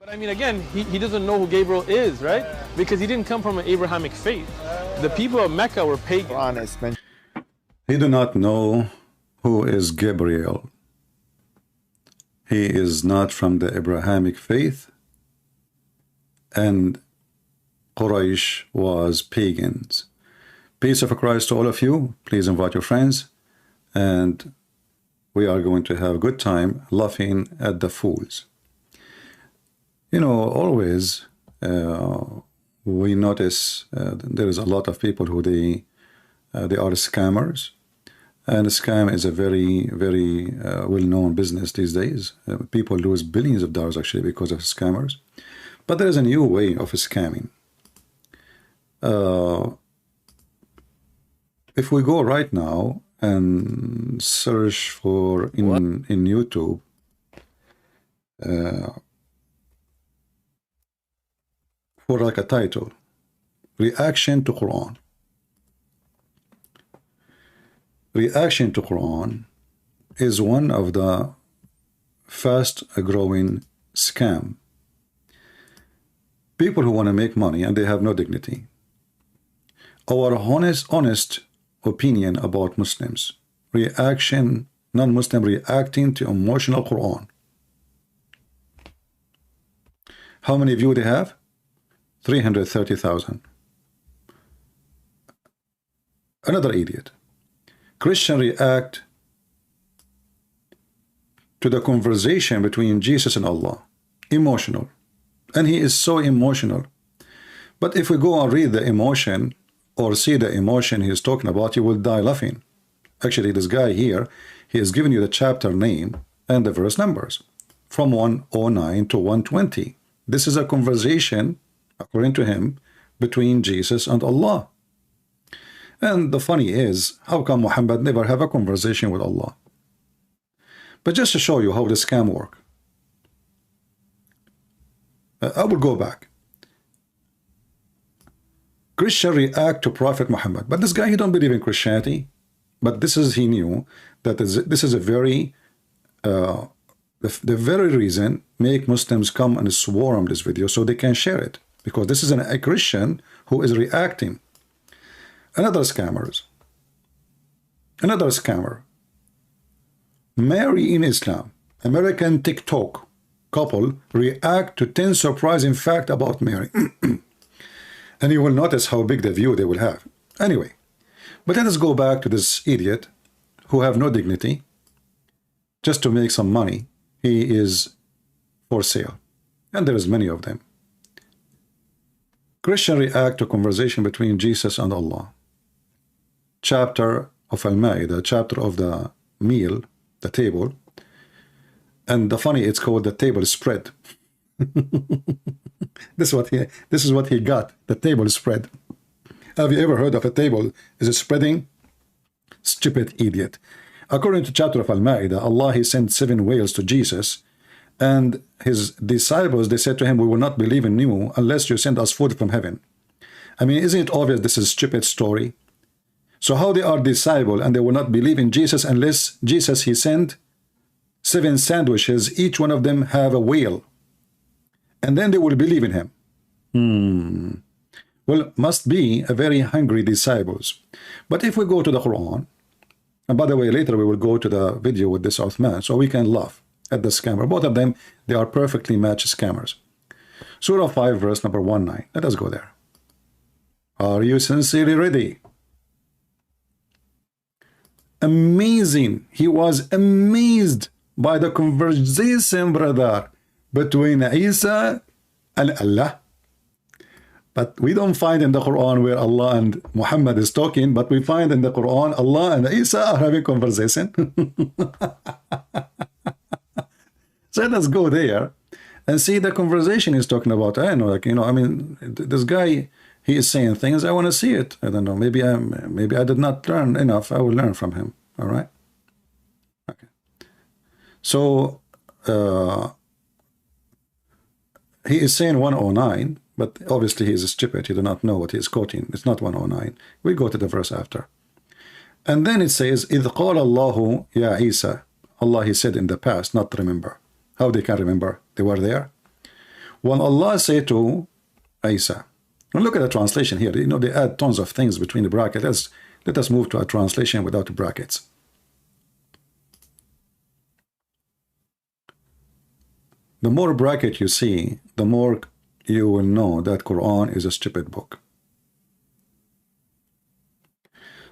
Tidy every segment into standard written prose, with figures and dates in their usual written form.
But I mean, again, he doesn't know who Gabriel is, right? Because he didn't come from an Abrahamic faith. The people of Mecca were pagan. He do not know who is Gabriel. He is not from the Abrahamic faith, and Quraysh was pagans. Peace of Christ to all of you. Please invite your friends, and we are going to have a good time laughing at the fools. You know, always we notice there is a lot of people who they are scammers, and scam is a very well-known business these days. People lose billions of dollars actually because of scammers. But there is a new way of scamming. If we go right now and search for in YouTube for like a title, reaction to Quran. Reaction to Quran is one of the fast growing scam. People who want to make money and they have no dignity. Our honest opinion about Muslims. Reaction, non-Muslim reacting to emotional Quran. How many views they have? 330,000. Another idiot. Christian react to the conversation between Jesus and Allah. Emotional. And he is so emotional. But if we go and read the emotion or see the emotion he is talking about, you will die laughing. Actually, this guy here, he has given you the chapter name and the verse numbers from 109 to 120. This is a conversation, according to him, between Jesus and Allah. And the funny is, how come Muhammad never have a conversation with Allah? But just to show you how the scam work, I will go back. Christian react to Prophet Muhammad, but this guy, he don't believe in Christianity. But this is, he knew that this is a very the very reason make Muslims come and swarm this video so they can share it, because this is a Christian who is reacting. Another scammer. Marry in Islam. American TikTok couple react to 10 surprising facts about Mary. And you will notice how big the view they will have. Anyway, but let us go back to this idiot who have no dignity just to make some money. He is for sale. And there is many of them. Christian react to conversation between Jesus and Allah. Chapter of Al-Ma'idah, chapter of the meal, the table. And the funny, it's called the table spread. This is what he got, the table spread. Have you ever heard of a table? Is it spreading? Stupid idiot. According to chapter of Al-Ma'idah, Allah, he sent 7 whales to Jesus, and his disciples, they said to him, we will not believe in you unless you send us food from heaven. I mean, isn't it obvious this is a stupid story? So how they are disciple and they will not believe in Jesus unless Jesus, he sent 7 sandwiches, each one of them have a whale, and then they will believe in him. Well, must be a very hungry disciples. But if we go to the Quran, and by the way, later we will go to the video with this Uthman, so we can laugh at the scammer. Both of them, they are perfectly matched scammers. Surah 5, verse number 19. Let us go there. Are you sincerely ready? Amazing. He was amazed by the conversation, brother, between Isa and Allah. But we don't find in the Quran where Allah and Muhammad is talking, but we find in the Quran Allah and Isa are having conversation. So let's go there and see the conversation he's talking about. I know, like, you know, I mean, this guy, he is saying things. I want to see it. I don't know. Maybe I did not learn enough. I will learn from him. All right. Okay. So he is saying 109, but obviously he is stupid. He do not know what he is quoting. It's not 109. We go to the verse after. And then it says, إِذْ قَالَ اللَّهُ يَا عِيسَى. Allah, he said in the past, not remember. How they can remember? They were there. When Allah said to Isa, and look at the translation here, you know, they add tons of things between the brackets. Let us move to a translation without the brackets. The more bracket you see, the more you will know that Quran is a stupid book.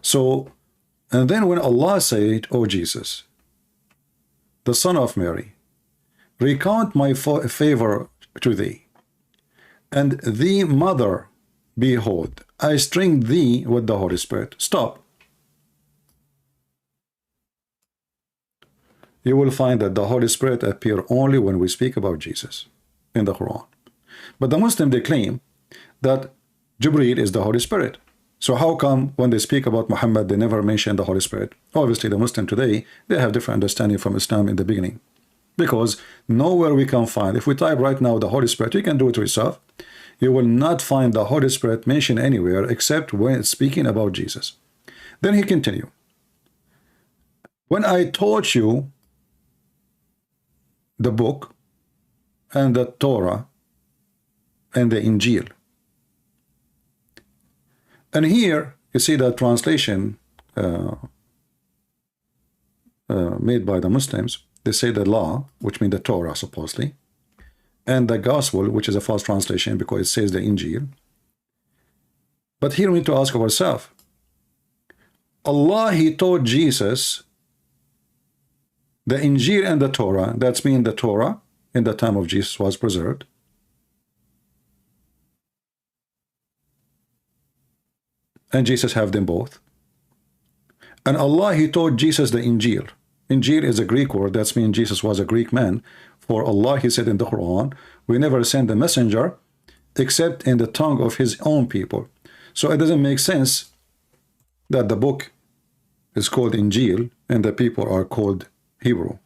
So, and then when Allah said, "O Jesus, the son of Mary, recount my favor to thee, and thee mother, behold, I string thee with the Holy Spirit." Stop. You will find that the Holy Spirit appear only when we speak about Jesus in the Quran. But the Muslim, they claim that Jibreel is the Holy Spirit. So how come when they speak about Muhammad, they never mention the Holy Spirit? Obviously, the Muslim today, they have different understanding from Islam in the beginning. Because nowhere we can find, if we type right now the Holy Spirit, you can do it yourself, you will not find the Holy Spirit mentioned anywhere except when it's speaking about Jesus. Then he continue. When I taught you the book and the Torah and the Injil. And here you see the translation made by the Muslims. They say the law, which means the Torah supposedly, and the gospel, which is a false translation because it says the Injil. But here we need to ask ourselves, Allah, he taught Jesus the Injil and the Torah. That's mean the Torah in the time of Jesus was preserved. And Jesus have them both. And Allah, he taught Jesus the Injil. Injil is a Greek word. That's mean Jesus was a Greek man. For Allah, he said in the Quran, we never send a messenger except in the tongue of his own people. So it doesn't make sense that the book is called Injil and the people are called Hebrew.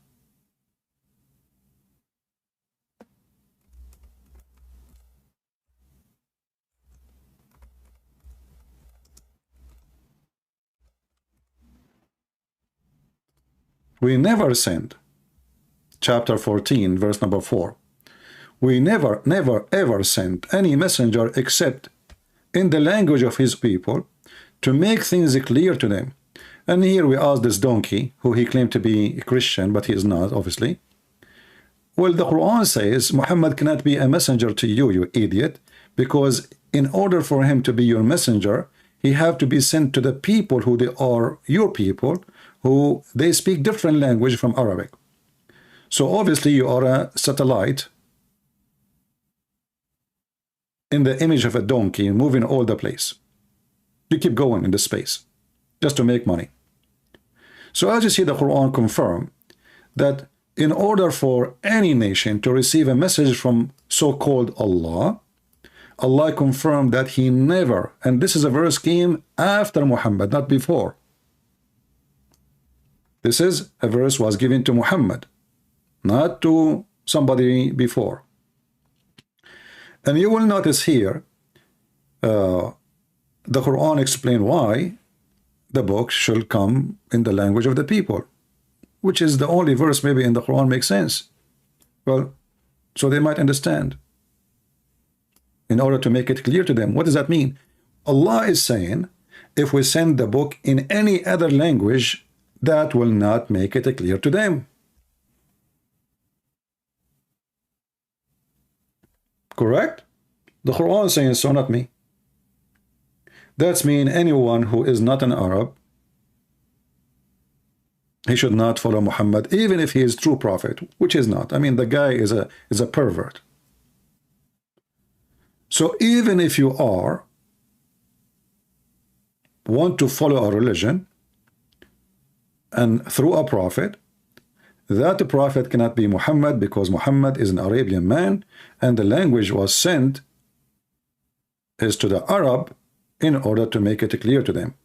We never send, chapter 14, verse number 4. We never, ever send any messenger except in the language of his people to make things clear to them. And here we ask this donkey, who he claimed to be a Christian, but he is not, obviously. Well, the Quran says Muhammad cannot be a messenger to you, you idiot, because in order for him to be your messenger, he have to be sent to the people who they are your people, who they speak different language from Arabic. So obviously you are a satellite in the image of a donkey moving all the place. You keep going in the space just to make money. So as you see, the Quran confirm that in order for any nation to receive a message from so-called Allah, Allah confirmed that he never, and this is a verse came after Muhammad, not before. This is a verse was given to Muhammad, not to somebody before. And you will notice here, the Quran explain why the book should come in the language of the people, which is the only verse maybe in the Quran makes sense. Well, so they might understand. In order to make it clear to them, what does that mean? Allah is saying, if we send the book in any other language, that will not make it clear to them. Correct? The Quran is saying so, not me. That's mean anyone who is not an Arab, he should not follow Muhammad, even if he is true prophet, which is not. I mean, the guy is a pervert. So even if you want to follow a religion and through a prophet, that prophet cannot be Muhammad, because Muhammad is an Arabian man and the language was sent is to the Arab in order to make it clear to them.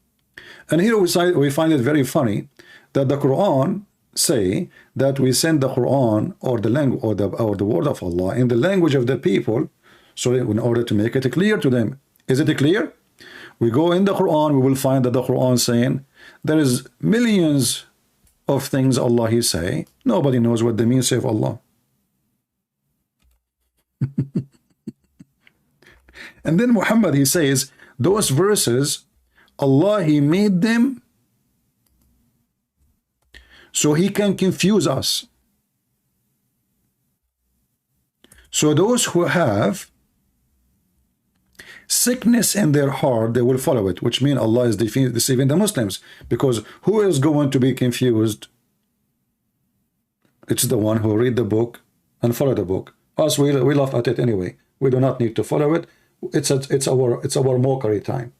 And here we find it very funny that the Quran say that we send the Quran or the language or the word of Allah in the language of the people, so in order to make it clear to them. Is it clear? We go in the Quran, we will find that the Quran saying there is millions of things Allah he say, nobody knows what they mean save Allah. And then Muhammad, he says, those verses, Allah, he made them so he can confuse us. So those who have sickness in their heart, they will follow it, which means Allah is deceiving the Muslims. Because who is going to be confused? It's the one who read the book and follow the book. Us, we laugh at it anyway. We do not need to follow it. It's our mockery time.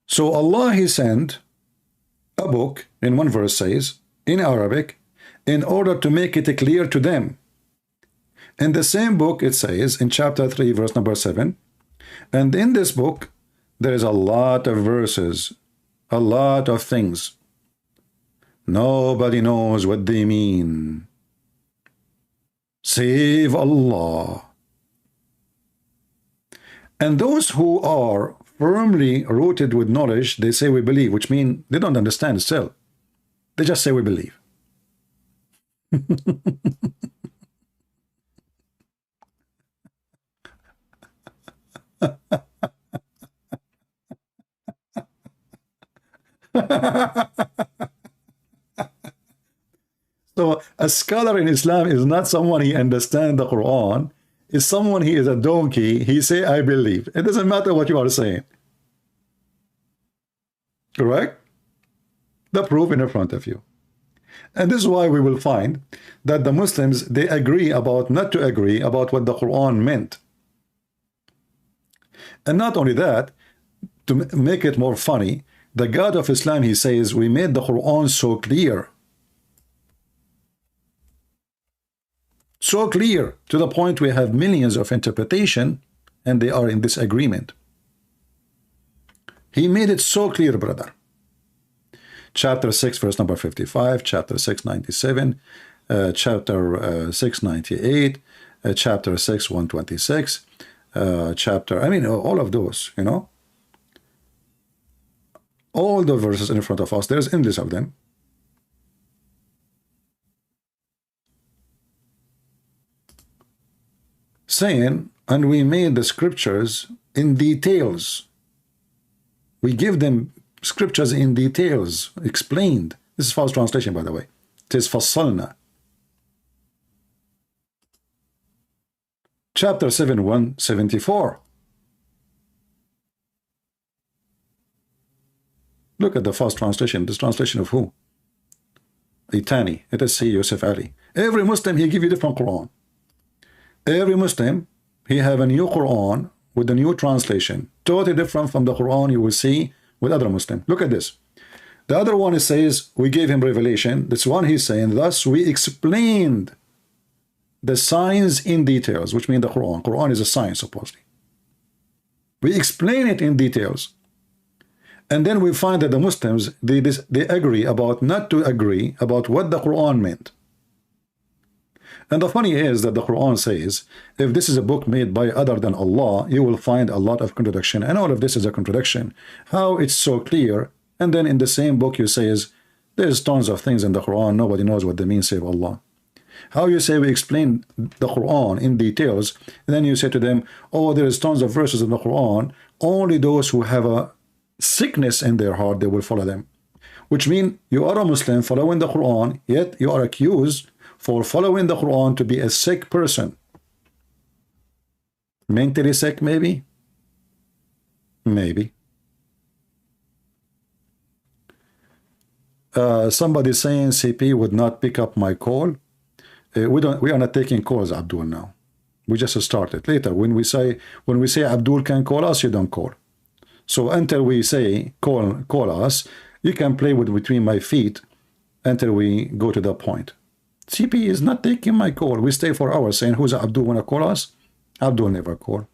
So Allah, he sent a book, in one verse says, in Arabic, in order to make it clear to them. In the same book, it says, in chapter 3, verse number 7, and in this book, there is a lot of verses, a lot of things. Nobody knows what they mean, save Allah. And those who are firmly rooted with knowledge, they say we believe, which means they don't understand still. They just say we believe. So a scholar in Islam is not someone he understands the Quran. Is someone he is a donkey. He say I believe. It doesn't matter what you are saying. Correct? The proof in front of you. And this is why we will find that the Muslims, they agree about not to agree about what the Quran meant. And not only that, to make it more funny, the God of Islam, he says, we made the Quran so clear. So clear to the point we have millions of interpretation and they are in disagreement. He made it so clear, brother. Chapter 6, verse number 55, chapter 697, chapter 698, chapter 6, 126, chapter, I mean, all of those, you know. All the verses in front of us, there's endless of them. Saying, and we made the scriptures in details. We give them scriptures in details, explained. This is false translation, by the way. It is fassalna. Chapter 7, 174. Look at the false translation. This translation of who? Itani. It is Yusuf Ali. Every Muslim, he give you different Quran. Every Muslim, he have a new Quran with a new translation, totally different from the Quran you will see with other Muslims. Look at this. The other one says, we gave him revelation. This one he's saying, thus we explained the signs in details, which means the Quran. Quran is a science, supposedly. We explain it in details. And then we find that the Muslims, they agree about not to agree about what the Quran meant. And the funny is that the Quran says, if this is a book made by other than Allah, you will find a lot of contradiction. And all of this is a contradiction. How it's so clear. And then in the same book you says, there's tons of things in the Quran, nobody knows what they mean save Allah. How you say we explain the Quran in details, and then you say to them, oh, there is tons of verses in the Quran, only those who have a sickness in their heart, they will follow them. Which means you are a Muslim following the Quran, yet you are accused for following the Quran to be a sick person. Mentally sick, maybe? Maybe. Somebody saying CP would not pick up my call. We are not taking calls, Abdul, now. We just started. Later, when we say Abdul can call us, you don't call. So until we say call us, you can play with between my feet until we go to the point. CP is not taking my call. We stay for hours saying, who's Abdul want to call us? Abdul never call.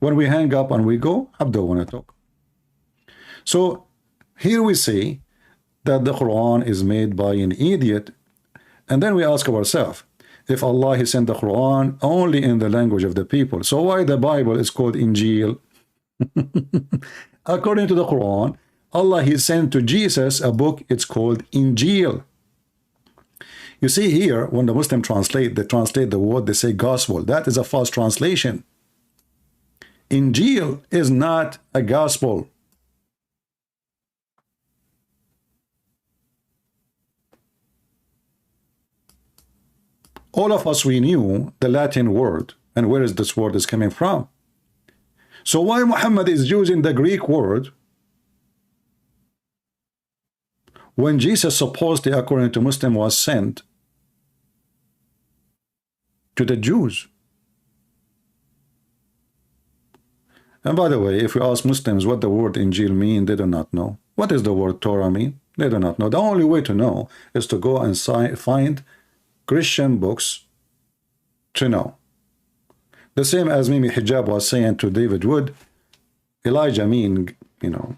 When we hang up and we go, Abdul want to talk. So here we see that the Quran is made by an idiot. And then we ask ourselves, if Allah he sent the Quran only in the language of the people, so why the Bible is called Injil? According to the Quran, Allah he sent to Jesus a book, it's called Injil. You see here, when the Muslim translate, they translate the word, they say gospel. That is a false translation. Injil is not a gospel. All of us, we knew the Latin word and where is this word is coming from. So why Muhammad is using the Greek word when Jesus supposedly, according to Muslim, was sent to the Jews? And by the way, if we ask Muslims what the word Injil mean, they do not know. What does the word Torah mean? They do not know. The only way to know is to go and find Christian books to know. The same as Mimi Hijab was saying to David Wood, Elijah mean, you know,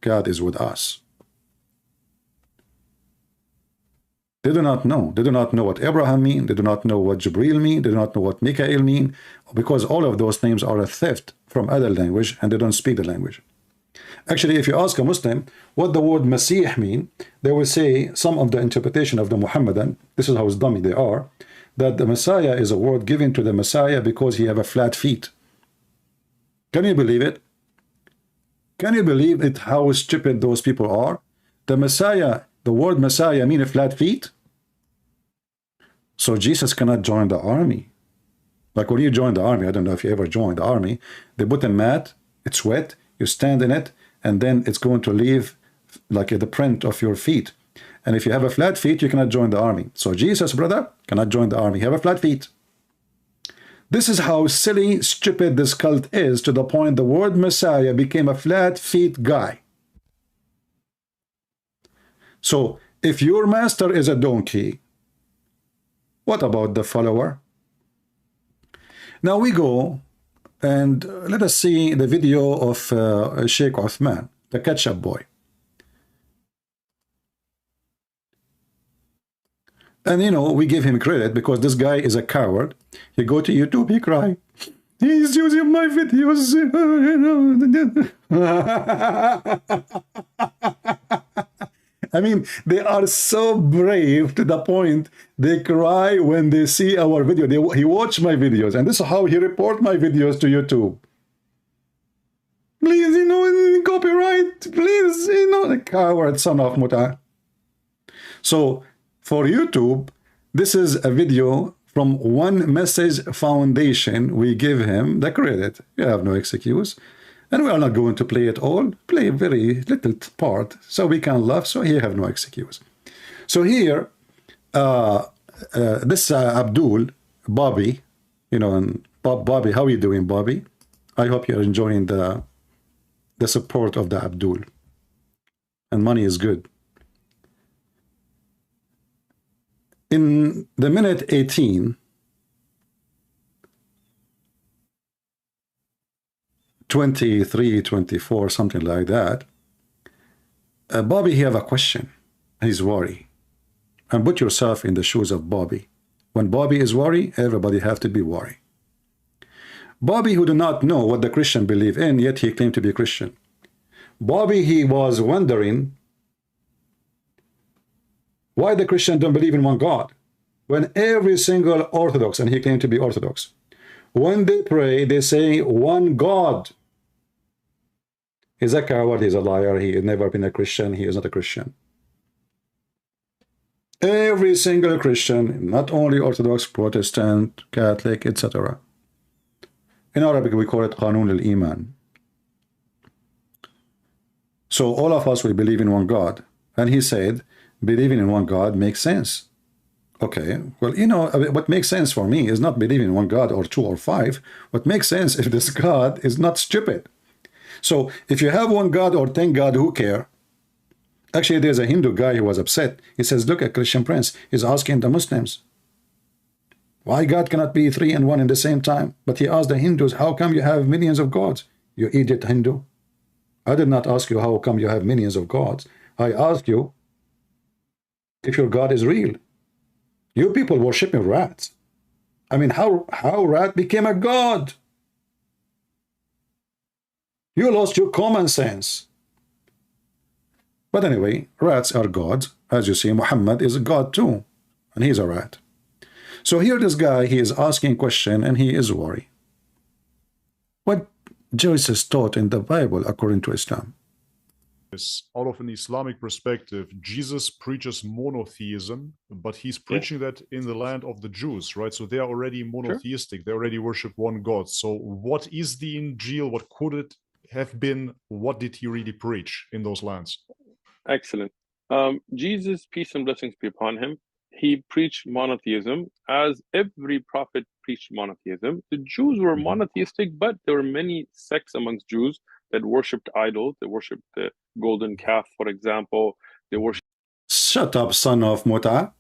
God is with us. They do not know. They do not know what Abraham mean. They do not know what Jibril mean. They do not know what Mikael mean, because all of those names are a theft from other language and they don't speak the language. Actually, if you ask a Muslim what the word Masih mean, they will say some of the interpretation of the Muhammadan, this is how dummy they are, that the Messiah is a word given to the Messiah because he have a flat feet. Can you believe it? Can you believe it, how stupid those people are? The Messiah, the word Messiah mean a flat feet? So Jesus cannot join the army. Like when you join the army, I don't know if you ever joined the army, they put a mat, it's wet, you stand in it, and then it's going to leave like the print of your feet. And if you have a flat feet, you cannot join the army. So Jesus, brother, cannot join the army. You have a flat feet. This is how silly, stupid this cult is, to the point the word Messiah became a flat feet guy. So if your master is a donkey, what about the follower? Now we go and let us see the video of Sheikh Uthman, the ketchup boy. And you know, we give him credit because this guy is a coward. He go to YouTube, he cry. He's using my videos. I mean, they are so brave to the point they cry when they see our video. He watch my videos, and this is how he report my videos to YouTube. Please, you know, copyright. Please, you know, the coward son of Muta. So for YouTube, this is a video from One Message Foundation. We give him the credit. You have no excuse. And we are not going to play it all. Play a very little part so we can laugh. So here have no excuse. So here, this Abdul, Bobby, you know, and Bobby, how are you doing, Bobby? I hope you're enjoying the support of the Abdul. And money is good. In the minute 18, 23, 24, something like that, Bobby, he have a question. He's worried. And put yourself in the shoes of Bobby. When Bobby is worried, everybody have to be worried. Bobby, who do not know what the Christian believe in, yet he claimed to be a Christian. Bobby, he was wondering why the Christian don't believe in one God, when every single Orthodox, and he claimed to be Orthodox, when they pray, they say one God. He's a coward, he's a liar, he has never been a Christian, he is not a Christian. Every single Christian, not only Orthodox, Protestant, Catholic, etc. In Arabic, we call it Qanun al-Iman. So all of us, we believe in one God. And he said, believing in one God makes sense. Okay, well, you know, what makes sense for me is not believing in one God or two or five. What makes sense if this God is not stupid. So if you have one God or 10 God, who care? Actually, there's a Hindu guy who was upset. He says, look, a Christian prince is asking the Muslims, why God cannot be three and one in the same time? But he asked the Hindus, how come you have millions of gods? You idiot Hindu. I did not ask you how come you have millions of gods. I asked you if your God is real. You people worshiping rats. I mean, how rat became a god? You lost your common sense. But anyway, rats are gods. As you see, Muhammad is a god too. and he's a rat. So here this guy, he is asking a question and he is worried. What Jesus taught in the Bible according to Islam? Out of an Islamic perspective, Jesus preaches monotheism, but he's preaching that in the land of the Jews, right? So they are already monotheistic. Sure. They already worship one God. So what is the Injil? What could it have been? What did he really preach in those lands? Excellent. Jesus, peace and blessings be upon him, he preached monotheism as every prophet preached monotheism. The Jews were monotheistic, but there were many sects amongst Jews that worshipped idols. They worshipped the golden calf, for example. They worshipped... Shut up, son of Muta.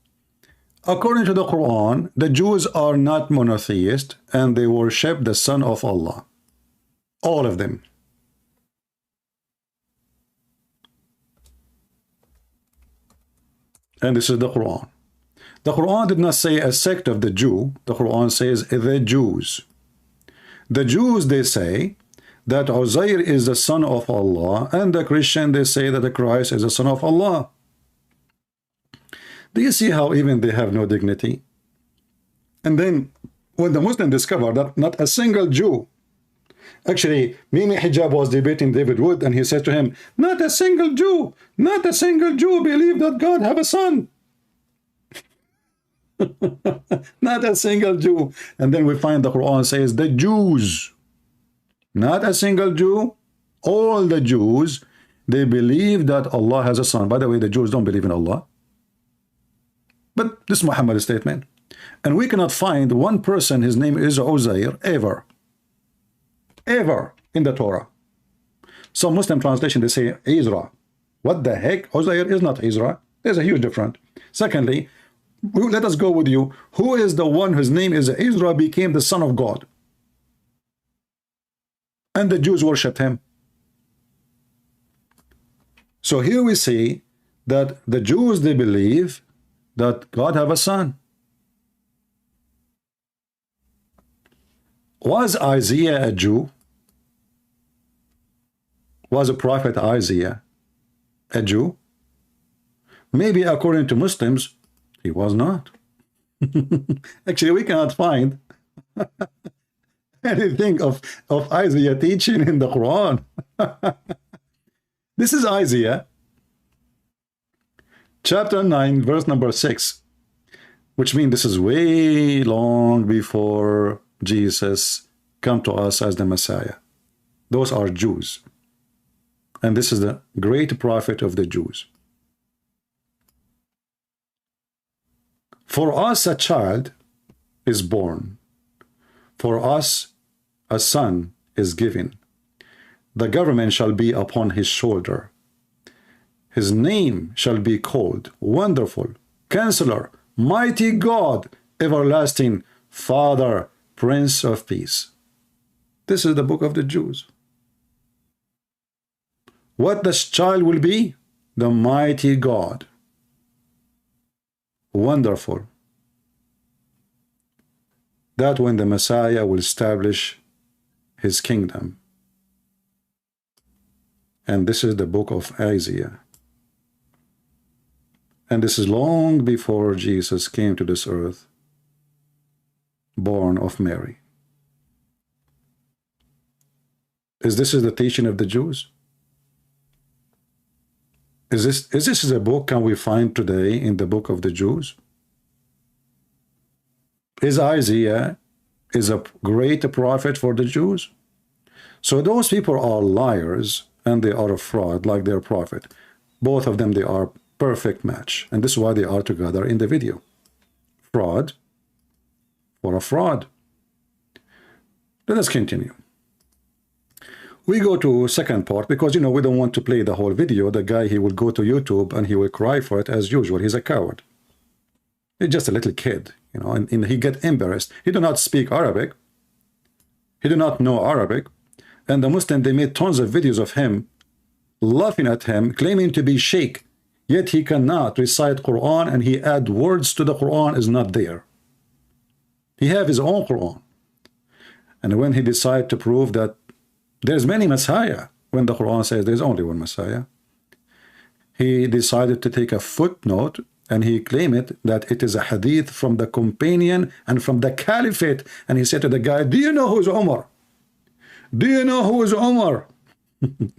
According to the Quran, the Jews are not monotheist and they worship the Son of Allah. All of them. And this is the Quran. The Quran did not say a sect of the Jew. The Quran says the Jews. The Jews, they say that Uzair is the son of Allah, and the Christian, they say that the Christ is the son of Allah. Do you see how even they have no dignity? And then when the Muslim discovered that not a single Jew, actually Mimi Hijab was debating David Wood, and he said to him, not a single Jew believed that God have a son. Not a single Jew. And then we find the Quran says the Jews, not a single Jew, all the Jews, they believe that Allah has a son. By the way, the Jews don't believe in Allah, but this is Muhammad's statement. And we cannot find one person, his name is Uzair, ever in the Torah. Some Muslim translation, they say Isra. What the heck? Uzair is not Isra. There's a huge difference. Secondly, let us go with you. Who is the one whose name is Isra became the son of God? And the Jews worshipped him. So here we see that the Jews, they believe that God have a son. Was Isaiah a Jew? Was a prophet Isaiah a Jew? Maybe according to Muslims, he was not. Actually, we cannot find anything of Isaiah teaching in the Quran. This is Isaiah chapter 9, verse number 6, which means this is way long before Jesus come to us as the Messiah. Those are Jews. And this is the great prophet of the Jews. For us a child is born. For us a son is given. The government shall be upon his shoulder. His name shall be called Wonderful, Counselor, Mighty God, Everlasting Father, Prince of Peace. This is the book of the Jews. What this child will be? The mighty God. Wonderful. That when the Messiah will establish his kingdom. And this is the book of Isaiah. And this is long before Jesus came to this earth, born of Mary. Is this the teaching of the Jews? Is this a book can we find today in the book of the Jews? Is Isaiah is a great prophet for the Jews? So those people are liars and they are a fraud like their prophet. Both of them, they are perfect match. And this is why they are together in the video. Fraud for a fraud. Let us continue. We go to second part because, you know, we don't want to play the whole video. The guy, he will go to YouTube and he will cry for it as usual. He's a coward. He's just a little kid, you know, and he get embarrassed. He do not speak Arabic. He do not know Arabic. And the Muslim, they made tons of videos of him laughing at him, claiming to be sheikh. Yet he cannot recite Quran and he add words to the Quran is not there. He have his own Quran. And when he decided to prove that there's many Messiah, when the Quran says there's only one Messiah, he decided to take a footnote and he claimed that it is a hadith from the companion and from the caliphate. And he said to the guy, do you know who's Umar? Do you know who is Umar? The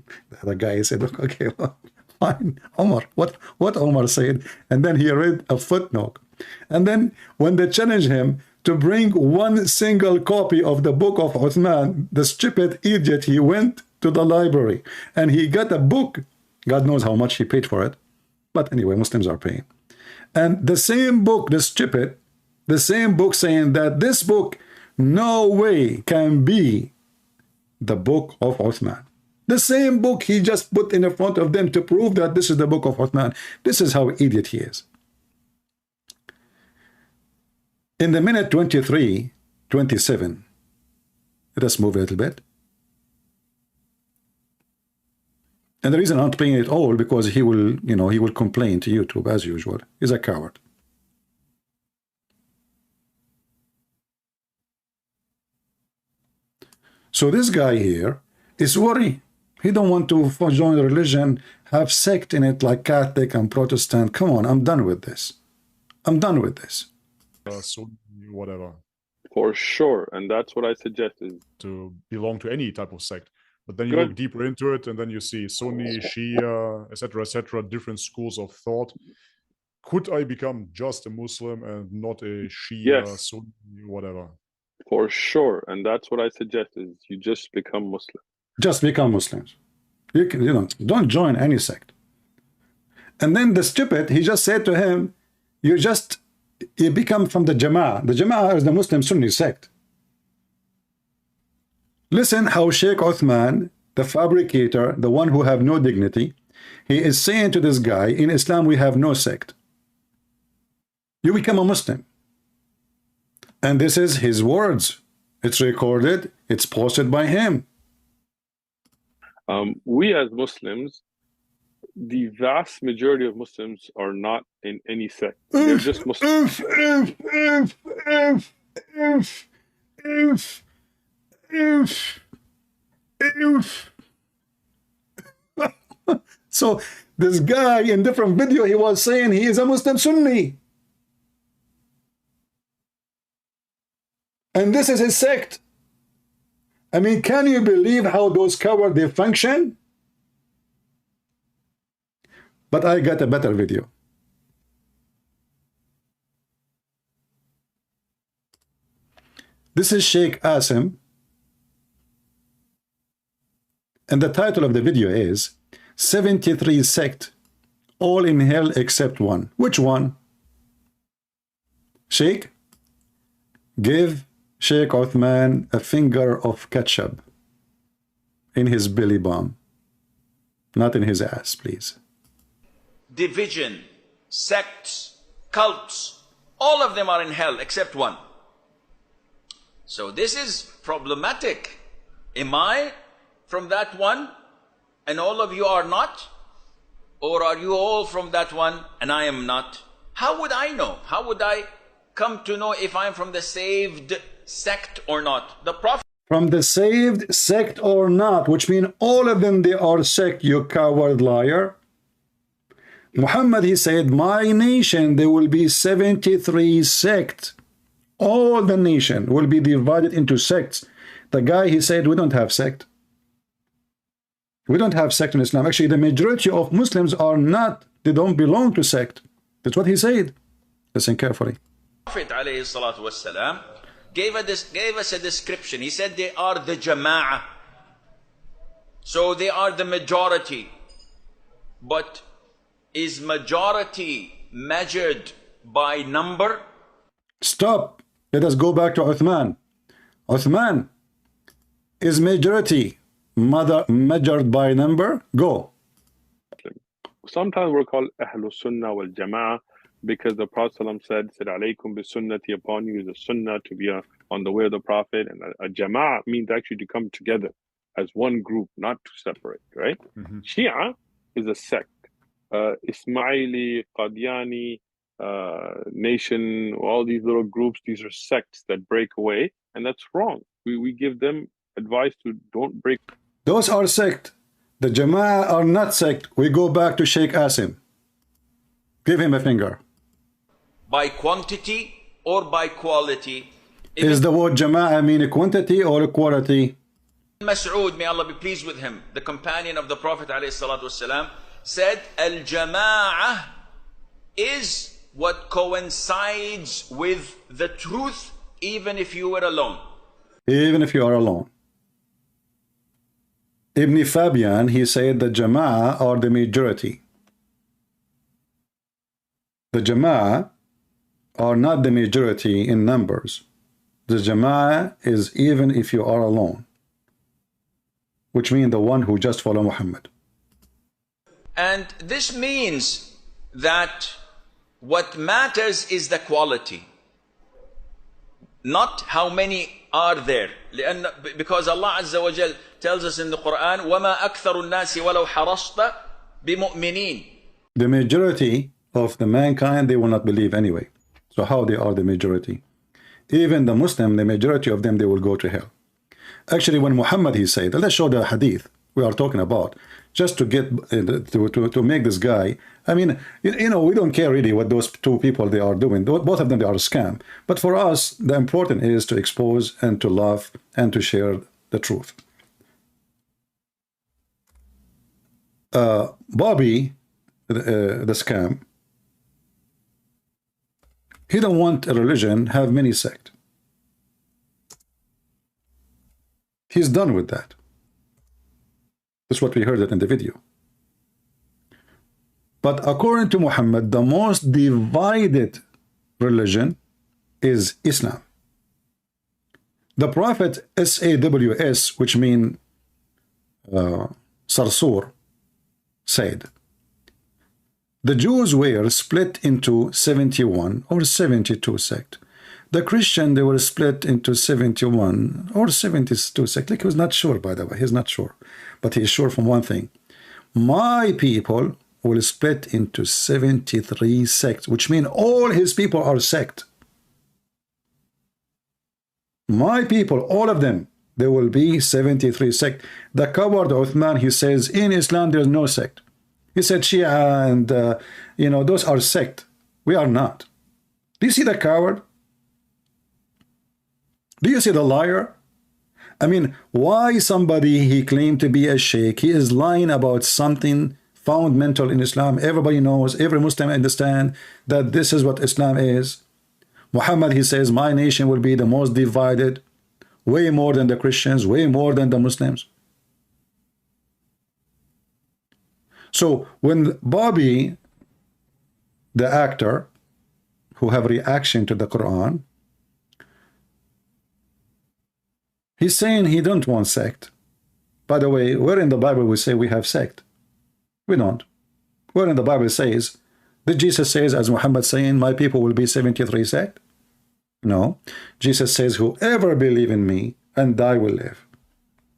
other guy said, okay, well, fine, Umar. What Umar said? And then he read a footnote. And then when they challenged him to bring one single copy of the book of Uthman, the stupid idiot, he went to the library and he got a book. God knows how much he paid for it. But anyway, Muslims are paying. And the same book, the stupid, the same book saying that this book no way can be the book of Uthman. The same book he just put in front of them to prove that this is the book of Uthman. This is how idiot he is. In the minute 23:27, let us move a little bit. And the reason I'm not playing it all because he will, he will complain to YouTube as usual. He's a coward. So this guy here is worried. He don't want to join the religion, have sect in it like Catholic and Protestant. Come on, I'm done with this. I'm done with this. So whatever. For sure, and that's what I suggest is to belong to any type of sect. But then you look deeper into it, and then you see Sunni, Shia, etc., different schools of thought. Could I become just a Muslim and not a Shia, Sunni, whatever? For sure, and that's what I suggest is you just become Muslim. Just become Muslims. You don't join any sect. And then the stupid, he just said to him, you become from the Jama'ah. The Jama'ah is the Muslim Sunni sect. Listen how Sheikh Uthman, the fabricator, the one who have no dignity, he is saying to this guy, in Islam we have no sect. You become a Muslim. And this is his words. It's recorded, it's posted by him. We as Muslims, the vast majority of Muslims are not in any sect. They're just Muslims. So this guy in different video, he was saying he is a Muslim Sunni. And this is his sect. I mean, can you believe how those cowards, they function? But I got a better video. This is Sheikh Asim. And the title of the video is 73 sect, all in hell except one. Which one? Sheikh, give Sheikh Uthman a finger of ketchup in his belly bomb, not in his ass, please. Division, sects, cults, all of them are in hell except one. So this is problematic. Am I from that one and all of you are not? Or are you all from that one and I am not? How would I know? How would I come to know if I'm from the saved sect or not? The Prophet from the saved sect or not, which means all of them, they are sect, you coward liar. Muhammad, he said, my nation, there will be 73 sects. All the nation will be divided into sects. The guy, he said, we don't have sect. We don't have sect in Islam. Actually, the majority of Muslims are not, they don't belong to sect. That's what he said. Listen carefully. Prophet ﷺ gave us a description. He said they are the Jama'ah. So they are the majority. But is majority measured by number? Stop. Let us go back to Uthman. Uthman, is majority measured by number? Go. Sometimes we're called Ahlul Sunnah wal Jama'ah because the Prophet said alaykum bi sunnati, upon you is a sunnah to be on the way of the Prophet, and a Jama'ah means actually to come together as one group, not to separate, right? Shia is a sect. Ismaili, Qadiani, Nation, all these little groups, these are sects that break away, and that's wrong. We give them advice to don't break. Those are sect. The Jama'ah are not sect. We go back to Sheikh Asim. Give him a finger. by quantity or by quality? Is the word Jama'ah mean quantity or quality? Mas'ud, may Allah be pleased with him, the companion of the Prophet ﷺ, said, Al-Jama'ah is what coincides with the truth even if you were alone. Even if you are alone. Ibn Fabian, he said the Jama'ah are the majority. The Jama'ah are not the majority in numbers. The Jama'ah is even if you are alone, which means the one who just follow Muhammad. And this means that what matters is the quality, not how many are there. Because Allah Azza wa Jal tells us in the Quran, وَمَا أَكْثَرُ النَّاسِ وَلَوْ حَرَصْتَ بِمُؤْمِنِينَ. The majority of the mankind, they will not believe anyway. So how they are the majority? Even the Muslim, the majority of them, they will go to hell. Actually, when Muhammad, he said, let's show the hadith we are talking about, just to get to make this guy, I mean, you know, we don't care really what those two people they are doing. Both of them, they are a scam. But for us, the important is to expose and to love and to share the truth. Bobby, the scam, he don't want a religion have many sects. He's done with that. That's what we heard it in the video. But according to Muhammad, the most divided religion is Islam. The Prophet SAWS, which means Sarsur, said, the Jews were split into 71 or 72 sects. The Christian, they were split into 71 or 72 sects. Like, he was not sure, by the way. He's not sure. But he's sure from one thing. My people will split into 73 sects, which means all his people are sect. My people, all of them, there will be 73 sects. The coward Uthman, he says, in Islam, there's no sect. He said Shia and, you know, those are sect. We are not. Do you see the coward? Do you see the liar? I mean, why somebody, he claimed to be a sheikh, he is lying about something fundamental in Islam. Everybody knows, every Muslim understand that this is what Islam is. Muhammad, he says, my nation will be the most divided, way more than the Christians, way more than the Muslims. So when Bobby, the actor, who have reaction to the Quran, he's saying he don't want sect. By the way, where in the Bible we say we have sect? We don't. Where in the Bible says, did Jesus says, as Muhammad saying, my people will be 73 sect? No. Jesus says, whoever believe in me and die will live.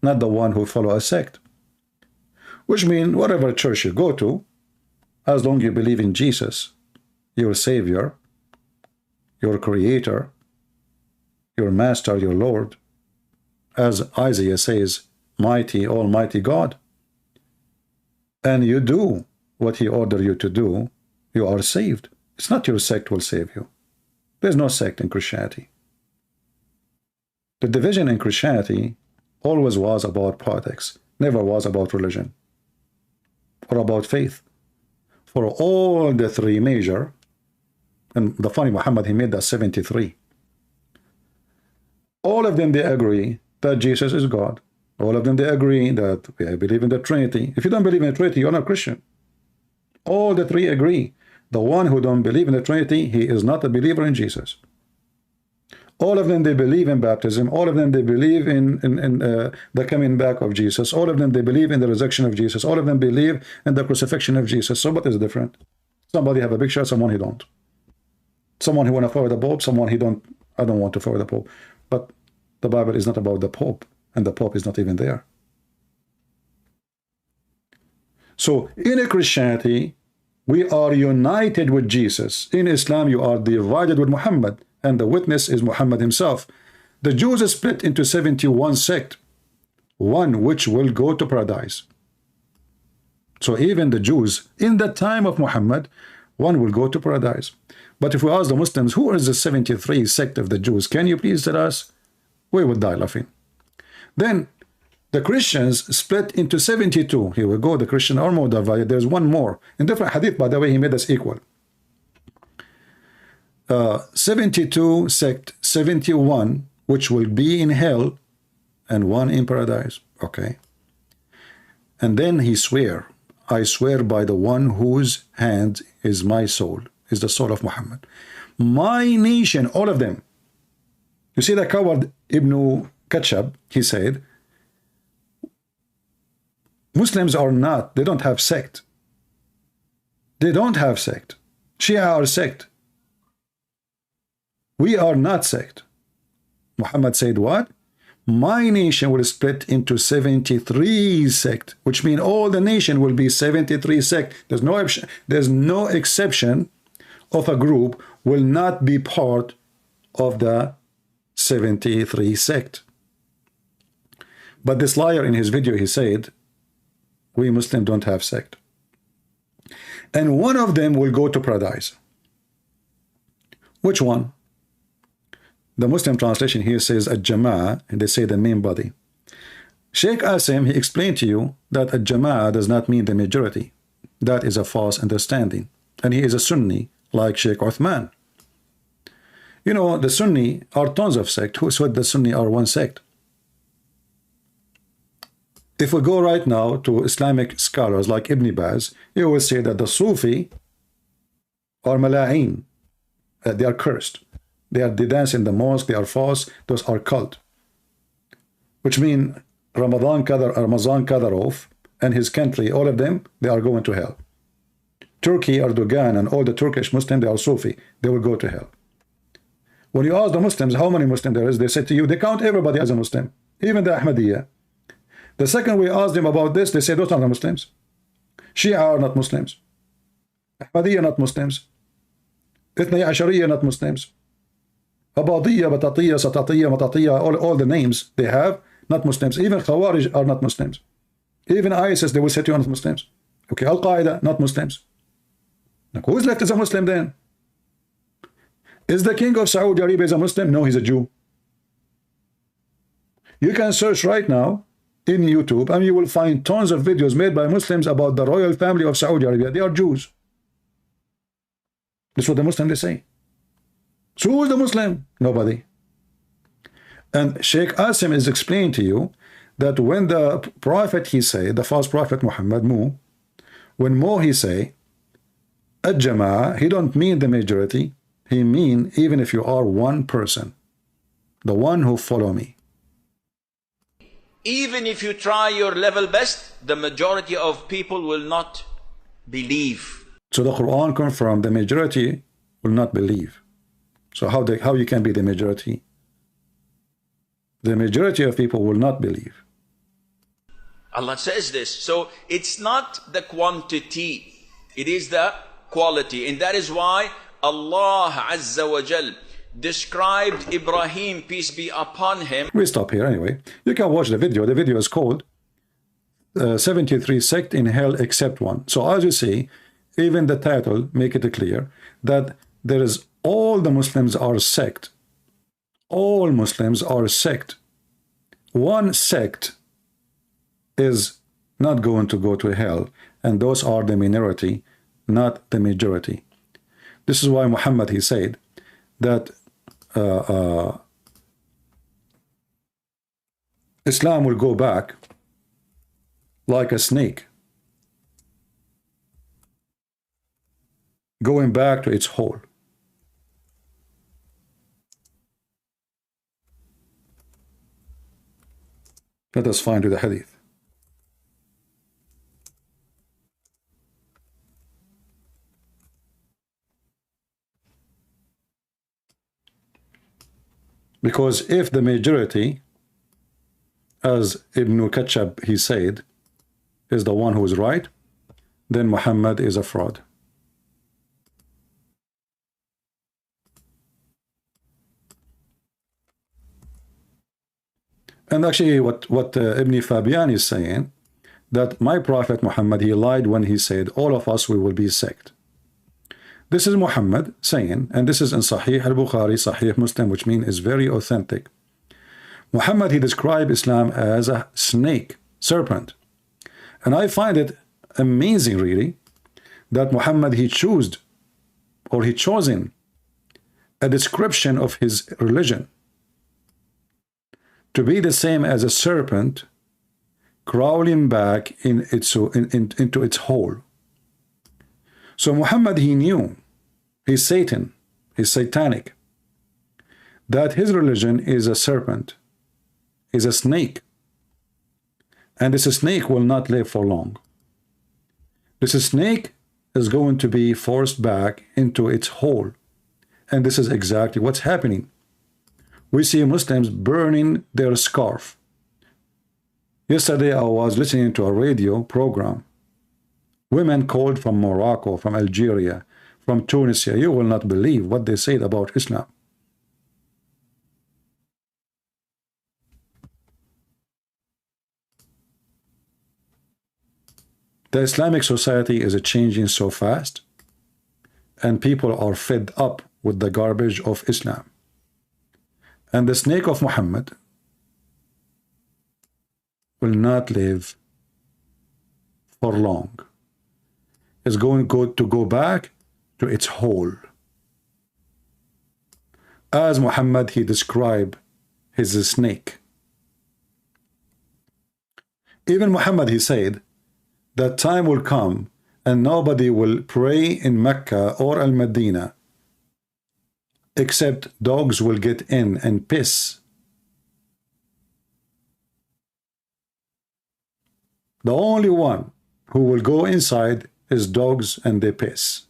Not the one who follow a sect. Which means whatever church you go to, as long as you believe in Jesus, your Savior, your Creator, your Master, your Lord, as Isaiah says, mighty, almighty God, and you do what he ordered you to do, you are saved. It's not your sect will save you. There's no sect in Christianity. The division in Christianity always was about politics, never was about religion or about faith. For all the three major, and the funny Muhammad, he made that 73. All of them, they agree that Jesus is God. All of them, they agree that we believe in the Trinity. If you don't believe in the Trinity, you're not Christian. All the three agree. The one who don't believe in the Trinity, he is not a believer in Jesus. All of them, they believe in baptism. All of them, they believe in the coming back of Jesus. All of them, they believe in the resurrection of Jesus. All of them believe in the crucifixion of Jesus. So what is different? Somebody have a picture, someone he don't. Someone who want to follow the Pope, someone he don't. I don't want to follow the Pope. But the Bible is not about the Pope, and the Pope is not even there. So in a Christianity, we are united with Jesus. In Islam, you are divided with Muhammad, and the witness is Muhammad himself. The Jews are split into 71 sects, one which will go to paradise. So even the Jews, in the time of Muhammad, One will go to paradise. But if we ask the Muslims, who is the 73 sect of the Jews? Can you please tell us? We would die laughing. Then the Christians split into 72. Here we go, the Christian are more divided. There's one more. In different hadith, by the way, he made us equal. 72 sect, 71, which will be in hell, and one in paradise. Okay. And then he swear, I swear by the one whose hand is my soul, is the soul of Muhammad. My nation, all of them. You see that coward Ibn Kachab, he said, Muslims are not, they don't have sect. They don't have sect. Shia are sect. We are not sect. Muhammad said what? My nation will split into 73 sect, which means all the nation will be 73 sect. There's no exception of a group will not be part of the 73 sect. But this liar in his video, he said, we Muslims don't have sect. And one of them will go to paradise. Which one? The Muslim translation here says Al-Jama'ah, and they say the main body. Sheikh Asim, he explained to you that Al-Jama'ah does not mean the majority. That is a false understanding. And he is a Sunni, like Sheikh Uthman. You know, the Sunni are tons of sects. Who said the Sunni are one sect? If we go right now to Islamic scholars like Ibn Baz, you will say that the Sufi are mala'in. They are cursed. They dance in the mosque, they are false, those are cult. Which mean Ramazan Kadyrov and his country, all of them, they are going to hell. Turkey, Erdogan, and all the Turkish Muslims, they are Sufi, they will go to hell. When you ask the Muslims how many Muslims there is, they say to you, they count everybody as a Muslim, even the Ahmadiyya. The second we ask them about this, they say those are not Muslims. Shia are not Muslims. Ahmadiyya not Muslims. Ithnai Ashariya not Muslims. Abadiyya, Batatiyya, Satatiyya, Matatiyya, all the names they have, not Muslims. Even Khawarij are not Muslims. Even ISIS, they will say to you are not Muslims. Okay, Al-Qaeda, not Muslims. Now, who is left as a Muslim then? Is the king of Saudi Arabia a Muslim? No, he's a Jew. You can search right now in YouTube and you will find tons of videos made by Muslims about the royal family of Saudi Arabia. They are Jews. That's what the Muslims they say. So who is the Muslim? Nobody. And Sheikh Asim is explaining to you that when the prophet he say, the false prophet Muhammad, when he say, Al-Jama'ah, he don't mean the majority. He mean even if you are one person, the one who follow me. Even if you try your level best, the majority of people will not believe. So the Quran confirmed the majority will not believe. So how you can be the majority? The majority of people will not believe. Allah says this. So it's not the quantity, it is the quality. And that is why Allah Azza wa Jal described Ibrahim, peace be upon him. We stop here anyway. You can watch the video. The video is called 73 sect in hell except one. So as you see, even the title make it clear that there is all the Muslims are sect. All Muslims are sect. One sect is not going to go to hell, and those are the minority, not the majority. This is why Muhammad, he said that Islam will go back like a snake, going back to its hole. Let us find the hadith. Because if the majority, as Ibn Kachab he said, is the one who is right, then Muhammad is a fraud. And actually what Ibn Fabian is saying, that my prophet Muhammad, he lied when he said all of us we will be sect. This is Muhammad saying, and this is in Sahih al-Bukhari, Sahih Muslim, which means is very authentic. Muhammad, he described Islam as a snake, serpent. And I find it amazing, really, that Muhammad, he chosen a description of his religion to be the same as a serpent crawling back into its hole. So Muhammad, he knew, he's Satan, he's satanic, that his religion is a serpent, is a snake, and this snake will not live for long. This snake is going to be forced back into its hole, and this is exactly what's happening. We see Muslims burning their scarf. Yesterday I was listening to a radio program. Women called from Morocco, from Algeria, from Tunisia. You will not believe what they said about Islam. The Islamic society is changing so fast, and people are fed up with the garbage of Islam. And the snake of Muhammad will not live for long. It's going to go back to its hole. As Muhammad, he described his snake. Even Muhammad, he said that time will come and nobody will pray in Mecca or Al-Medina except dogs will get in and piss. The only one who will go inside is dogs, and they piss.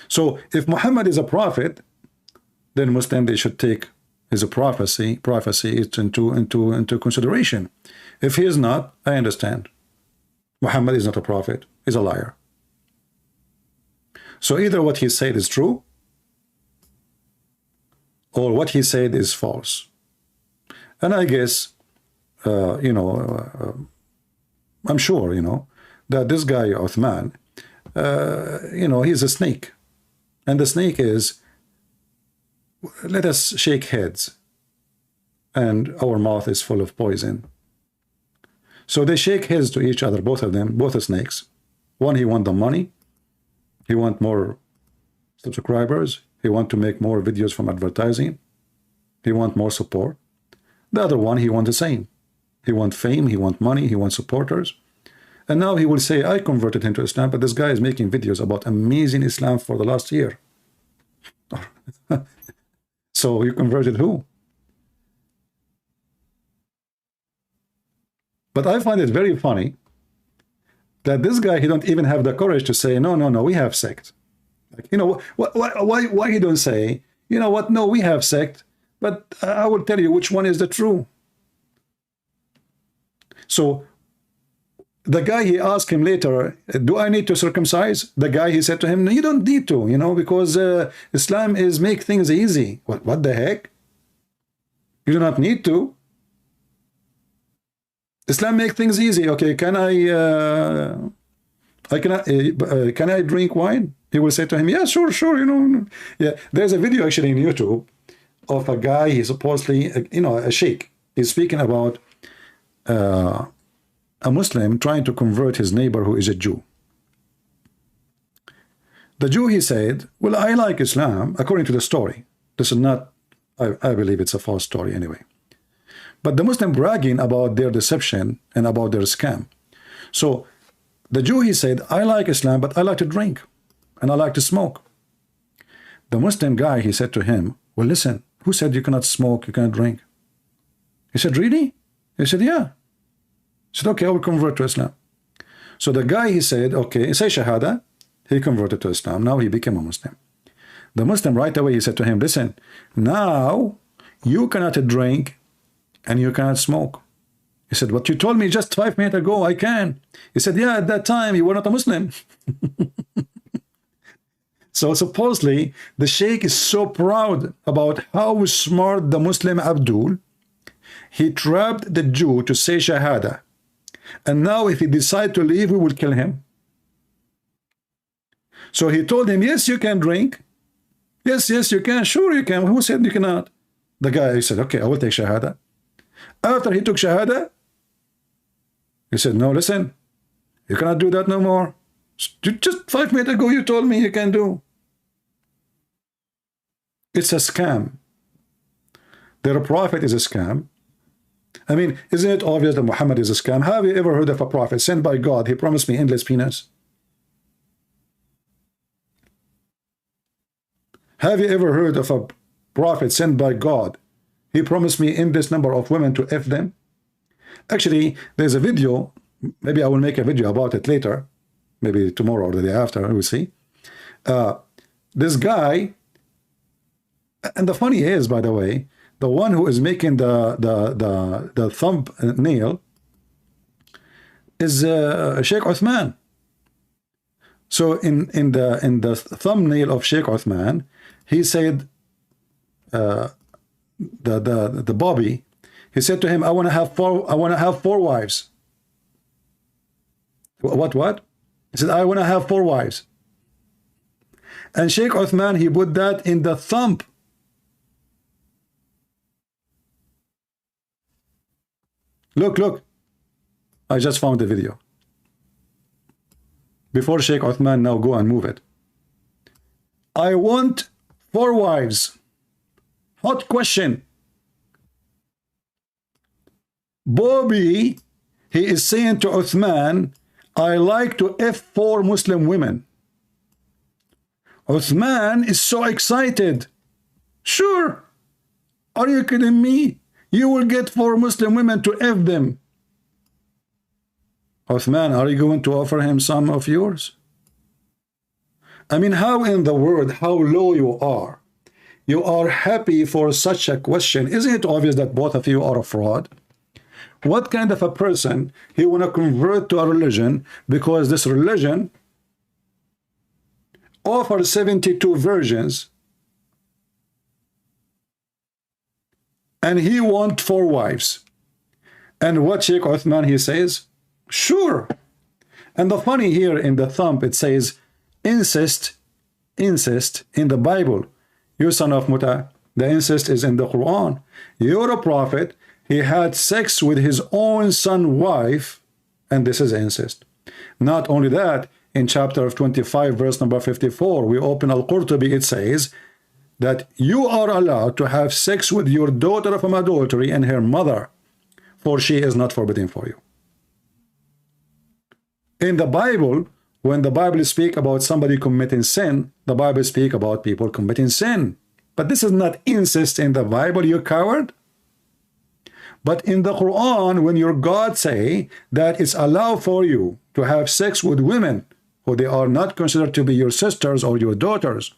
So if Muhammad is a prophet, then Muslims, they should take his prophecy into consideration. If he is not, I understand. Muhammad is not a prophet, he's a liar. So either what he said is true, or what he said is false. And I guess, I'm sure, that this guy, Uthman, he's a snake. And the snake is, let us shake heads, and our mouth is full of poison. So they shake heads to each other, both of them, both the snakes. One, he want the money. He want more subscribers. He want to make more videos from advertising. He want more support. The other one, he want the same. He want fame, he want money, he want supporters. And now he will say, I converted him to Islam, but this guy is making videos about amazing Islam for the last year. So you converted who? But I find it very funny that this guy, he don't even have the courage to say, no, we have sect. Like, why he don't say, you know what, no, we have sect, but I will tell you which one is the true. So the guy, he asked him later, do I need to circumcise? The guy, he said to him, no, you don't need to, because Islam is make things easy. What the heck? You do not need to. Islam make things easy. Okay, can I drink wine? He will say to him, yeah, sure. Yeah, there's a video actually on YouTube of a guy, he's supposedly, a sheikh. He's speaking about a Muslim trying to convert his neighbor who is a Jew. The Jew, he said, well, I like Islam, according to the story. This is not, I believe it's a false story anyway. But the Muslim bragging about their deception and about their scam. So the Jew, he said, I like Islam, but I like to drink and I like to smoke. The Muslim guy, he said to him, well, listen, who said you cannot smoke, you cannot drink? He said, really? He said, yeah. He said, okay, I will convert to Islam. So the guy, he said, okay, say Shahada. He converted to Islam. Now he became a Muslim. The Muslim right away, he said to him, listen, now you cannot drink and you cannot smoke. He said, what you told me just 5 minutes ago, I can. He said, yeah, at that time you were not a Muslim. So supposedly the sheikh is so proud about how smart the Muslim Abdul, he trapped the Jew to say Shahada. And now if he decides to leave, we will kill him. So he told him, yes, you can drink. Yes, yes, you can. Sure, you can. Who said you cannot? The guy, he said, okay, I will take Shahada. After he took Shahada, he said, no, listen, you cannot do that no more. Just 5 minutes ago, you told me you can do. It's a scam. Their prophet is a scam. I mean, isn't it obvious that Muhammad is a scam? Have you ever heard of a prophet sent by God? He promised me endless penis. Have you ever heard of a prophet sent by God? He promised me endless number of women to F them. Actually, there's a video. Maybe I will make a video about it later. Maybe tomorrow or the day after, we'll see. This guy, and the funny is, by the way, the one who is making the thumbnail is Sheikh Uthman. So in the thumbnail of Sheikh Uthman, he said, the Bobby, he said to him, I want to have four wives. What? He said, I want to have 4 wives. And Sheikh Uthman, he put that in the thumb. Look. I just found the video. Before Sheikh Uthman, now go and move it. I want 4 wives. Hot question. Bobby, he is saying to Uthman, I like to F4 Muslim women. Uthman is so excited. Sure. Are you kidding me? You will get 4 Muslim women to F them. Uthman, are you going to offer him some of yours? I mean, how in the world, how low you are? You are happy for such a question. Isn't it obvious that both of you are a fraud? What kind of a person he want to convert to a religion because this religion offers 72 virgins and he want 4 wives? And what Sheikh Uthman, he says, sure. And the funny here in the thumb, it says, incest in the Bible. You son of Muta, the incest is in the Quran. You're a prophet. He had sex with his own son's wife, and this is incest. Not only that, in chapter 25, verse number 54, we open Al-Qurtubi, it says that you are allowed to have sex with your daughter from adultery and her mother, for she is not forbidden for you. In the Bible, when the Bible speaks about somebody committing sin, the Bible speaks about people committing sin. But this is not incest in the Bible, you coward. But in the Quran, when your God say that it's allowed for you to have sex with women who they are not considered to be your sisters or your daughters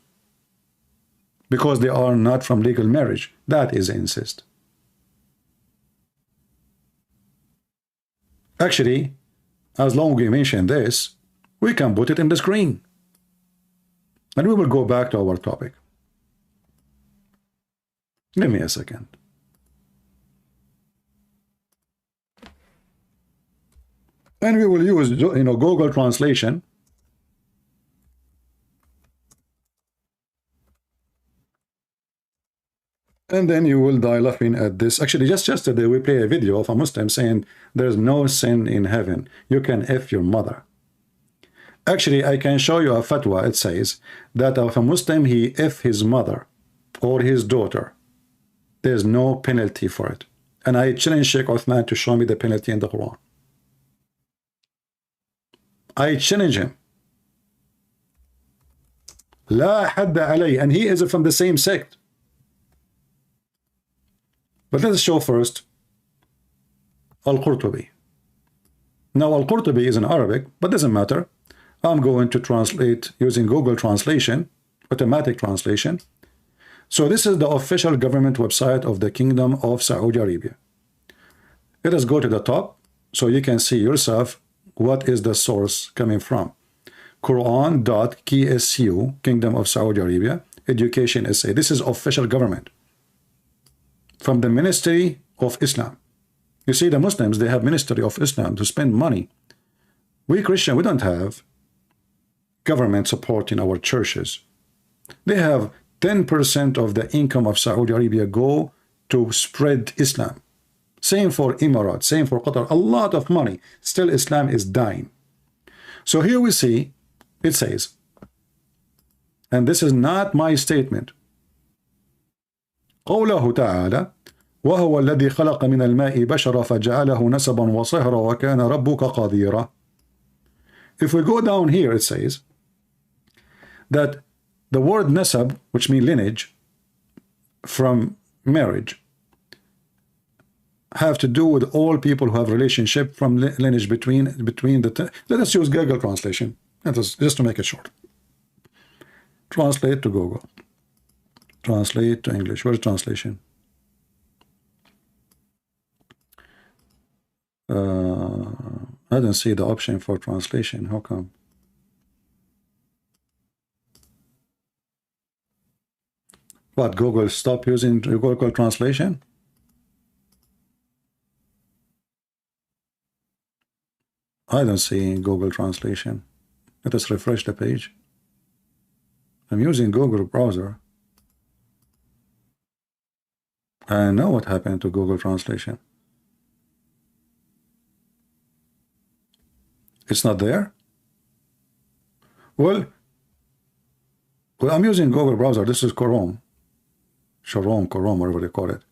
because they are not from legal marriage, that is incest. Actually, as long as we mention this, we can put it in the screen. And we will go back to our topic. Give me a second. And we will use, Google translation. And then you will die laughing at this. Actually, just yesterday we played a video of a Muslim saying there's no sin in heaven. You can F your mother. Actually, I can show you a fatwa. It says that if a Muslim, he F his mother or his daughter, there's no penalty for it. And I challenge Sheikh Uthman to show me the penalty in the Quran. I challenge him. La hadda alay. And he is from the same sect. But let's show first Al-Qurtubi. Now Al-Qurtubi is in Arabic, but doesn't matter. I'm going to translate using Google Translation, automatic translation. So this is the official government website of the Kingdom of Saudi Arabia. Let us go to the top so you can see yourself what is the source coming from. Quran.KSU, Kingdom of Saudi Arabia, Education Essay. This is official government from the Ministry of Islam. You see, the Muslims, they have Ministry of Islam to spend money. We Christian, we don't have. government supporting our churches. They have 10% of the income of Saudi Arabia go to spread Islam. Same for Emirates, same for Qatar, a lot of money. Still Islam is dying. So here we see, it says, and this is not my statement, قوله تعالى وهو الذي خلق من الماء بشرا فجعله نسبا وصهرا وكان ربك قديرا. If we go down here, it says that the word nasab, which means lineage, from marriage, have to do with all people who have relationship from lineage between the. Let us use Google translation. Let us, just to make it short. Translate to Google. Translate to English. Where's translation? I don't see the option for translation. How come? What, Google stop using Google translation? I don't see Google translation. Let us refresh the page. I'm using Google browser. I know what happened to Google translation. It's not there? Well, I'm using Google browser. This is Chrome, whatever they call it.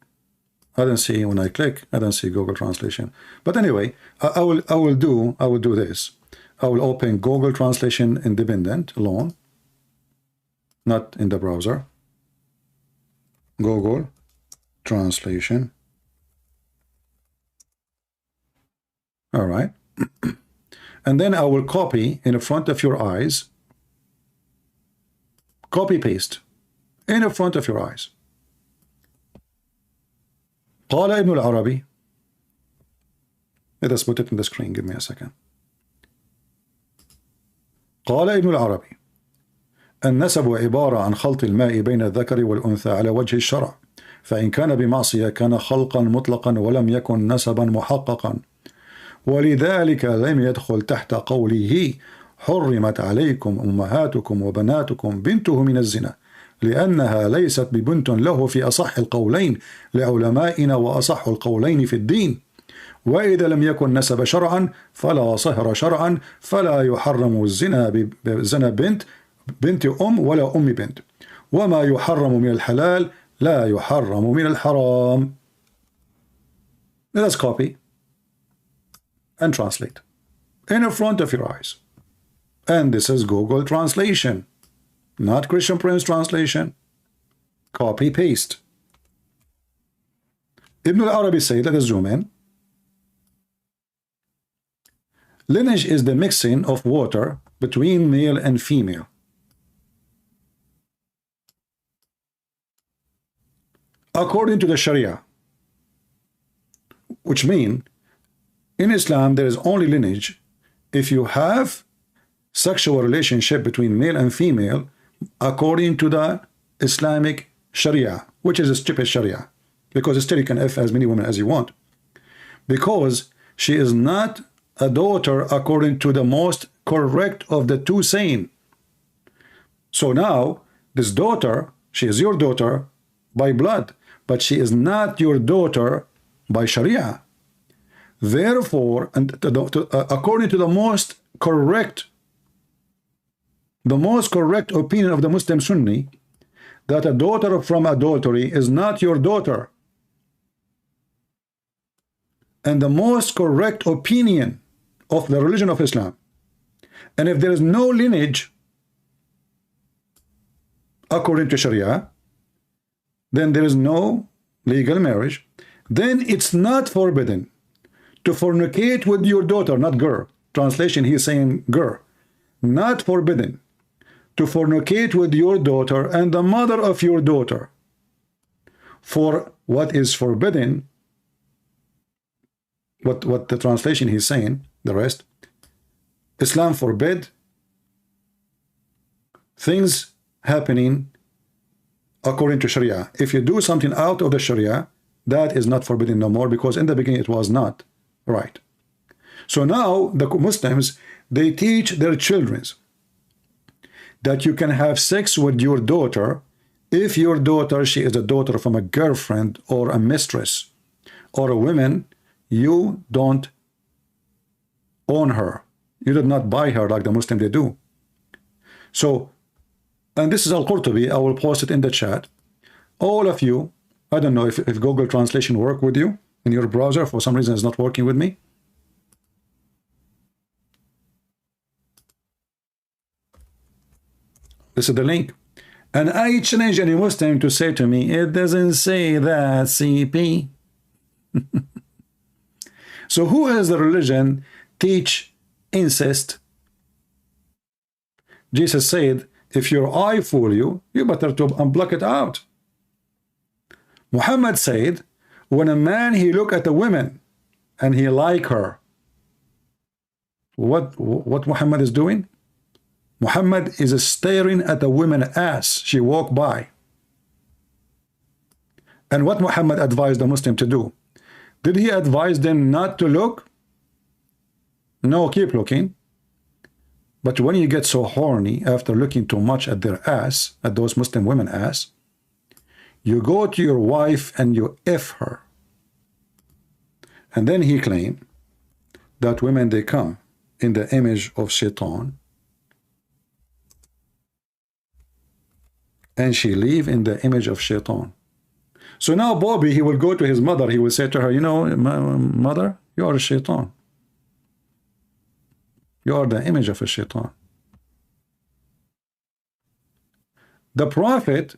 I don't see, when I click, I don't see Google translation. But anyway, I will do this. I will open Google translation independent alone, not in the browser. Google translation. All right. And then I will copy in front of your eyes. Copy paste in front of your eyes. قال ابن العربي. Let us put it in the screen. Give me a second. قال ابن العربي النسب عبارة عن خلط الماء بين الذكر والأنثى على وجه الشرع، فإن كان بمعصية كان خلقا مطلقا ولم يكن نسبا محققا، ولذلك لم يدخل تحت قوله حرمت عليكم أمهاتكم وبناتكم بنته من الزنا، لأنها ليست ببنت له في أصح القولين لعلمائنا وأصح القولين في الدين، وإذا لم يكن نسب شرعا فلا صهر شرعا، فلا يحرم الزنا بزنا بنت أم ولا أم بنت، وما يحرم من الحلال لا يحرم من الحرام. Let us copy and translate in front of your eyes. And this is Google translation, not Christian Prince translation. Copy paste. Ibn al-Arabi said, let us zoom in. Lineage is the mixing of water between male and female. According to the Sharia, which means in Islam there is only lineage if you have sexual relationship between male and female according to the Islamic Sharia, which is a stupid Sharia, because still you can have as many women as you want, because she is not a daughter according to the most correct of the two saying. So now this daughter, she is your daughter by blood, but she is not your daughter by Sharia. Therefore, and according to the most correct opinion of the Muslim Sunni, that a daughter from adultery is not your daughter. And the most correct opinion of the religion of Islam. And if there is no lineage according to Sharia, then there is no legal marriage. Then it's not forbidden to fornicate with your daughter, not girl. Translation, he's saying girl. Not forbidden to fornicate with your daughter and the mother of your daughter. For what is forbidden, what the translation he's saying, the rest, Islam forbid things happening according to Sharia. If you do something out of the Sharia, that is not forbidden no more, because in the beginning it was not right. So now the Muslims, they teach their children that you can have sex with your daughter if your daughter, she is a daughter from a girlfriend or a mistress or a woman, you don't own her. You did not buy her like the Muslim they do. So, and this is Al-Qurtubi, I will post it in the chat. All of you, I don't know if Google Translation work with you in your browser. For some reason it's not working with me. This is the link. And I challenge any Muslim to say to me, it doesn't say that, CP. So who has the religion teach incest? Jesus said, if your eye fool you, you better to unblock it out. Muhammad said, when a man he look at a woman and he like her, what Muhammad is doing? Muhammad is staring at a woman's ass. She walked by. And what Muhammad advised the Muslim to do? Did he advise them not to look? No, keep looking. But when you get so horny after looking too much at their ass, at those Muslim women ass, you go to your wife and you F her. And then he claimed that women, they come in the image of Shaitan, and she live in the image of Shaitan. So now Bobby, he will go to his mother, he will say to her, you know, mother, you are a Shaitan. You are the image of a Shaitan. The Prophet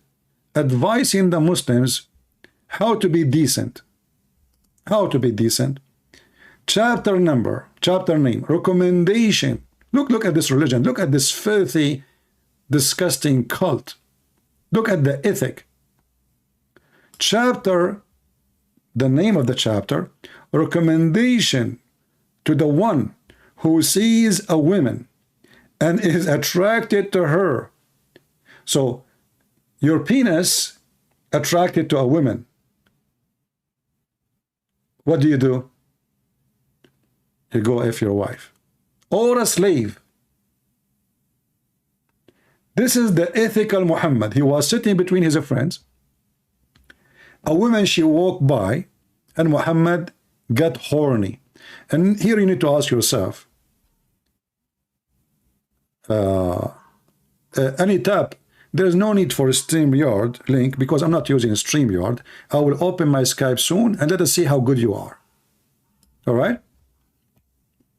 advising the Muslims how to be decent. How to be decent. Chapter name, recommendation. Look at this religion. Look at this filthy, disgusting cult. Look at the ethic. Chapter, the name of the chapter, recommendation to the one who sees a woman and is attracted to her. So, your penis attracted to a woman. What do? You go F your wife. Or a slave. This is the ethical Muhammad. He was sitting between his friends. A woman, she walked by, and Muhammad got horny. And here you need to ask yourself, any tap, there's no need for a StreamYard link because I'm not using a StreamYard. I will open my Skype soon and let us see how good you are. All right?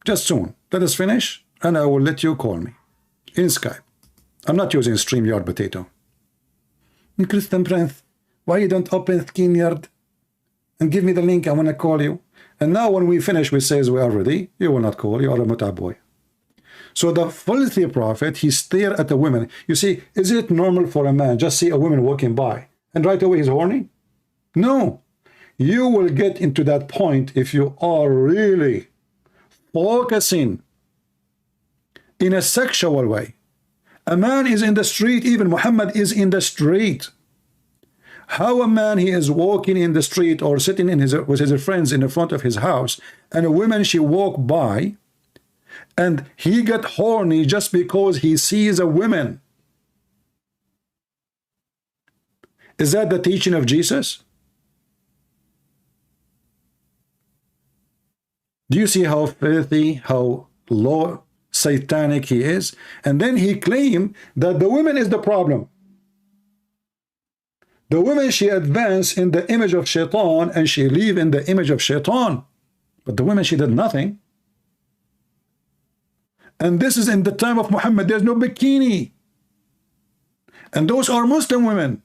Just soon. Let us finish and I will let you call me in Skype. I'm not using StreamYard potato. Christian Prince, why you don't open StreamYard and give me the link? I want to call you. And now when we finish, we says we are ready. You will not call. You are a muta boy. So the filthy prophet, he stared at the women. You see, is it normal for a man just see a woman walking by and right away he's horny? No. You will get into that point if you are really focusing in a sexual way. A man is in the street, even Muhammad is in the street. How a man, he is walking in the street or sitting in with his friends in the front of his house, and a woman, she walked by, and he got horny just because he sees a woman. Is that the teaching of Jesus? Do you see how filthy, how low, satanic he is? And then he claimed that the woman is the problem. The woman, she advanced in the image of Shaitan and she live in the image of Shaitan. But the woman, she did nothing. And this is in the time of Muhammad. There's no bikini. And those are Muslim women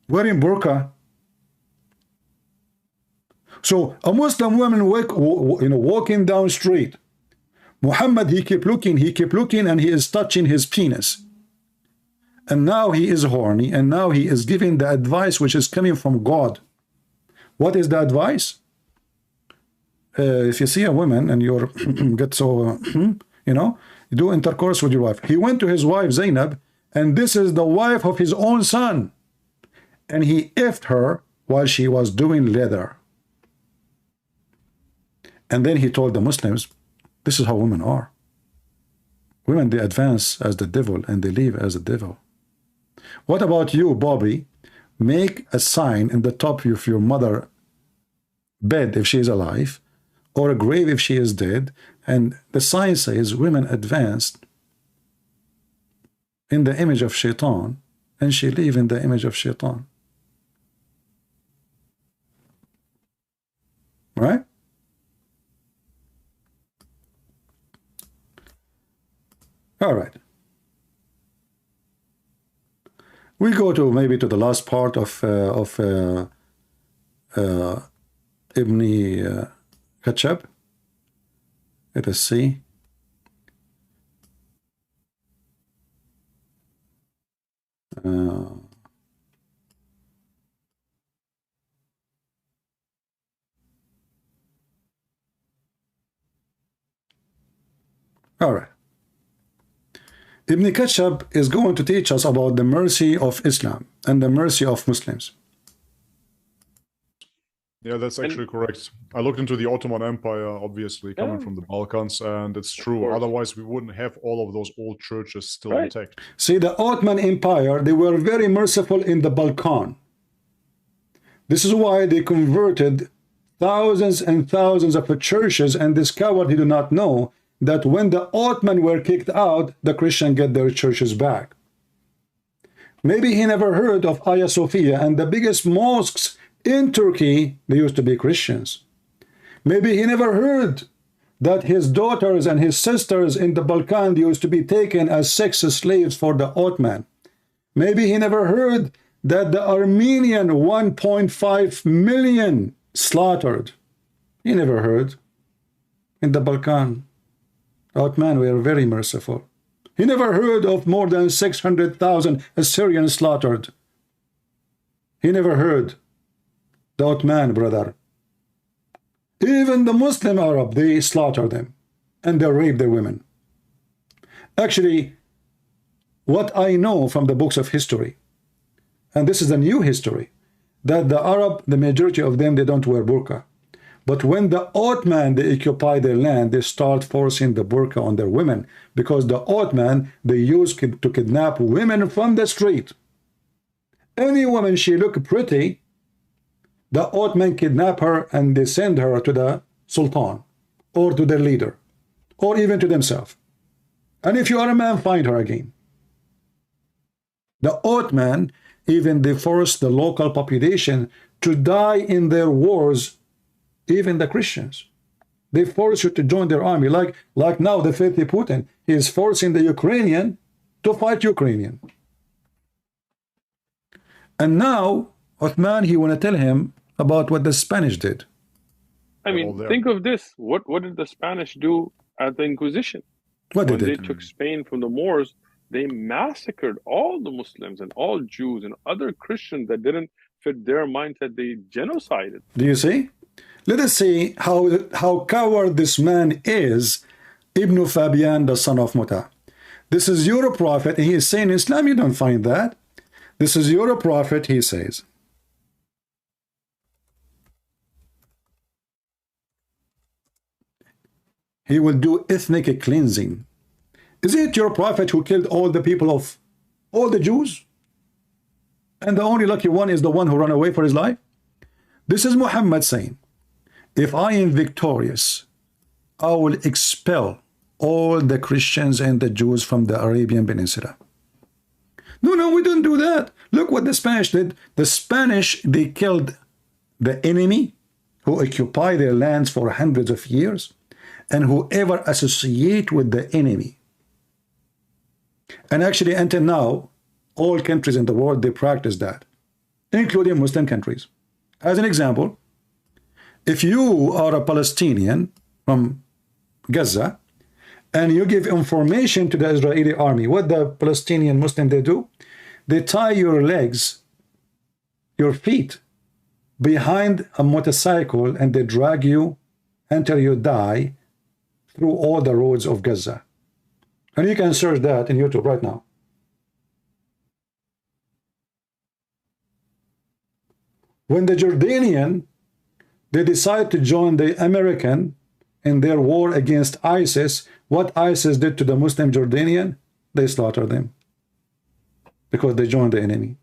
wearing burqa. So a Muslim woman walking down street. Muhammad, he keep looking, and he is touching his penis. And now he is horny, and now he is giving the advice which is coming from God. What is the advice? If you see a woman and you get so, you do intercourse with your wife. He went to his wife Zainab, and this is the wife of his own son. And he effed her while she was doing leather. And then he told the Muslims, this is how women are. Women, they advance as the devil and they leave as the devil. What about you, Bobby? Make a sign in the top of your mother bed if she is alive, or a grave if she is dead, and the sign says women advanced in the image of Shaitan, and she live in the image of Shaitan. Right? All right. We go to maybe to the last part of Ibn Khattab. Let us see. All right. Ibn Khattab is going to teach us about the mercy of Islam and the mercy of Muslims. Yeah, that's actually correct. I looked into the Ottoman Empire, obviously, coming from the Balkans, and it's true. Otherwise, we wouldn't have all of those old churches still intact. See, the Ottoman Empire, they were very merciful in the Balkan. This is why they converted thousands and thousands of churches and discovered, they do not know, that when the Ottoman were kicked out, the Christians get their churches back. Maybe he never heard of Hagia Sophia, and the biggest mosques in Turkey, they used to be Christians. Maybe he never heard that his daughters and his sisters in the Balkan used to be taken as sex slaves for the Ottoman. Maybe he never heard that the Armenian 1.5 million slaughtered. He never heard. In the Balkan, Ottoman were very merciful. He never heard of more than 600,000 Assyrians slaughtered. He never heard. The Ottoman, brother. Even the Muslim Arab, they slaughter them and they rape their women. Actually, what I know from the books of history, and this is a new history, that the Arab, the majority of them, they don't wear burqa. But when the Ottoman, they occupy their land, they start forcing the burqa on their women, because the Ottoman, they used to kidnap women from the street. Any woman, she look pretty, the Ottoman kidnap her and they send her to the Sultan or to their leader or even to themselves. And if you are a man, find her again. The Ottoman, even they forced the local population to die in their wars, even the Christians. They force you to join their army, like now the filthy Putin. He is forcing the Ukrainian to fight Ukrainian. And now Uthman, he want to tell him about what the Spanish did. I mean, think of this. What did the Spanish do at the Inquisition? What when did they took Spain from the Moors, they massacred all the Muslims and all Jews and other Christians that didn't fit their mindset. They genocided. Do you see? Let us see how coward this man is, Ibn Fabian, the son of Muta. This is your prophet, and he is saying, Islam, you don't find that. This is your prophet, he says. He will do ethnic cleansing. Is it your prophet who killed all the people of all the Jews? And the only lucky one is the one who ran away for his life? This is Muhammad saying, if I am victorious, I will expel all the Christians and the Jews from the Arabian Peninsula. No, we don't do that. Look what the Spanish did. The Spanish, they killed the enemy who occupied their lands for hundreds of years, and whoever associate with the enemy. And actually, until now, all countries in the world, they practice that, including Muslim countries. As an example, if you are a Palestinian from Gaza, and you give information to the Israeli army, what the Palestinian Muslim they do? They tie your legs, your feet, behind a motorcycle, and they drag you until you die through all the roads of Gaza. And you can search that in YouTube right now. When the Jordanian, they decide to join the American in their war against ISIS, what ISIS did to the Muslim Jordanian, they slaughtered them because they joined the enemy.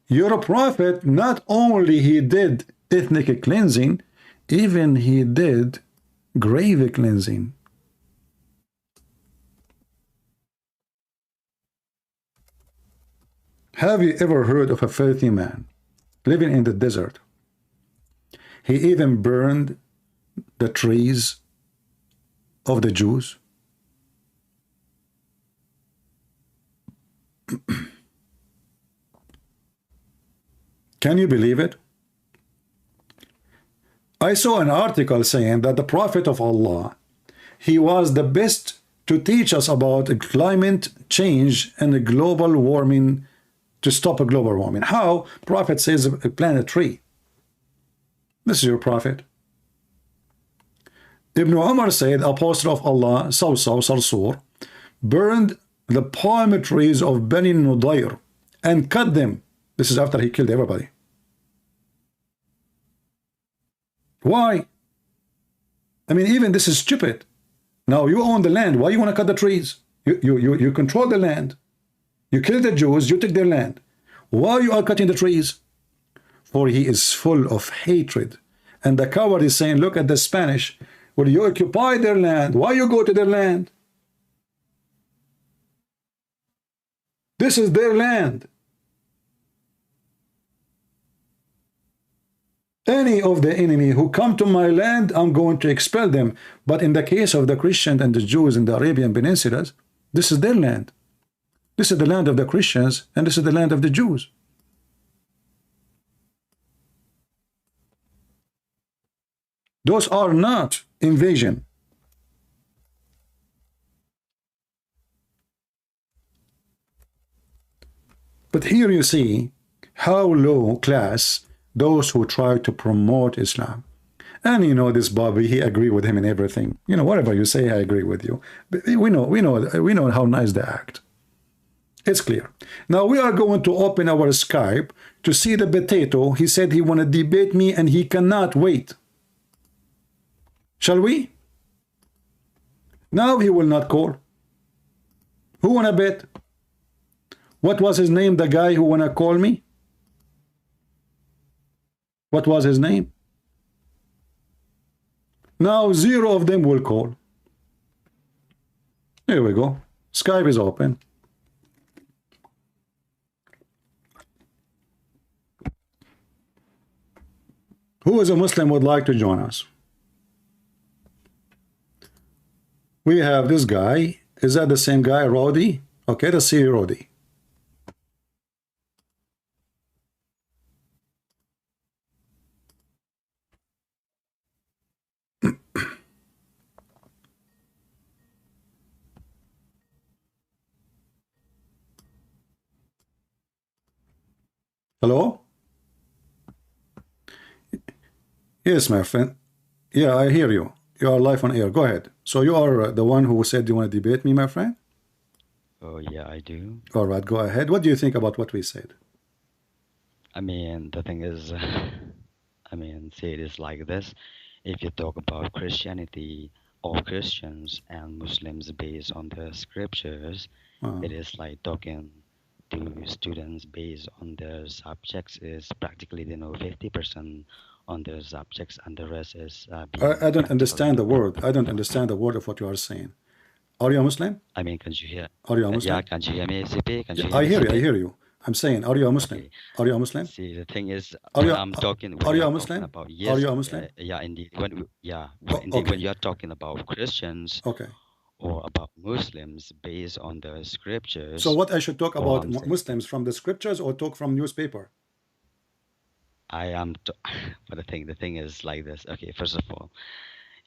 Your prophet, not only he did ethnic cleansing, even he did grave cleansing. Have you ever heard of a filthy man living in the desert? He even burned the trees of the Jews. Can you believe it? I saw an article saying that the Prophet of Allah, he was the best to teach us about climate change and the global warming, to stop a global warming. How? Prophet says plant a tree. This is your prophet. Ibn Umar said, Apostle of Allah, Sarsur, burned the palm trees of Bani Nudayr and cut them. This is after he killed everybody. Why? I mean, even this is stupid. Now you own the land. Why you want to cut the trees? You control the land. You kill the Jews. You take their land. Why you are cutting the trees? For he is full of hatred. And the coward is saying, look at the Spanish. Will you occupy their land? Why you go to their land? This is their land. Any of the enemy who come to my land, I'm going to expel them. But in the case of the Christians and the Jews in the Arabian Peninsula, this is their land. This is the land of the Christians, and this is the land of the Jews. Those are not invasion. But here you see how low class those who try to promote Islam. And you know this Bobby, he agree with him in everything. You know, whatever you say, I agree with you. But we know how nice they act. It's clear. Now we are going to open our Skype to see the potato. He said he want to debate me and he cannot wait. Shall we? Now he will not call. Who wanna bet? What was his name, the guy who wanna call me? What was his name? Now 0 of them will call. Here we go. Skype is open. Who is a Muslim would like to join us? We have this guy. Is that the same guy, Rodi? Okay, let's see Rodi. Hello? Yes, my friend. Yeah, I hear you. You are live on air. Go ahead. So you are the one who said you want to debate me, my friend? Oh, yeah, I do. All right, go ahead. What do you think about what we said? I mean, the thing is, say it is like this. If you talk about Christianity or Christians and Muslims based on the scriptures, it is like talking to students based on their subjects is practically, 50% on their subjects and the rest is I don't understand the word. I don't understand the word of what you are saying. Are you a Muslim? I mean, can you hear? Are you a Muslim? Yeah, can you hear me, CP? Can you Yeah, hear I me, hear you. CP? I hear you. I'm saying, are you a Muslim? Okay. Are you a Muslim? See, the thing is, Are you, I'm talking. are you a talking Muslim? about, yes, Are you a Muslim? yeah, indeed. Oh, Indeed, okay. when you're talking about Christians Okay. or about Muslims based on the scriptures. So what I should talk all about I'm saying- Muslims from the scriptures or talk from newspaper? I am, but the thing is like this. Okay, first of all,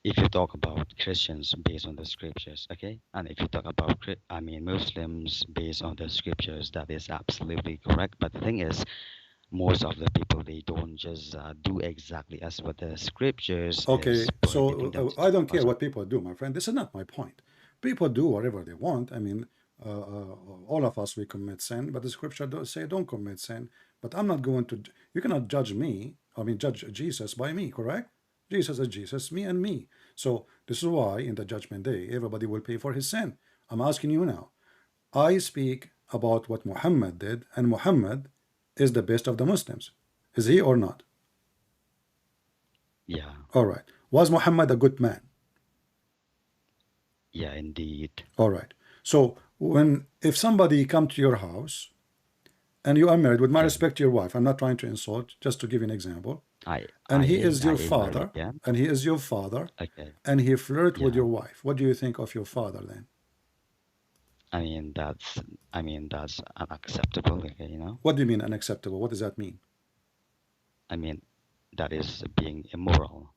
if you talk about Christians based on the scriptures, okay, and if you talk about, Muslims based on the scriptures, that is absolutely correct. But the thing is, most of the people, they don't just do exactly as what the scriptures Okay, is prohibiting them so to I do. don't care what people do, my friend. This is not my point. People do whatever they want. I mean, all of us, we commit sin, but the scripture does say don't commit sin. But I'm not going to, you cannot judge me, I mean, judge Jesus by me, correct? Jesus is Jesus, me and me. So this is why in the judgment day, everybody will pay for his sin. I'm asking you now. I speak about what Muhammad did, and Muhammad is the best of the Muslims. Is he or not? Yeah. All right. Was Muhammad a good man? Yeah, indeed. All right. So if somebody come to your house and you are married, with my respect to your wife, I'm not trying to insult, just to give you an example. He is your father, and he is your father, okay, and he flirt with your wife. What do you think of your father then? I mean that's unacceptable, you know. What do you mean unacceptable? What does that mean? I mean that is being immoral.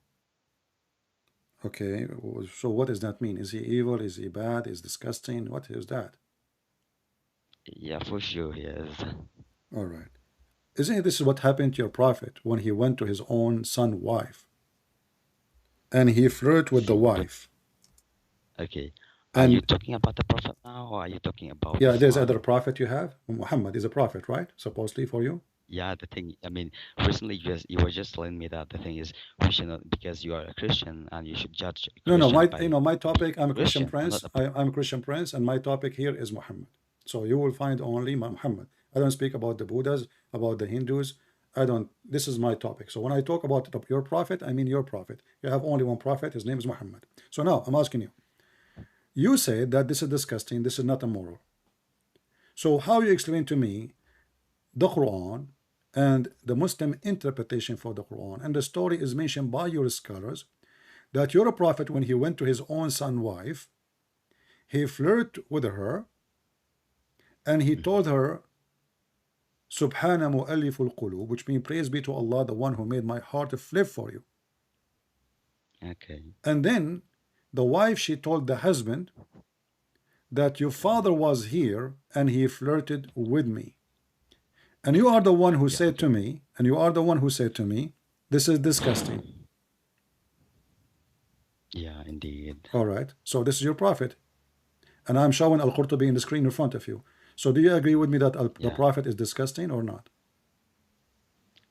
Okay, so what does that mean? Is he evil? Is he bad? Is disgusting? What is that? Yeah, for sure he is. All right. Isn't this what happened to your prophet when he went to his own son's wife? And he flirted with the wife. Okay. Are you talking about the prophet now, or are you talking about Islam? There's other prophet you have. Muhammad is a prophet, right? Supposedly for you. Yeah, the thing, I mean, recently you were just telling me that the thing is we should not, because you are a Christian and you should judge a Christian. No, my topic, I'm a Christian prince. I'm a Christian prince, and my topic here is Muhammad. So you will find only Muhammad. I don't speak about the Buddhas, about the Hindus. This is my topic. So when I talk about your prophet, I mean your prophet. You have only one prophet, his name is Muhammad. So now I'm asking you. You said that this is disgusting, this is not immoral. So how you explain to me the Quran and the Muslim interpretation for the Quran, and the story is mentioned by your scholars that your prophet, when he went to his own son's wife, he flirted with her and he told her, Subhana mu'alliful qulub, which means praise be to Allah, the one who made my heart flip for you. Okay. And then the wife, she told the husband that your father was here and he flirted with me. And you are the one who said to me, this is disgusting. Yeah, indeed. All right. So this is your prophet. And I'm showing Al-Qurtubi in the screen in front of you. So do you agree with me that the prophet is disgusting or not?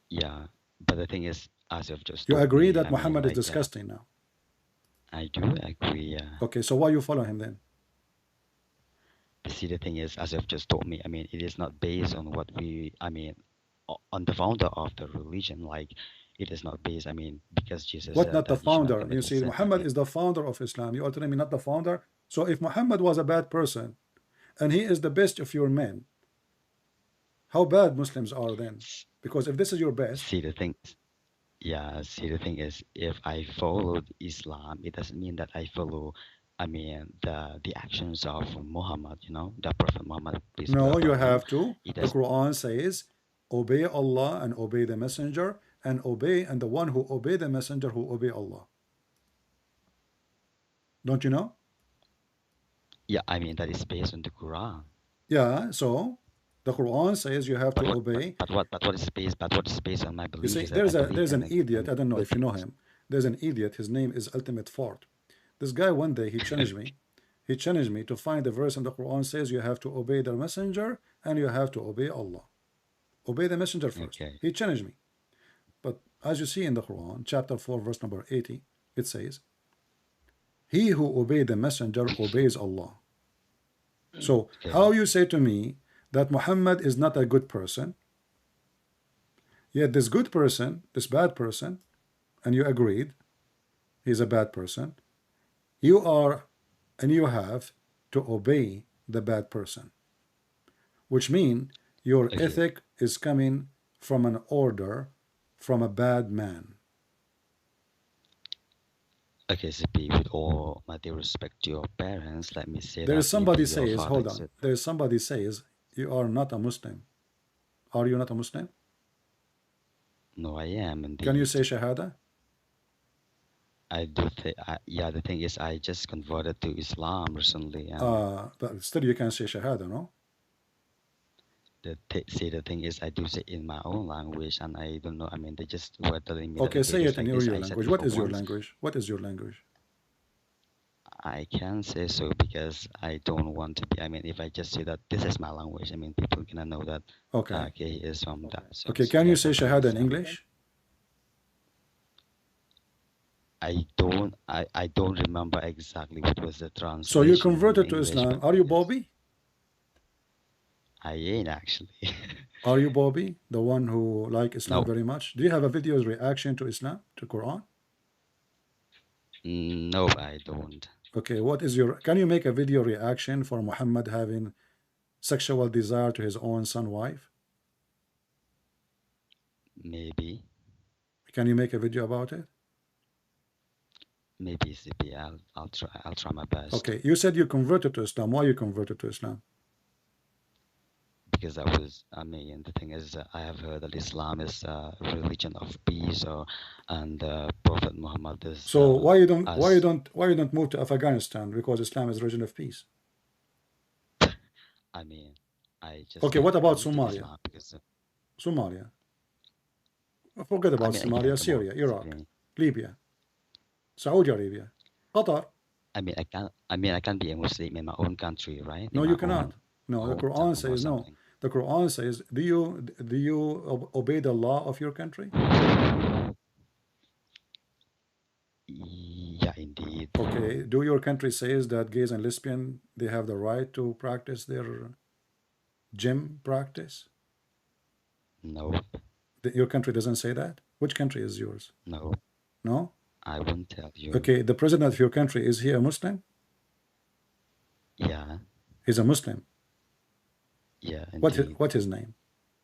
Yeah. But the thing is, as you've just you agree that Muhammad is disgusting now? I do agree, yeah. Okay, so why you follow him then? See, the thing is, as you've just told me, I mean, it is not based on what on the founder of the religion. Like, it is not based, I mean, because Jesus What, not the founder? You see, Muhammad is the founder of Islam. You are telling me not the founder? So if Muhammad was a bad person, and he is the best of your men, how bad Muslims are then? Because if this is your best... See, the thing is, if I followed Islam, it doesn't mean that I follow, I mean, the actions of Muhammad, you know, the Prophet Muhammad. No, you have to. The Quran says, obey Allah and obey the messenger, and the one who obey the messenger who obey Allah. Don't you know? Yeah, I mean, that is based on the Quran. Yeah, so the Quran says you have to obey. But what is based on my belief? You see, there's an idiot, I don't know if you know him. There's an idiot, his name is Ultimate Fort. This guy one day, he challenged me. He challenged me to find the verse in the Quran says you have to obey the messenger and you have to obey Allah. Obey the messenger first. Okay. He challenged me. But as you see in the Quran, chapter 4, verse number 80, it says, he who obeys the messenger obeys Allah. So how you say to me that Muhammad is not a good person, yet this good person, this bad person, and you agreed he's a bad person, you are and you have to obey the bad person, which means your ethic is coming from an order from a bad man. Okay, CP, with all my due respect to your parents, let me say there is somebody says, hold on, there is somebody says you are not a Muslim. Are you not a Muslim? No, I am indeed. Can you say Shahada? I do think, yeah, the thing is, I just converted to Islam recently. But still you can say Shahada, no? The thing is, I do say in my own language, and I don't know, I mean, they just were telling me okay, say it in your language. What is your language? What is your language? I can say so because I don't want to be. I mean, if I just say that this is my language, I mean, people gonna know that. Okay. Okay, he is from that. So, Okay, so can you yes, say I think Shahada it's, in English? I don't remember exactly what was the translation. So you in converted to English, Islam. but Are you yes, Bobby? I ain't actually. Are you Bobby, the one who like Islam No, very much? Do you have a video's reaction to Islam, to Quran? no, I don't. Okay, what is your, can you make a video reaction for Muhammad having sexual desire to his own son wife? Maybe, Can you make a video about it? maybe CP. I'll try my best. Okay, you said you converted to Islam. Why you converted to Islam? Because I mean, the thing is, I have heard that Islam is a religion of peace, and Prophet Muhammad is. So why you don't move to Afghanistan? Because Islam is religion of peace. I mean, I just. Okay, what about come to Somalia? Islam because, Somalia. Forget about I mean, Somalia, again, come on, Syria, Iraq, CP. Libya, Saudi Arabia, Qatar. I mean, I can be a Muslim in my own country, right? No, In you my cannot. own No, the Quran hometown or says no. something. The Quran says, do you obey the law of your country? Yeah, indeed. Okay. Do your country says that gays and lesbian they have the right to practice their gym practice? No, Your country doesn't say that? Which country is yours? no, No? I won't tell you. Okay, the president of your country, is he a Muslim? Yeah, He's a Muslim. yeah, indeed. What his name?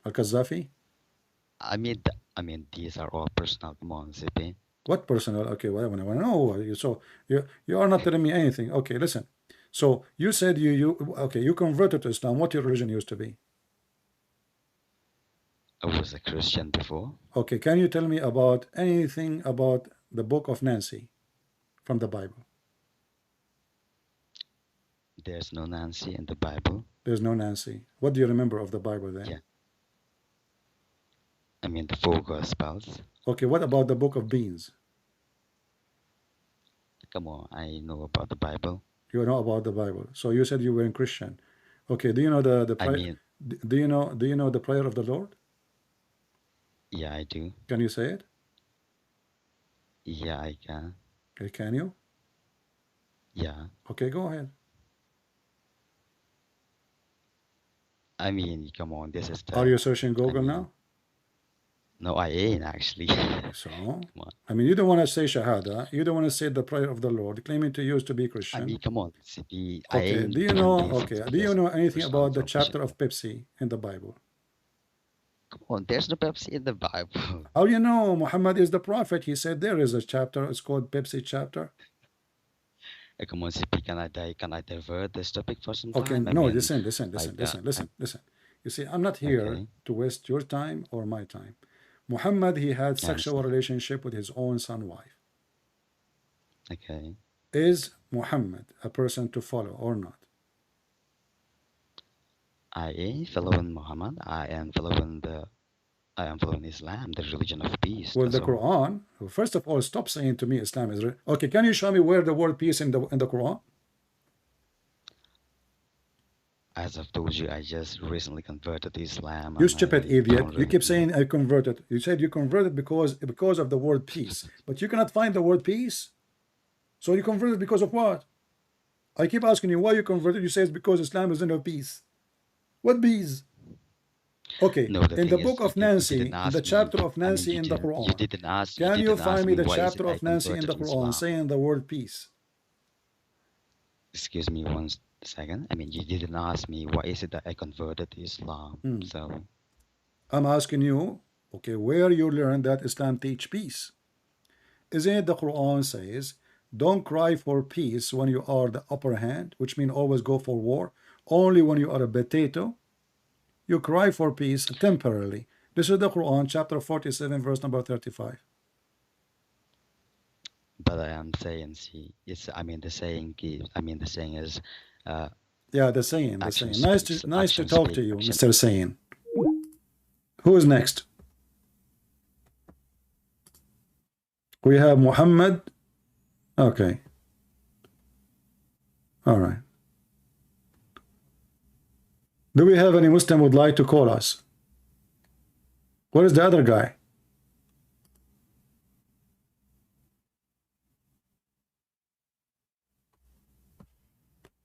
Al-Qaddafi? I mean, these are all personal. Come on, CP. What personal? Okay, well, I want to know. So you are not telling me anything. Okay, listen. So you said you converted to Islam. What your religion used to be? I was a Christian before. Okay, can you tell me about anything about the book of Nancy from the Bible? There's no Nancy in the Bible. There's no Nancy. What do you remember of the Bible then? Yeah. I mean, the 4 Gospels. Okay, what about the book of beans? Come on, I know about the Bible. You know about the Bible. So you said you were a Christian. Okay, do you know the I prayer? mean, Do you know the prayer of the Lord? yeah, I do. Can you say it? Yeah, I can. Okay, can you? Yeah. Okay, go ahead. I mean, come on, this is the. Are you searching Google mean, now? No, I ain't actually. So, Come on. I mean, you don't want to say Shahada. You don't want to say the prayer of the Lord, claiming to use to be Christian. I mean, come on, CP. I Okay, ain't do you doing know? this Okay, do because you know anything personal about the information. chapter of Pepsi in the Bible? Come on, there's no Pepsi in the Bible. How do you know Muhammad is the prophet? He said there is a chapter. It's called Pepsi chapter. Come on, CP. Can I divert this topic for some Okay, time? I no, mean, listen. like, Listen. You see, I'm not here okay. to waste your time or my time. Muhammad, he had I sexual understand. relationship with his own son wife. Okay. Is Muhammad a person to follow or not? I ain't following Muhammad. I am following Islam, the religion of peace. Well, That's the all. Quran. First of all, stop saying to me Islam is. Okay, can you show me where the word peace in the Quran? As I've told you, I just recently converted to Islam. You and stupid I idiot! don't You really keep know. saying I converted. You said you converted because of the word peace, but you cannot find the word peace. So you converted because of what? I keep asking you why you converted. You say it's because Islam is in peace. What peace? Okay, No, the in the thing book is, of you Nancy, didn't in the ask me. chapter of I mean, Nancy in the you Quran, didn't ask. can you find me the why is chapter it I of Nancy in converted the to Quran Islam. saying the word peace? Excuse me one second. I mean, you didn't ask me why is it that I converted to Islam. So I'm asking you, okay, where you learn that Islam teach peace? Isn't it the Quran says, don't cry for peace when you are the upper hand, which means always go for war. Only when you are a potato, you cry for peace temporarily. This is the Quran, chapter 47, verse number 35. but I am saying, see, it's. I mean, the saying is, Yeah, the saying. action Nice speaks. to Action talk to speaks. you, Action. Mr. Saying. Who is next? We have Muhammad. Okay. All right. Do we have any Muslim would like to call us? Where is the other guy?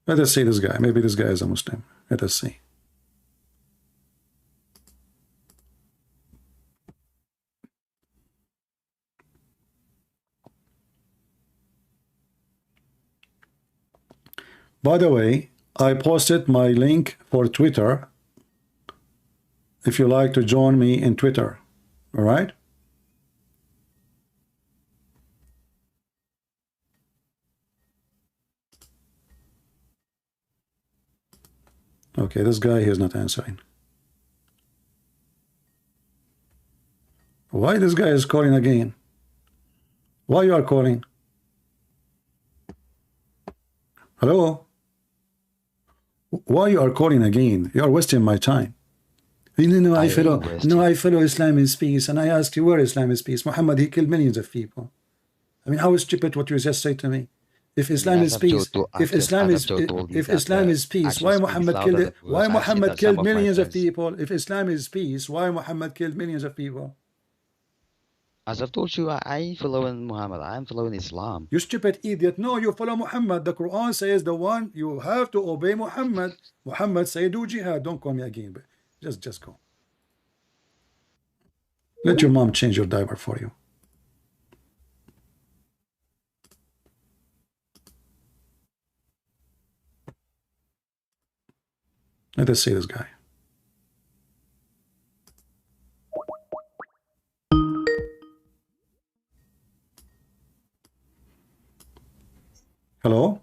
Let us see this guy. Maybe this guy is a Muslim. Let us see. By the way, I posted my link for Twitter if you like to join me in Twitter. All right? Okay, this guy is not answering. Why this guy is calling again? Why you are calling? Hello? Why you are calling again? You are wasting my time. No, I follow Islam is peace, and I asked you where Islam is peace. Muhammad, he killed millions of people. I mean, how stupid what you just said to me. If Islam is peace, if Islam is peace, why Muhammad killed millions of people? If Islam is peace, why Muhammad killed millions of people? As I've told you, I ain't following Muhammad. I'm following Islam. You stupid idiot. No, you follow Muhammad. The Quran says the one you have to obey Muhammad. Muhammad say do jihad. Don't call me again. But just go. Let your mom change your diaper for you. Let us see this guy. Hello?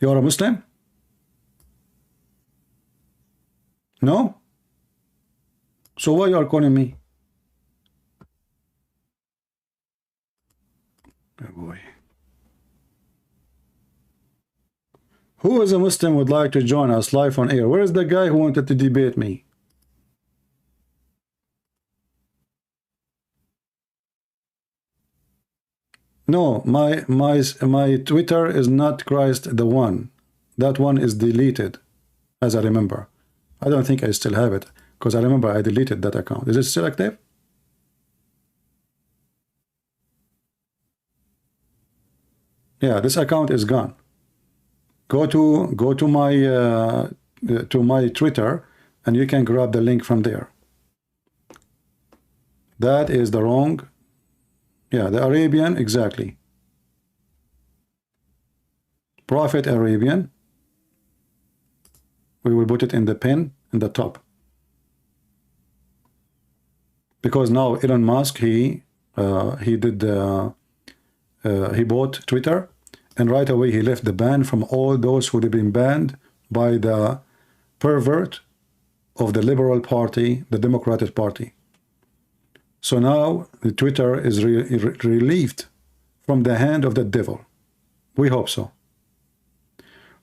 You are a Muslim? No? So why you are calling me? Oh boy. Who is a Muslim would like to join us live on air? Where is the guy who wanted to debate me? No, my Twitter is not Christ the One. That one is deleted, as I remember. I don't think I still have it, because I remember I deleted that account. Is it still active? Yeah, this account is gone. Go to my Twitter, and you can grab the link from there. That is the wrong. Yeah, the Arabian, exactly. Prophet Arabian. We will put it in the pin in the top. Because now Elon Musk, he bought Twitter, and right away he left the ban from all those who had been banned by the pervert of the Liberal Party, the Democratic Party. So now the Twitter is relieved from the hand of the devil. We hope so.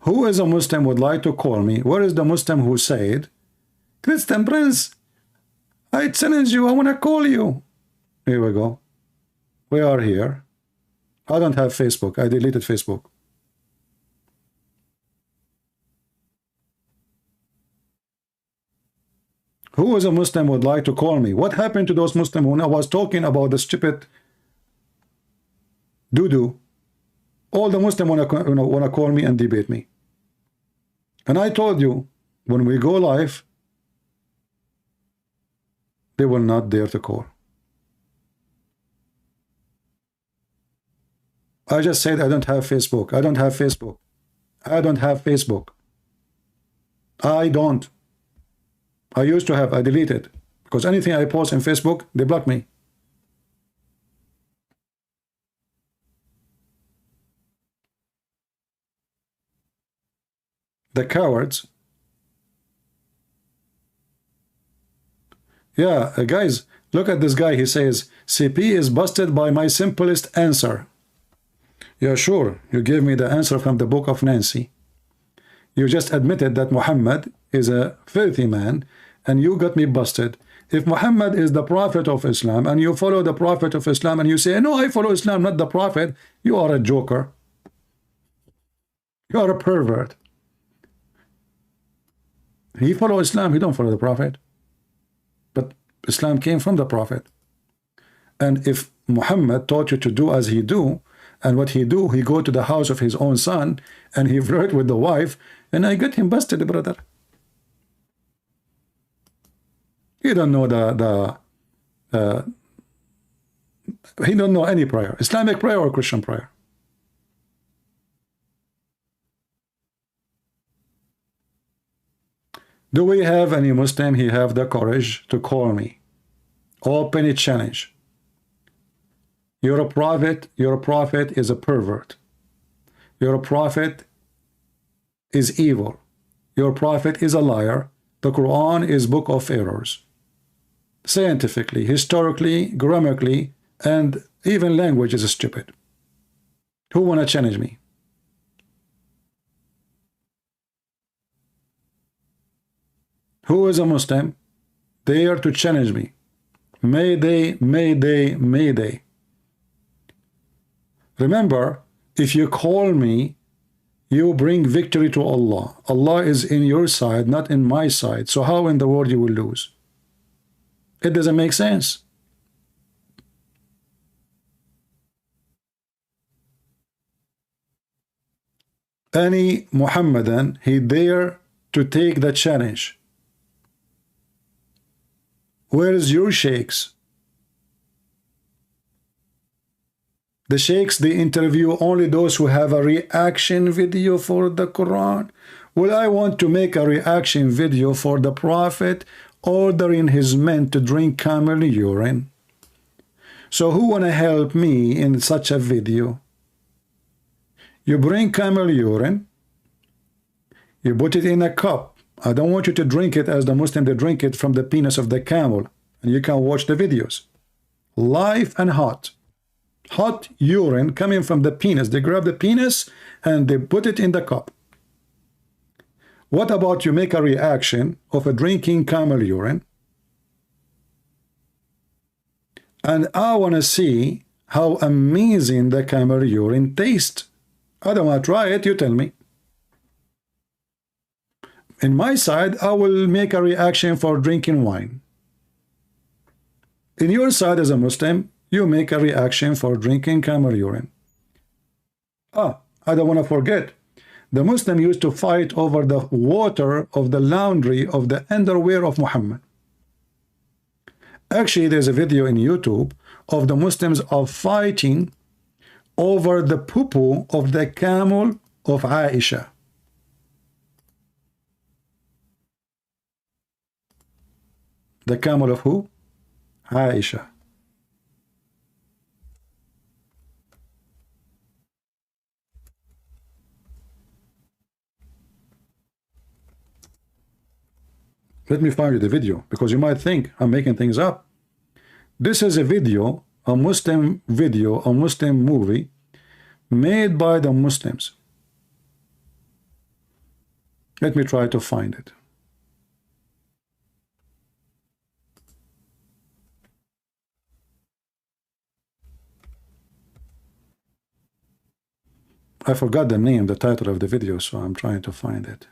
Who is a Muslim would like to call me? Where is the Muslim who said, Christian Prince, I challenge you, I want to call you. Here we go. We are here. I don't have Facebook. I deleted Facebook. Who is a Muslim would like to call me? What happened to those Muslims when I was talking about the stupid doo-doo? All the Muslims want to call me and debate me. And I told you, when we go live, they will not dare to call. I just said I don't have Facebook. I don't have Facebook. I don't have Facebook. I don't. I used to have, I deleted. Because anything I post on Facebook, they block me. The cowards. Yeah, guys, look at this guy. He says, CP is busted by my simplest answer. Yeah, sure. You gave me the answer from the book of Nancy. You just admitted that Muhammad is a filthy man, and you got me busted. If Muhammad is the prophet of Islam, and you follow the prophet of Islam, and you say, no, I follow Islam, not the prophet, you are a joker. You are a pervert. He follow Islam, he don't follow the Prophet. But Islam came from the Prophet. And if Muhammad taught you to do as he do, and what he do, he go to the house of his own son, and he flirt with the wife, and I get him busted, brother. He don't know he don't know any prayer, Islamic prayer or Christian prayer. Do we have any Muslim he have the courage to call me? Open it challenge. You're a prophet is a pervert. Your prophet is evil. Your prophet is a liar. The Quran is book of errors. Scientifically, historically, grammatically, and even language is stupid. Who wanna challenge me? Who is a Muslim dare to challenge me? Mayday, mayday, mayday. Remember, if you call me, you bring victory to Allah. Allah is in your side, not in my side. So how in the world you will lose? It doesn't make sense. Any Muhammadan, he dare to take the challenge. Where is your sheikhs? The sheikhs, they interview only those who have a reaction video for the Quran. Well, I want to make a reaction video for the Prophet ordering his men to drink camel urine. So who wanna help me in such a video? You bring camel urine, you put it in a cup. I don't want you to drink it as the Muslim, they drink it from the penis of the camel. And you can watch the videos. Live and hot. Hot urine coming from the penis. They grab the penis and they put it in the cup. What about you make a reaction of a drinking camel urine? And I want to see how amazing the camel urine tastes. I don't want to try it, you tell me. In my side, I will make a reaction for drinking wine. In your side as a Muslim, you make a reaction for drinking camel urine. I don't want to forget. The Muslim used to fight over the water of the laundry of the underwear of Muhammad. Actually, there's a video in YouTube of the Muslims of fighting over the poo-poo of the camel of Aisha. The camel of who? Aisha. Let me find you the video, because you might think I'm making things up. This is a video, a Muslim video, a Muslim movie made by the Muslims. Let me try to find it. I forgot the name, the title of the video, so I'm trying to find it.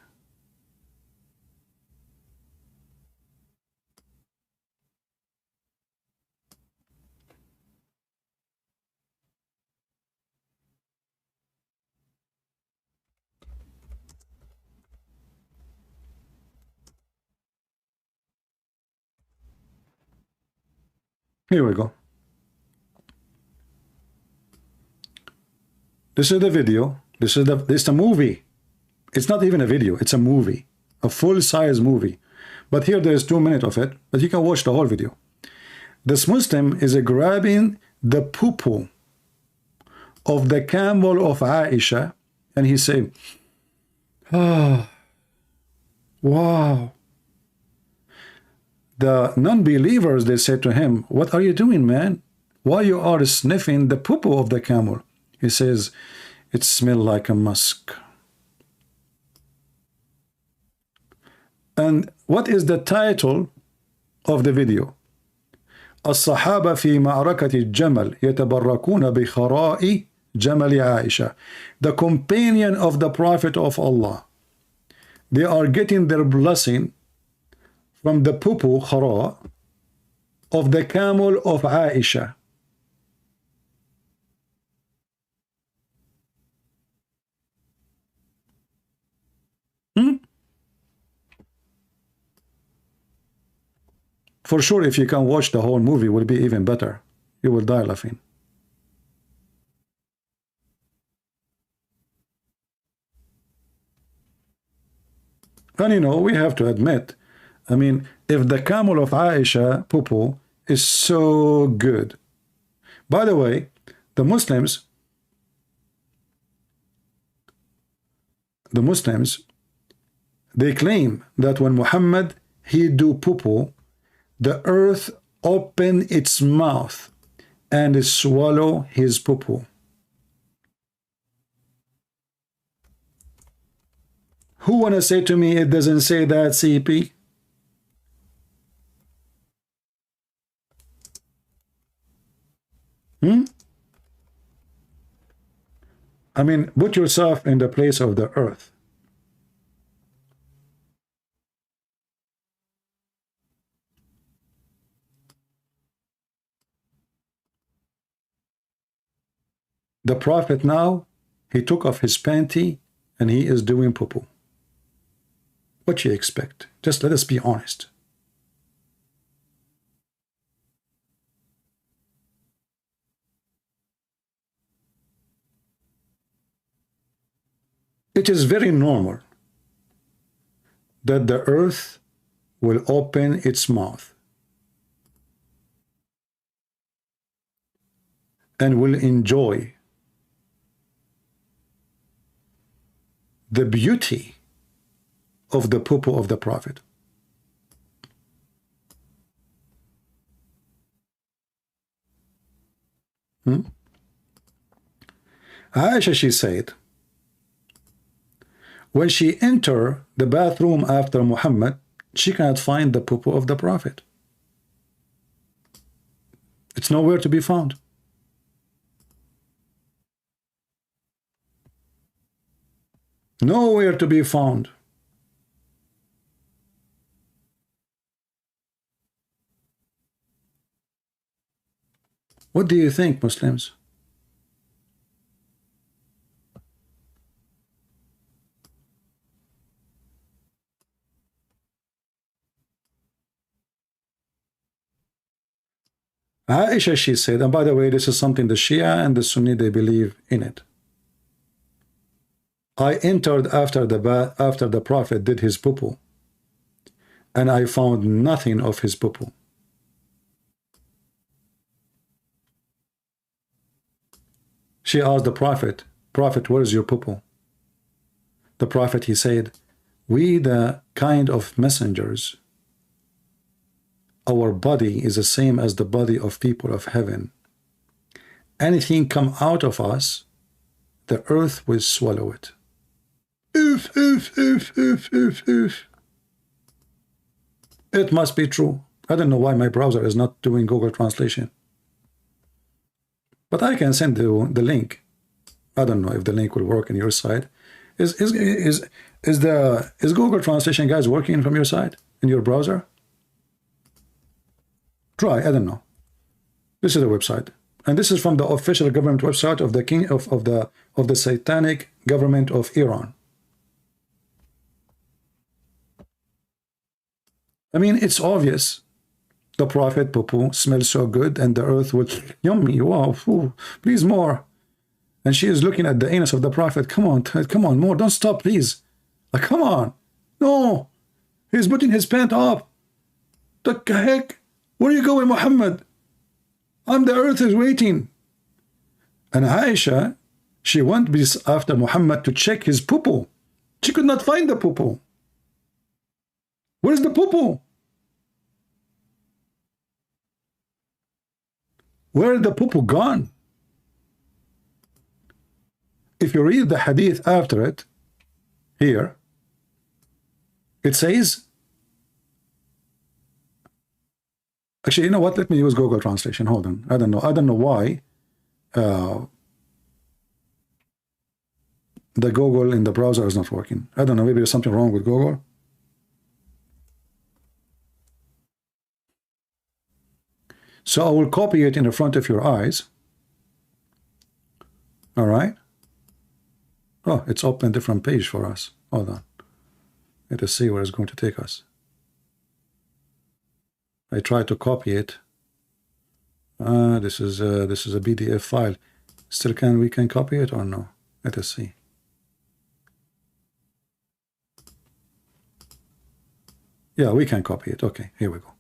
Here we go. This is the video. This is the movie. It's not even a video. It's a movie, a full-size movie. But here there is 2 minutes of it. But you can watch the whole video. This Muslim is grabbing the poo-poo of the camel of Aisha, and he say, "Ah, wow." The non-believers, they said to him, "What are you doing, man? Why you are sniffing the poo-poo of the camel?" He says, "It smells like a musk." And what is the title of the video? الصحابة في معركة الجمل يتبركون بخراء Jamali Aisha, the companion of the Prophet of Allah. They are getting their blessing from the pupu khara of the camel of Aisha. For sure, if you can watch the whole movie, it will be even better. You will die laughing. And you know, we have to admit, I mean, if the camel of Aisha, pupu, is so good. By the way, the Muslims, they claim that when Muhammad, he do pupu, the earth open its mouth and swallow his pupu. Who wanna say to me it doesn't say that, CP? I mean, put yourself in the place of the earth. The Prophet now, he took off his panty and he is doing poo-poo. What you expect? Just let us be honest. It is very normal that the earth will open its mouth and will enjoy the beauty of the poo-poo of the Prophet. Aisha, she said, when she entered the bathroom after Muhammad, she cannot find the poo-poo of the Prophet. It's nowhere to be found. Nowhere to be found. What do you think, Muslims? Aisha, she said, and by the way, this is something the Shia and the Sunni, they believe in it. I entered after the Prophet did his poo-poo, and I found nothing of his poo-poo. She asked the Prophet, Prophet, where is your poo-poo? The Prophet, he said, we the kind of messengers, our body is the same as the body of people of heaven. Anything come out of us, the earth will swallow it. Oof. It must be true. I don't know why my browser is not doing Google Translation. But I can send you the link. I don't know if the link will work on your side. Is Google Translation, guys, working from your side in your browser? Try. I don't know. This is the website, and this is from the official government website of the king of the satanic government of Iran. I mean, it's obvious. The Prophet poo-poo smells so good, and the earth will yummy. Wow, ooh, please more. And she is looking at the anus of the Prophet. Come on, more. Don't stop, please. Like, come on. No, he's putting his pant up. The heck? Where are you going, Muhammad? The earth is waiting. And Aisha, she went after Muhammad to check his poo-poo. She could not find the poo-poo. Where's the poo-poo? Where is the poo-poo gone? If you read the hadith after it, here, it says, actually, you know what? Let me use Google Translation. Hold on. I don't know why. the Google in the browser is not working. I don't know, maybe there's something wrong with Google. So I will copy it in the front of your eyes. All right. Oh, it's open different page for us. Hold on. Let us see where it's going to take us. I try to copy it. This is a PDF file. Still we can copy it or no? Let us see. Yeah, we can copy it. Okay, here we go.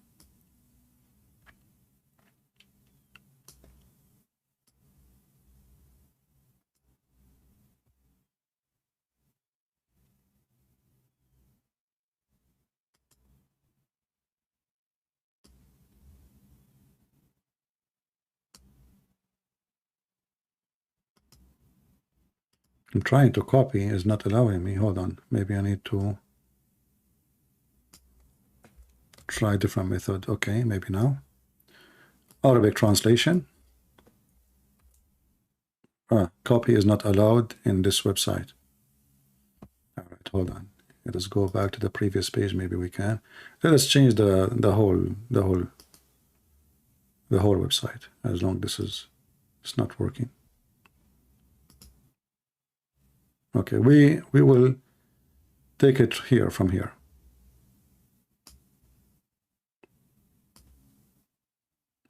I'm trying to copy, it's not allowing me. Hold on, maybe I need to try a different method. Okay, maybe now. Arabic translation. Copy is not allowed in this website. All right, hold on. Let us go back to the previous page. Maybe we can. Let us change the whole website. As long as it's not working. Okay, we will take it here from here.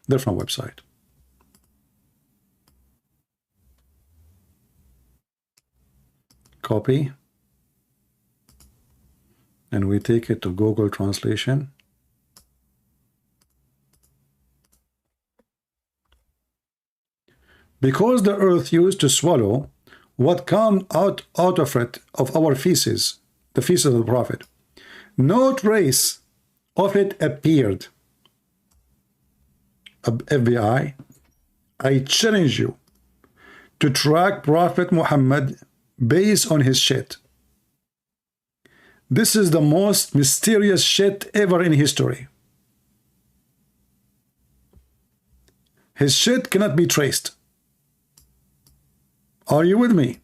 Different website. Copy. And we take it to Google Translation. Because the earth used to swallow what come out of it, of our feces, the feces of the Prophet, no trace of it appeared. FBI, I challenge you to track Prophet Muhammad based on his shit. This is the most mysterious shit ever in history. His shit cannot be traced. Are you with me?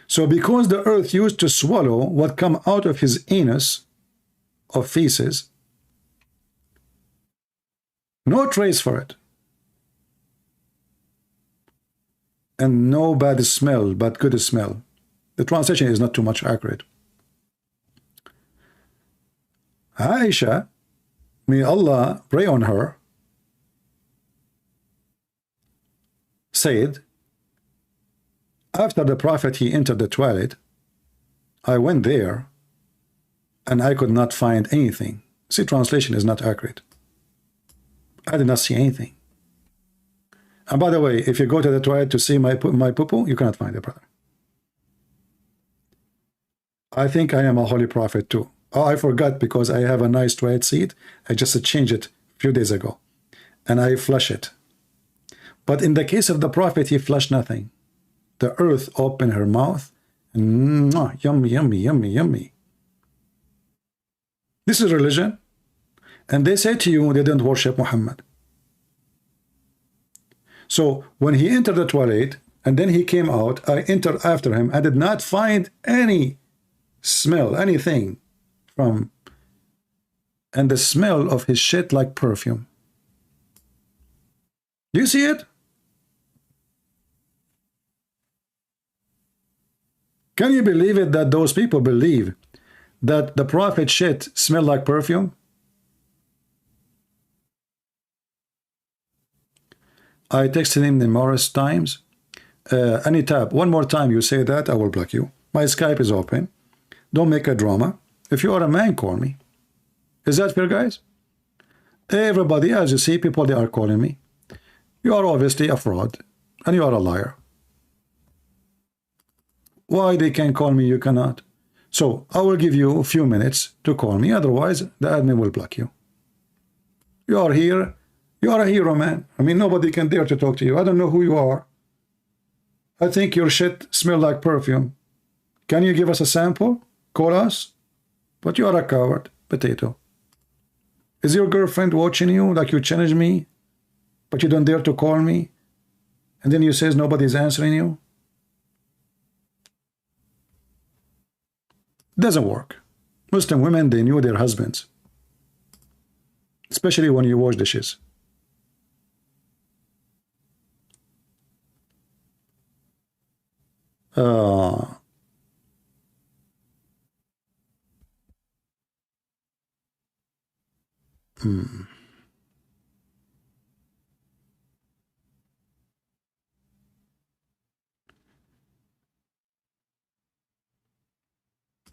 So because the earth used to swallow what come out of his anus of feces, no trace for it. And no bad smell, but good smell. The translation is not too much accurate. Aisha, may Allah pray on her, said, after the Prophet he entered the toilet, I went there and I could not find anything. See, translation is not accurate. I did not see anything. And by the way, if you go to the toilet to see my poo-poo, you cannot find it, brother. I think I am a holy prophet too. Oh, I forgot because I have a nice toilet seat. I just changed it a few days ago. And I flush it. But in the case of the Prophet, he flushed nothing. The earth opened her mouth. And yummy, yummy, yummy, yummy. This is religion. And they say to you, they don't worship Muhammad. So when he entered the toilet, and then he came out, I entered after him. I did not find any smell, anything from, and the smell of his shit like perfume. Do you see it? Can you believe it that those people believe that the Prophet shit smelled like perfume? I texted him numerous times. Any tab, one more time you say that, I will block you. My Skype is open. Don't make a drama. If you are a man, call me. Is that fair, guys? Everybody, as you see, people, they are calling me. You are obviously a fraud, and you are a liar. Why they can call me, you cannot? So I will give you a few minutes to call me. Otherwise, the admin will block you. You are here. You are a hero, man. I mean, nobody can dare to talk to you. I don't know who you are. I think your shit smells like perfume. Can you give us a sample? Call us? But you are a coward, potato. Is your girlfriend watching you like you challenge me, but you don't dare to call me? And then you says nobody's answering you? It doesn't work. Muslim women, they knew their husbands, especially when you wash dishes.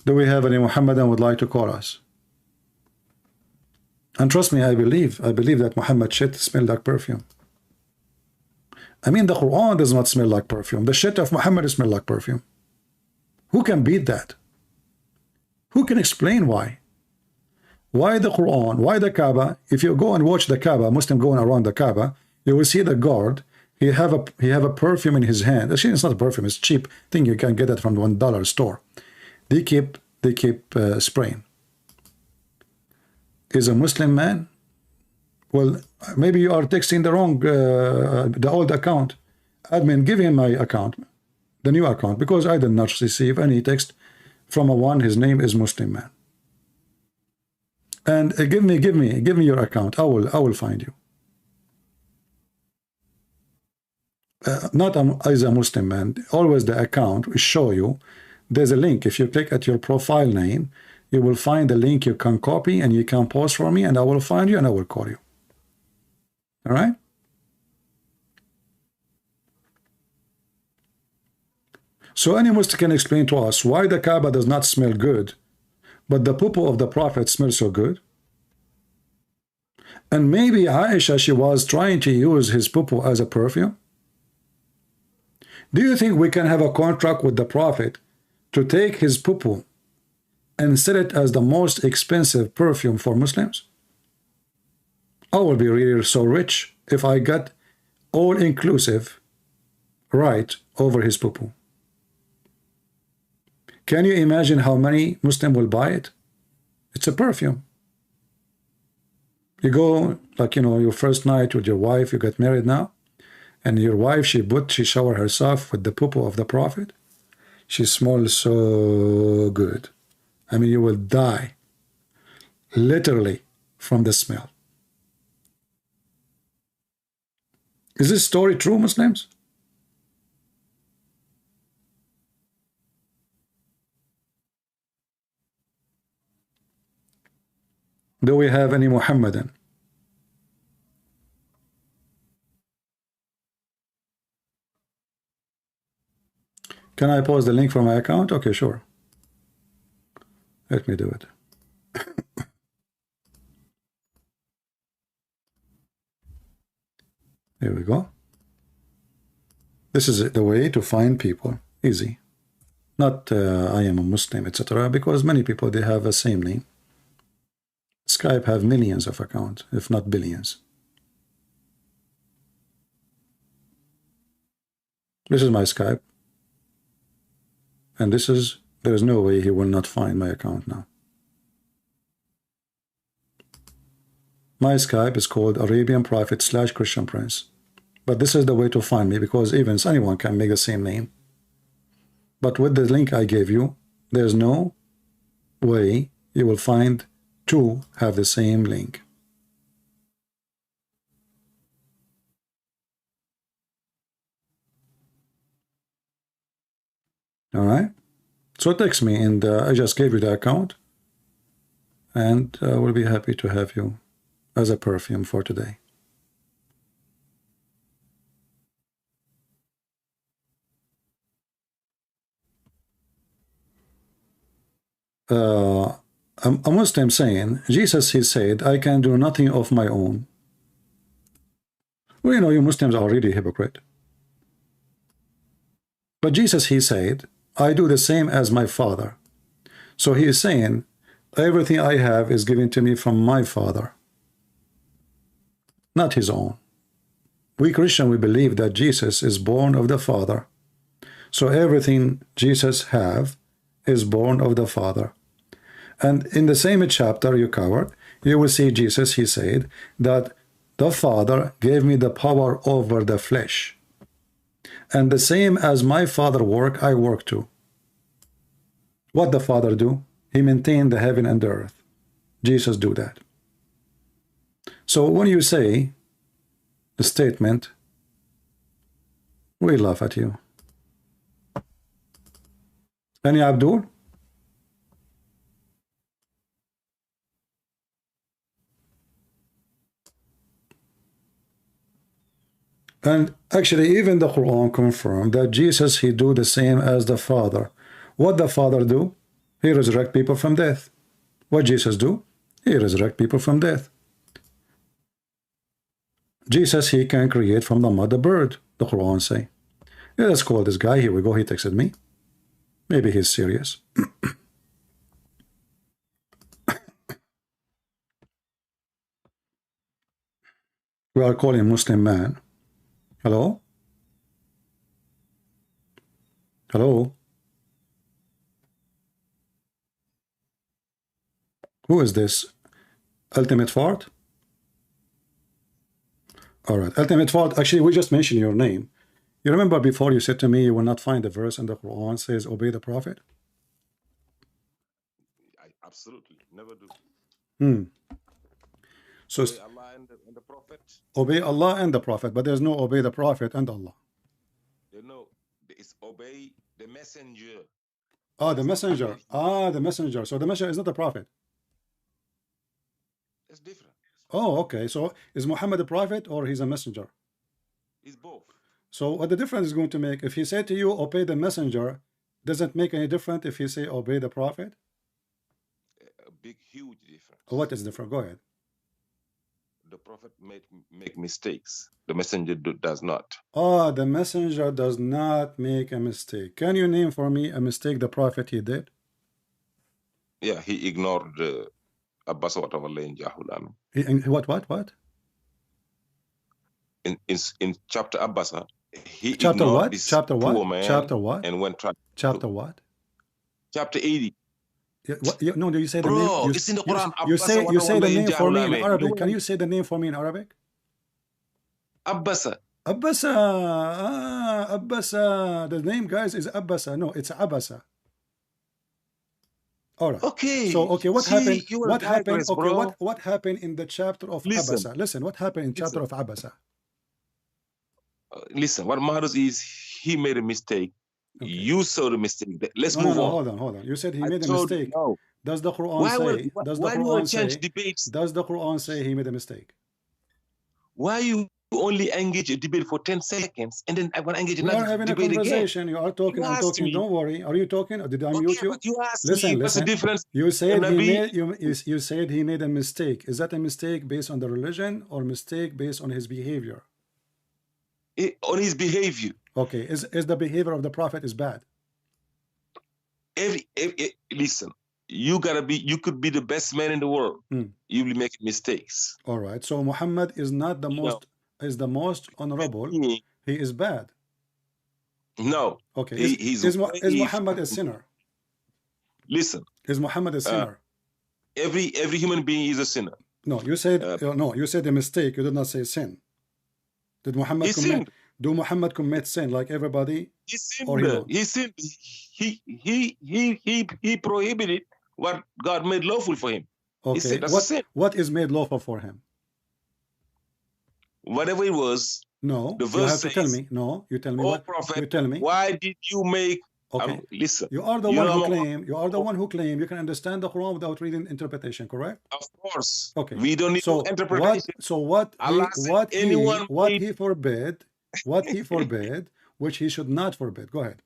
Do we have any Muhammadan would like to call us? And trust me, I believe that Muhammad shit smells like perfume. I mean, the Quran does not smell like perfume. The shit of Muhammad smells like perfume. Who can beat that? Who can explain why? Why the Quran? Why the Kaaba? If you go and watch the Kaaba, Muslim going around the Kaaba, you will see the guard. He have a perfume in his hand. Actually, it's not a perfume. It's cheap thing. You can get it from the $1 store. They keep spraying. Is a Muslim man? Well, maybe you are texting the wrong, the old account. Admin, give him my account, the new account, because I did not receive any text from a one. His name is Muslim man. And give me your account. I will find you. Not as a Muslim man. Always the account will show you. There's a link. If you click at your profile name, you will find the link you can copy and you can post for me, and I will find you and I will call you. All right? So any Muslim can explain to us why the Kaaba does not smell good, but the poo of the Prophet smells so good? And maybe Aisha, she was trying to use his poo as a perfume? Do you think we can have a contract with the Prophet to take his poo and sell it as the most expensive perfume for Muslims? I will be really so rich if I got all-inclusive right over his poo. Can you imagine how many Muslims will buy it? It's a perfume. You go, like, you know, your first night with your wife, you get married now, and your wife, she shower herself with the poo of the Prophet. She smells so good. I mean, you will die, literally, from the smell. Is this story true, Muslims? Do we have any Muhammadan? Can I post the link for my account? Okay, sure. Let me do it. Here we go. This is the way to find people. Easy. Not I am a Muslim, etc. Because many people, they have the same name. Skype have millions of accounts, if not billions. This is my Skype. And this is, there is no way he will not find my account now. My Skype is called Arabian Prophet / Christian Prince. But this is the way to find me, because even anyone can make the same name. But with the link I gave you, there's no way you will find two have the same link. All right? So text me, and I just gave you the account, and we'll be happy to have you as a perfume for today. A Muslim saying, Jesus, he said, I can do nothing of my own. Well, you know, you Muslims are really hypocrite. But Jesus, he said, I do the same as my Father. So he is saying, everything I have is given to me from my Father, not his own. We Christians, we believe that Jesus is born of the Father. So everything Jesus have is born of the Father. And in the same chapter you covered, you will see Jesus, he said, that the Father gave me the power over the flesh. And the same as my Father work, I work too. What the Father do? He maintained the heaven and the earth. Jesus do that. So when you say the statement, we laugh at you. Any Abdul? And actually, even the Quran confirmed that Jesus, he do the same as the Father. What the Father do? He resurrect people from death. What Jesus do? He resurrect people from death. Jesus, he can create from the mud a bird, the Quran say. Yeah, let's call this guy. Here we go. He texted me. Maybe he's serious. We are calling Muslim man. Hello? Hello? Who is this? Ultimate Fart? All right. Ultimate Fart, actually, we just mentioned your name. You remember before you said to me you will not find a verse in the Quran says obey the Prophet? I absolutely never do. So Obey Allah and the Prophet. obey Allah and the Prophet, but there's no obey the Prophet and Allah. You know, it's obey the messenger. Ah, the messenger. Ah, the messenger. So the messenger is not the Prophet. It's different. Oh, okay. So is Muhammad a prophet or he's a messenger? It's both. So what the difference is going to make? If he said to you, obey the messenger, doesn't make any difference if he say obey the prophet? A big, huge difference. What is different? Go ahead. The Prophet make mistakes. The messenger does not. Ah, the messenger does not make a mistake. Can you name for me a mistake the prophet he did? Yeah, he ignored Abbas whatever lane Jahulam. What? In chapter Abbas, he Chapter ignored what? this Chapter what? poor man Chapter what? and went try. Chapter what? Chapter 80. No, do you say the Bro, name? it's in the Quran. You say the name for me in Jahulame. Arabic. Can you say the name for me in Arabic? Abbasa. Abbasa. Abbasa. The name, guys, is Abbasa. No, it's Abasa. All right. Okay. So, okay, what happened? What happened? Okay, bro. what happened in the chapter of Abasa? Listen, what happened in chapter of Abasa? Listen, what matters is he made a mistake. Okay. You saw the mistake. Let's move on. Hold on. You said he made a mistake. No. Does the Quran say? Does the Quran say he made a mistake? Why you only engage a debate for 10 seconds and then I want to engage another debate again? We are having a conversation. You are talking. I'm talking. Don't worry. Are you talking? Or did I mute you? But you asked listen. What's the difference? You said you said he made a mistake. Is that a mistake based on the religion or mistake based on his behavior? On his behavior. Okay. Is the behavior of the Prophet is bad? Listen. You could be the best man in the world. You will make mistakes. All right. So Muhammad is not the most honorable. He is bad. No. Okay. Is Muhammad a sinner? Listen. Is Muhammad a sinner? Every human being is a sinner. No, you said you said a mistake. You did not say sin. Did Muhammad commit? Do Muhammad commit sin like everybody? He sinned. Or he sinned. He prohibited what God made lawful for him. Okay. What is made lawful for him? Whatever it was. No. The verse you have says, to tell me. No. You tell me what. Prophet, you tell me. Why did you make? Okay. Listen. You are the one who claim. You are the one who claim you can understand the Quran without reading interpretation. Correct? Of course. Okay. We don't need interpretation. What he forbid, which he should not forbid. Go ahead.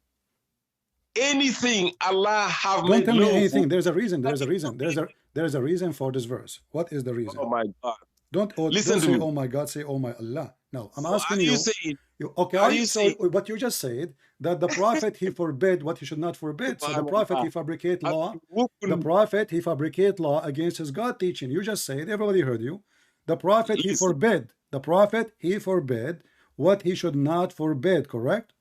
Anything Allah have Don't made tell me lawful. anything. There's a reason. There's a reason for this verse. What is the reason? Oh my God. Don't say oh my God, say oh my Allah. No, I'm asking you. But you just said that the Prophet he forbid what he should not forbid. So the Prophet he fabricate law. The Prophet he fabricate law against his God teaching. You just said, everybody heard you. The Prophet he forbid. The Prophet he forbid what he should not forbid. Correct?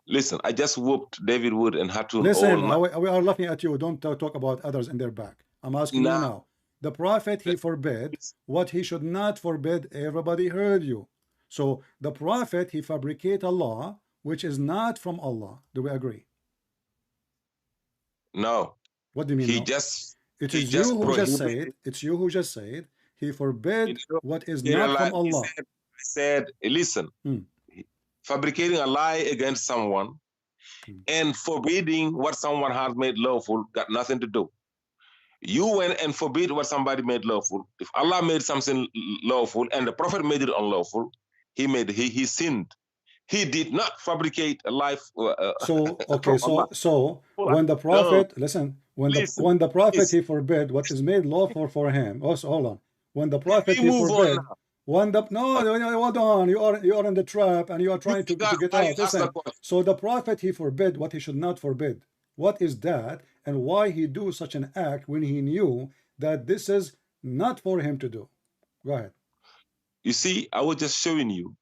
Listen, I just whooped David Wood and had to. Listen, we are laughing at you. Don't talk about others in their back. I'm asking you now. The Prophet he forbid what he should not forbid. Everybody heard you. So the Prophet he fabricate a law which is not from Allah. Do we agree? No. What do you mean He no? just It he is you just who just prohibited. said, it's you who just said, he forbid what is He not from Allah. said, listen, fabricating a lie against someone and forbidding what someone has made lawful got nothing to do. You went and forbid what somebody made lawful. If Allah made something lawful and the Prophet made it unlawful, he sinned. He did not fabricate a life. So okay, so when the Prophet when the Prophet he forbid what is made lawful for him. Also, hold on. When the Prophet he forbid when the hold on, you are in the trap and you are trying to get out. Listen. So the Prophet he forbid what he should not forbid. What is that, and why he do such an act when he knew that this is not for him to do? Go ahead. You see, I was just showing you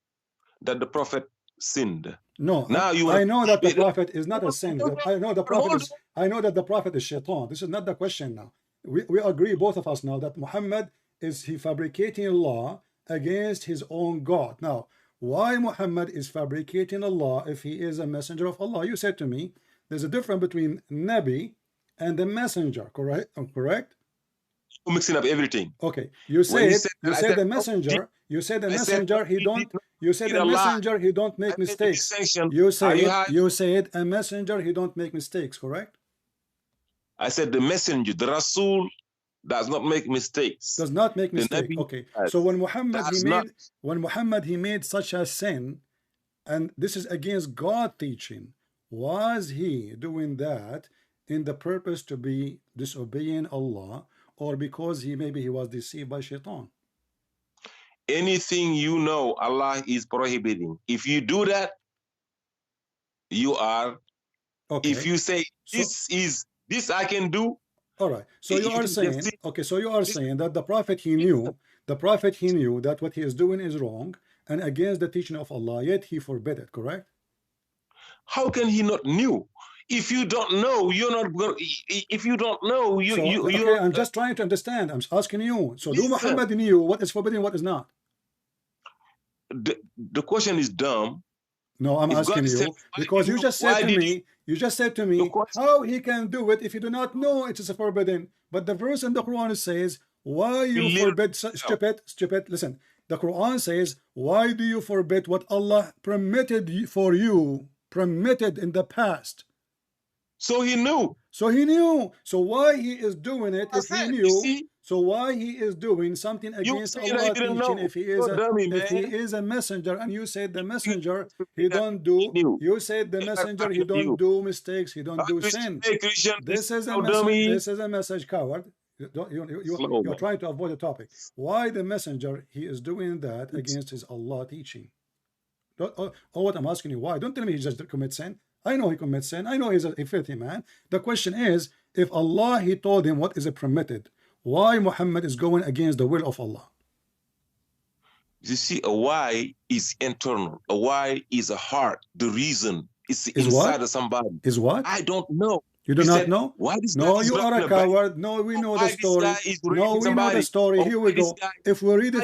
that the Prophet sinned. No, now I know that the Prophet is not a sin. I know the Prophet is. I know that the Prophet is shaitan. This is not the question now. We agree, both of us now, that Muhammad is he fabricating a law against his own God. Now, why Muhammad is fabricating a law if he is a messenger of Allah? You said to me, there's a difference between Nabi and the messenger. Correct? Correct? You're mixing up everything. Okay. You said the messenger. You said the messenger. He don't. You said the messenger. He don't make mistakes. You said a messenger. He don't make mistakes. Correct? I said the messenger, the Rasul, does not make mistakes. Does not make mistakes. Okay. So when Muhammad he made such a sin, and this is against God teaching, was he doing that in the purpose to be disobeying Allah, or because maybe he was deceived by shaitan? Anything you know Allah is prohibiting, if you do that, you are okay. If you say this I can do, all right. So you are saying, okay, so you are saying that the Prophet he knew that what he is doing is wrong and against the teaching of Allah, yet he forbid it, correct? How can he not knew? If you don't know, you're not going. If you don't know, okay, I'm just trying to understand. I'm asking you. So do Muhammad knew what is forbidden, what is not? The question is dumb. No, I'm asking you because you just said to me. You just said to me how he can do it if you do not know it is forbidden. But the verse in the Quran says, "Why you forbid?" Stupid. Listen, the Quran says, "Why do you forbid what Allah permitted for you, permitted in the past?" So he knew. So he knew. So why he is doing it if he knew? So why he is doing something against Allah teaching if he is a messenger? And you said the messenger he don't do. You said the messenger he don't do mistakes. He don't do sin. This is a message. This is a message, coward. You're trying to avoid the topic. Why the messenger he is doing that against his Allah teaching? What I'm asking you, why? Don't tell me he just commits sin. I know he commits sin. I know he's a filthy man. The question is, if Allah he told him what is permitted, why Muhammad is going against the will of Allah? You see, a why is internal. A why is a heart. The reason is inside of somebody. Is what? I don't know. You do not know? No, you are a coward. No, we know the story. No, we know the story. Here we go. If we read a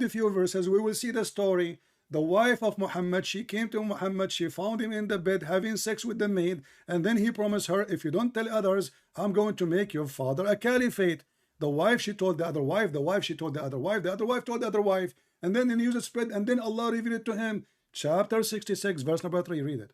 few verses, we will see the story. The wife of Muhammad, she came to Muhammad, she found him in the bed having sex with the maid, and then he promised her, if you don't tell others, I'm going to make your father a caliphate. The wife, she told the other wife, the wife, she told the other wife, the other wife told the other wife, and then the news spread, and then Allah revealed it to him. Chapter 66, verse number 3, read it.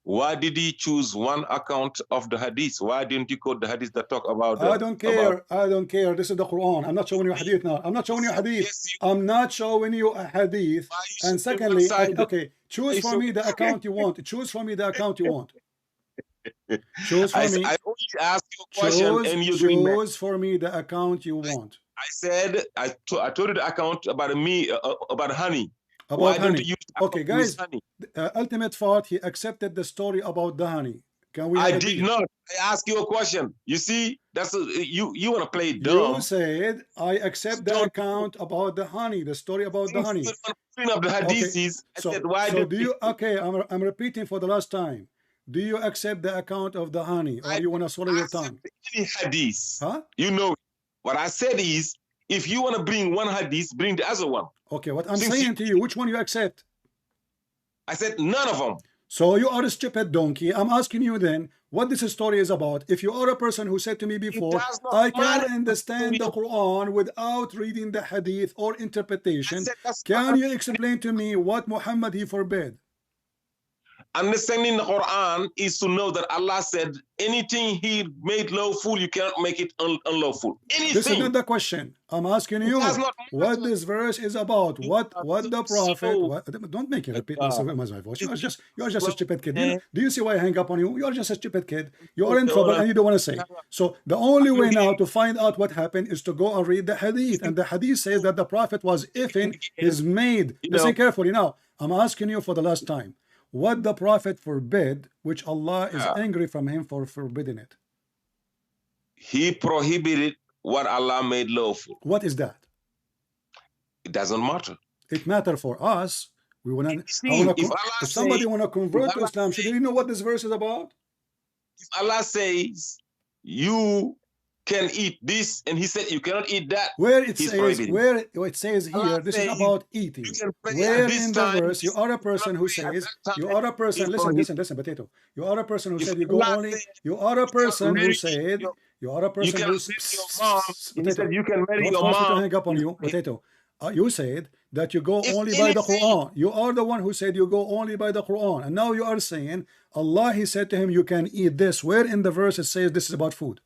Why did he choose one account of the hadith? Why didn't you quote the hadith that talk about I don't care. I don't care. This is the Quran. I'm not showing you a hadith now. I'm not showing you a hadith. Yes, I'm not showing you a hadith. And secondly, okay, choose for me the account you want. Choose for me the account you want. Choose for me. I only ask you a question and you choose for me the account you want. I said, I told you the account about about honey. About honey. Okay, guys, ultimate thought, he accepted the story about the honey. Can we? I did not. I asked you a question. You see, that's you want to play dumb. You said, I accept the account about the honey, the story about the honey. Of the hadiths, so do you, okay, I'm repeating for the last time. Do you accept the account of the honey, or you want to swallow your tongue? Any hadith, huh? You know, what I said is, if you want to bring one hadith, bring the other one. Okay, what I'm saying to you, which one you accept? I said none of them. So you are a stupid donkey. I'm asking you then, what this story is about. If you are a person who said to me before, I can understand the Quran without reading the hadith or interpretation, can you explain to me what Muhammad he forbid? Understanding the Quran is to know that Allah said anything He made lawful, you cannot make it unlawful. Anything. This is not the question. I'm asking you what this verse is about. What the Prophet? Don't make it repeat my voice. You are just a stupid kid. Do you see why I hang up on you? You are just a stupid kid. You are in trouble and you don't want to say. So the only way now to find out what happened is to go and read the hadith. And the hadith says that the Prophet was ifing his maid. Listen carefully now. I'm asking you for the last time. What the Prophet forbid, which Allah is angry from him for forbidding it. He prohibited what Allah made lawful. What is that? It doesn't matter. It matters for us. We want to. If somebody want to convert to Islam, should you know what this verse is about? If Allah says you can eat this, and He said you cannot eat that. Where it says here, this is about eating. Where in the verse you are a person who says you are a person. Listen, potato. You are a person who said you go only. You are a person who said you are a person who said you can marry your mom. Don't force me to hang up on you, potato. You said that you go only by the Quran. You are the one who said you go only by the Quran, and now you are saying Allah He said to him you can eat this. Where in the verse it says this is about food?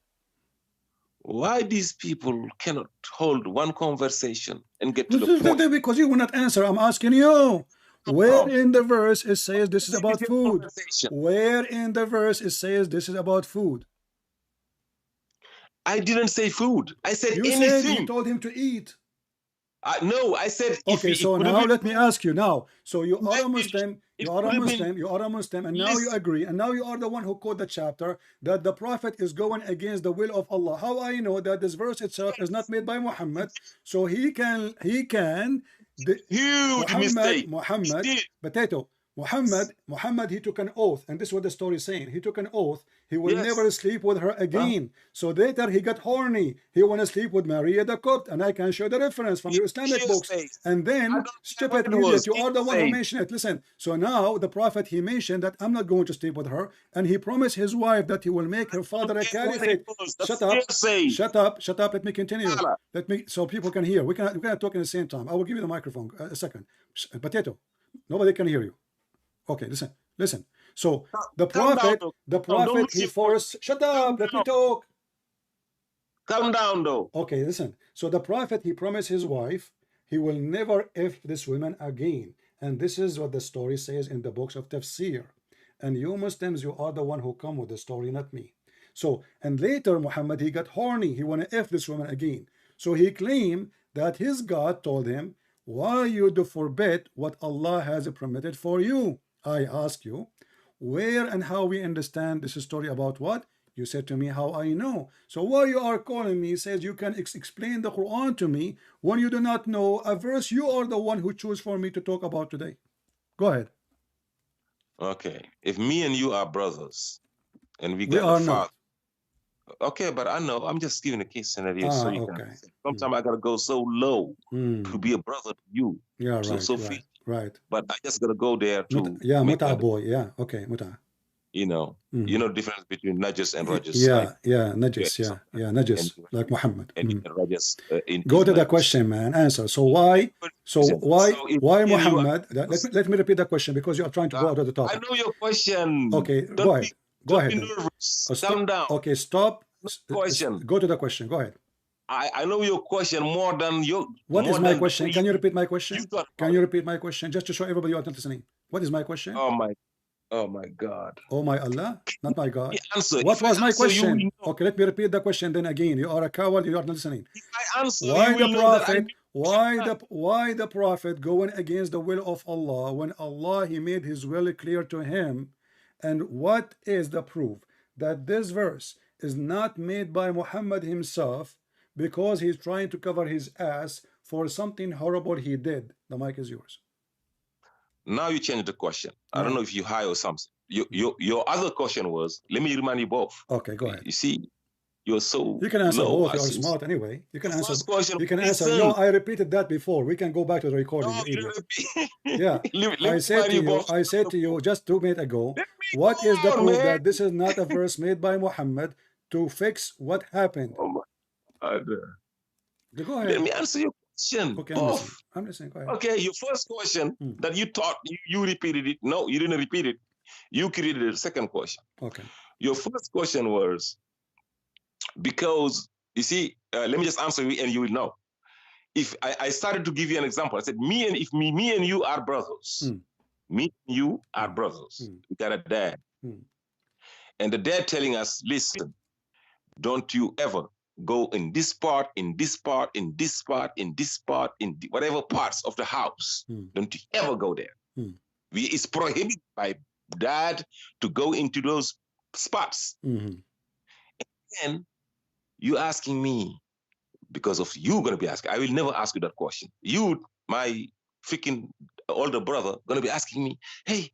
Why these people cannot hold one conversation and get to the point? Because you will not answer. I'm asking you. Where in the verse it says this is about food? Where in the verse it says this is about food? I didn't say food. I said you anything. Said you told him to eat. No, I said. Okay, so now let me ask you now. So you are a Muslim. You are a Muslim, and now you agree, and now you are the one who quote the chapter that the Prophet is going against the will of Allah. How I know that this verse itself is not made by Muhammad, so he can huge mistake. Muhammad, potato. Muhammad, he took an oath, and this is what the story is saying. He took an oath. He will never sleep with her again. So later he got horny. He want to sleep with Maria the Copt, and I can show the reference from your Islamic books. And then, stupid idiot, you are the one who mentioned it. Listen, so now the Prophet, he mentioned that I'm not going to sleep with her, and he promised his wife that he will make her father a caliphate. Shut up. Let me continue. So people can hear. We cannot talk at the same time. I will give you the microphone. A second. Potato. Nobody can hear you. Okay, listen. So the prophet, he forced. Shut up. Let me talk. Calm down, though. Okay, listen. So the prophet, he promised his wife, he will never if this woman again. And this is what the story says in the books of Tafsir. And you Muslims, you are the one who come with the story, not me. So, and later Muhammad, he got horny. He want to if this woman again. So he claimed that his God told him, why you do forbid what Allah has permitted for you? I ask you, where and how we understand this story about what? You said to me, how I know. So why you are calling me, says you can explain the Quran to me when you do not know a verse you are the one who chose for me to talk about today. Go ahead. Okay. If me and you are brothers and we got a father. Okay, but I know. I'm just giving a case scenario. So you can. Sometimes I gotta go so low to be a brother to you. Yeah, right. But I just gotta go there to. Muta boy. Yeah, okay, muta. You know the difference between Najas and Rajas. Najas. Najas, like Muhammad. And Rajas. Go to the question, man. Answer. So why Muhammad? Let me repeat the question because you are trying to go out of the topic. I know your question. Okay, go ahead. Go ahead. Calm down. Okay, stop. Question. Go to the question. Go ahead. I know your question more than your. What is my question? Can you repeat my question? Can you repeat my question just to show everybody you are not listening? What is my question? Oh my God. Oh my Allah, not my God. What was my question? Okay, let me repeat the question then again. You are a coward. You are not listening. If I answer, why the prophet? Why the prophet going against the will of Allah when Allah he made his will clear to him? And what is the proof that this verse is not made by Muhammad himself because he's trying to cover his ass for something horrible he did? The mic is yours. Now you change the question. I don't know if you high or something. Your other question was, let me remind you both. Okay, go ahead. You see, You're so You can answer low. both. You are smart anyway. You can answer. Question, You can answer. No, I repeated that before. We can go back to the recording. No, You idiot. repeat. Yeah, I said to you. I said to you just 2 minutes ago. What is the proof that this is not a verse made by Muhammad to fix what happened? Oh my God. Go ahead. Let me answer your question. Okay, I'm listening. Go ahead. Okay, your first question that you thought you repeated it. No, you didn't repeat it. You created a second question. Okay. Your first question was because you see, let me just answer you and you will know. If I started to give you an example, I said me and you are brothers. Me and you are brothers. We got a dad. And the dad telling us, listen, don't you ever go in this part, in this part, in this part, in this part, in whatever parts of the house. Don't you ever go there. It's prohibited by dad to go into those spots. And you asking me, because of you going to be asking, I will never ask you that question. You, my freaking older brother, going to be asking me, hey,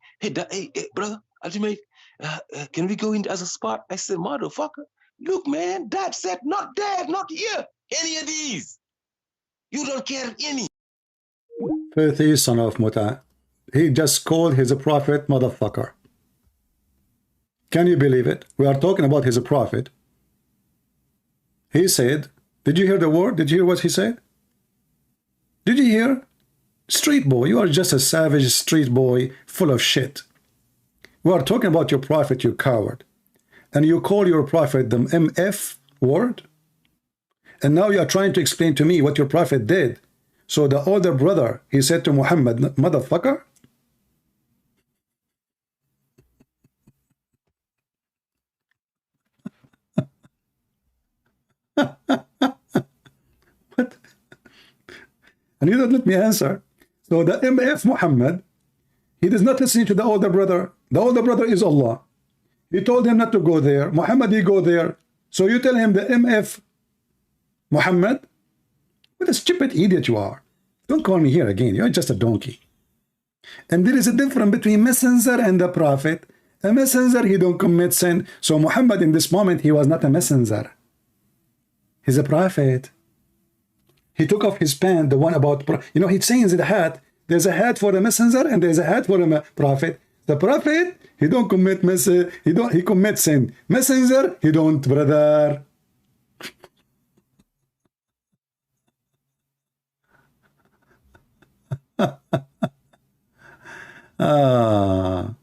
brother, Ultimate, can we go in as a spot? I said, motherfucker, look, man, dad said not there, not here, any of these. You don't care any. Filthy son of Muta. He just called his prophet motherfucker. Can you believe it? We are talking about his prophet. He said, did you hear the word? Did you hear what he said? Did you hear? Street boy, you are just a savage street boy full of shit. We are talking about your prophet, you coward. And you call your prophet the MF word? And now you are trying to explain to me what your prophet did. So the older brother, he said to Muhammad, motherfucker? What? And you don't let me answer. So the MF Muhammad, he does not listen to the older brother. The older brother is Allah. He told him not to go there. Muhammad, he go there. So you tell him the MF Muhammad? What a stupid idiot you are. Don't call me here again. You're just a donkey. And there is a difference between messenger and the prophet. A messenger, he don't commit sin. So Muhammad in this moment, he was not a messenger. He's a prophet. He took off his pant, the one about, you know, he's saying in the hat, there's a hat for a messenger and there's a hat for a prophet. The prophet, he don't commit he commits sin. Messenger, he don't, brother. Oh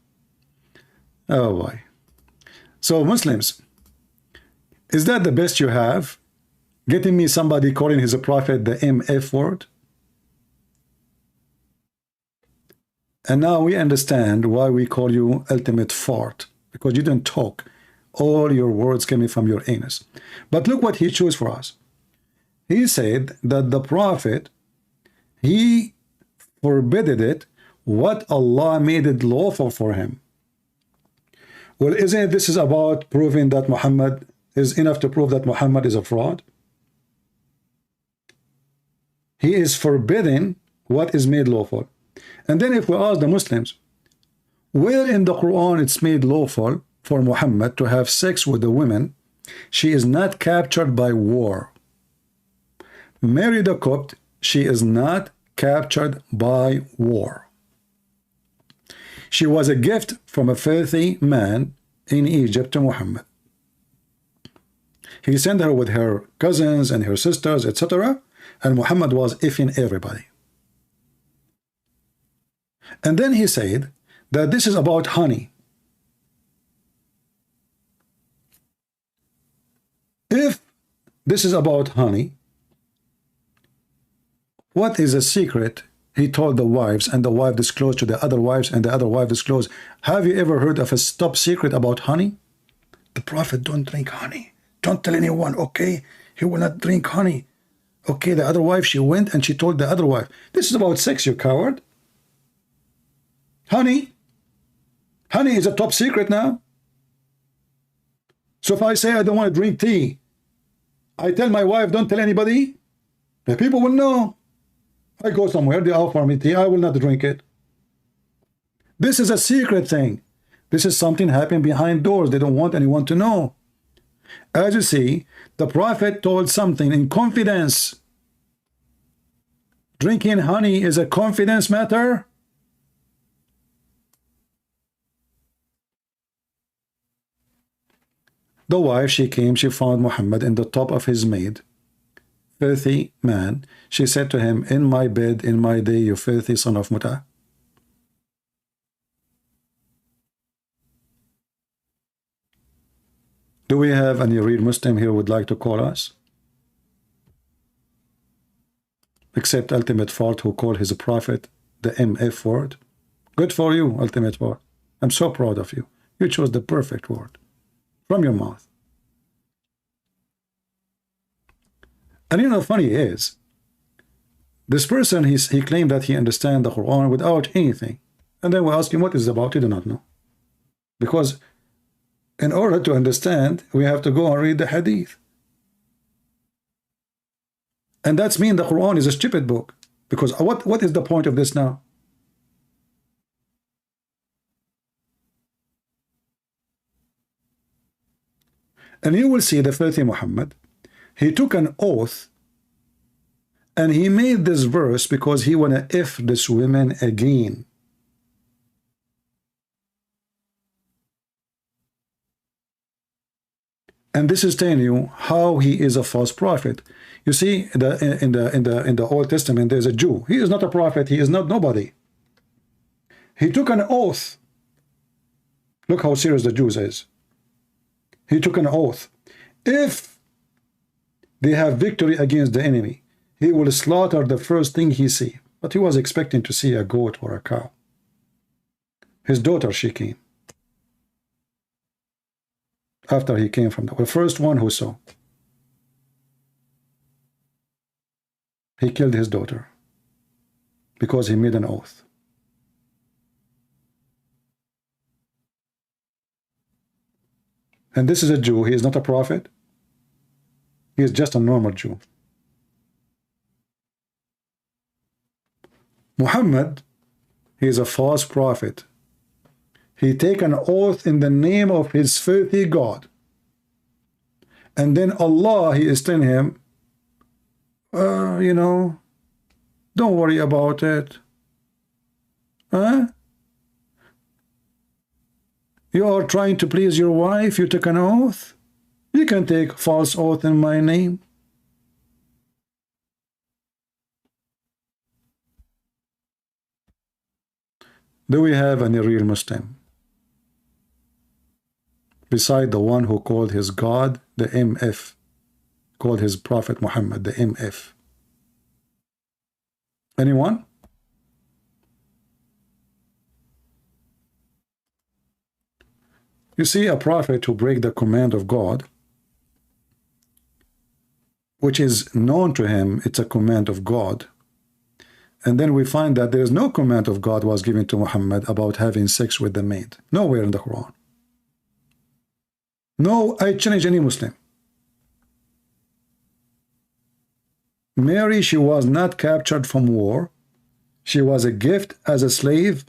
boy. So Muslims, is that the best you have? Getting me somebody calling his prophet the MF word? And now we understand why we call you ultimate fart, because you don't talk. All your words coming from your anus. But look what he chose for us. He said that the prophet, he forbidden it what Allah made it lawful for him. Well, isn't it this is about proving that Muhammad is enough to prove that Muhammad is a fraud? He is forbidden what is made lawful. And then if we ask the Muslims, where in the Quran it's made lawful for Muhammad to have sex with a woman, she is not captured by war. Mary the Copt, she is not captured by war. She was a gift from a filthy man in Egypt to Muhammad. He sent her with her cousins and her sisters, etc. And Muhammad was effing everybody. And then he said that this is about honey. If this is about honey, what is a secret he told the wives and the wife disclosed to the other wives and the other wife disclosed? Have you ever heard of a top secret about honey? The prophet don't drink honey. Don't tell anyone, okay? He will not drink honey. Okay, the other wife, she went and she told the other wife. This is about sex, you coward. Honey. Honey is a top secret now. So if I say I don't want to drink tea, I tell my wife, don't tell anybody, the people will know. I go somewhere, they offer me tea, I will not drink it. This is a secret thing. This is something happening behind doors. They don't want anyone to know. As you see, the Prophet told something in confidence. Drinking honey is a confidence matter. The wife, she came, she found Muhammad in the top of his maid. Filthy man. She said to him, in my bed, in my day, you filthy son of Muta. Do we have any real Muslim here who would like to call us? Except Ultimate Fort, who called his prophet the MF word. Good for you, Ultimate Fort. I'm so proud of you. You chose the perfect word from your mouth. And you know, funny is, this person, he claimed that he understands the Quran without anything. And then we ask him what is it about, he do not know. Because in order to understand, we have to go and read the Hadith. And that's mean the Quran is a stupid book. Because what is the point of this now? And you will see the filthy Muhammad, he took an oath and he made this verse because he want to if this woman again. And this is telling you how he is a false prophet. You see, in the Old Testament, there's a Jew. He is not a prophet. He is not nobody. He took an oath. Look how serious the Jews is. He took an oath. If they have victory against the enemy, he will slaughter the first thing he see. But he was expecting to see a goat or a cow. His daughter, she came. After he came from the first one who saw. He killed his daughter because he made an oath. And this is a Jew. He is not a prophet. He is just a normal Jew. Muhammad, he is a false prophet. He take an oath in the name of his filthy God. And then Allah, he is telling him, you know, don't worry about it. Huh? You are trying to please your wife, you took an oath. You can take false oath in my name. Do we have any real Muslim? Beside the one who called his God the MF, called his Prophet Muhammad the MF. Anyone? You see, a prophet who break the command of God, which is known to him, it's a command of God. And then we find that there is no command of God was given to Muhammad about having sex with the maid. Nowhere in the Quran. No, I challenge any Muslim. Mary, she was not captured from war. She was a gift as a slave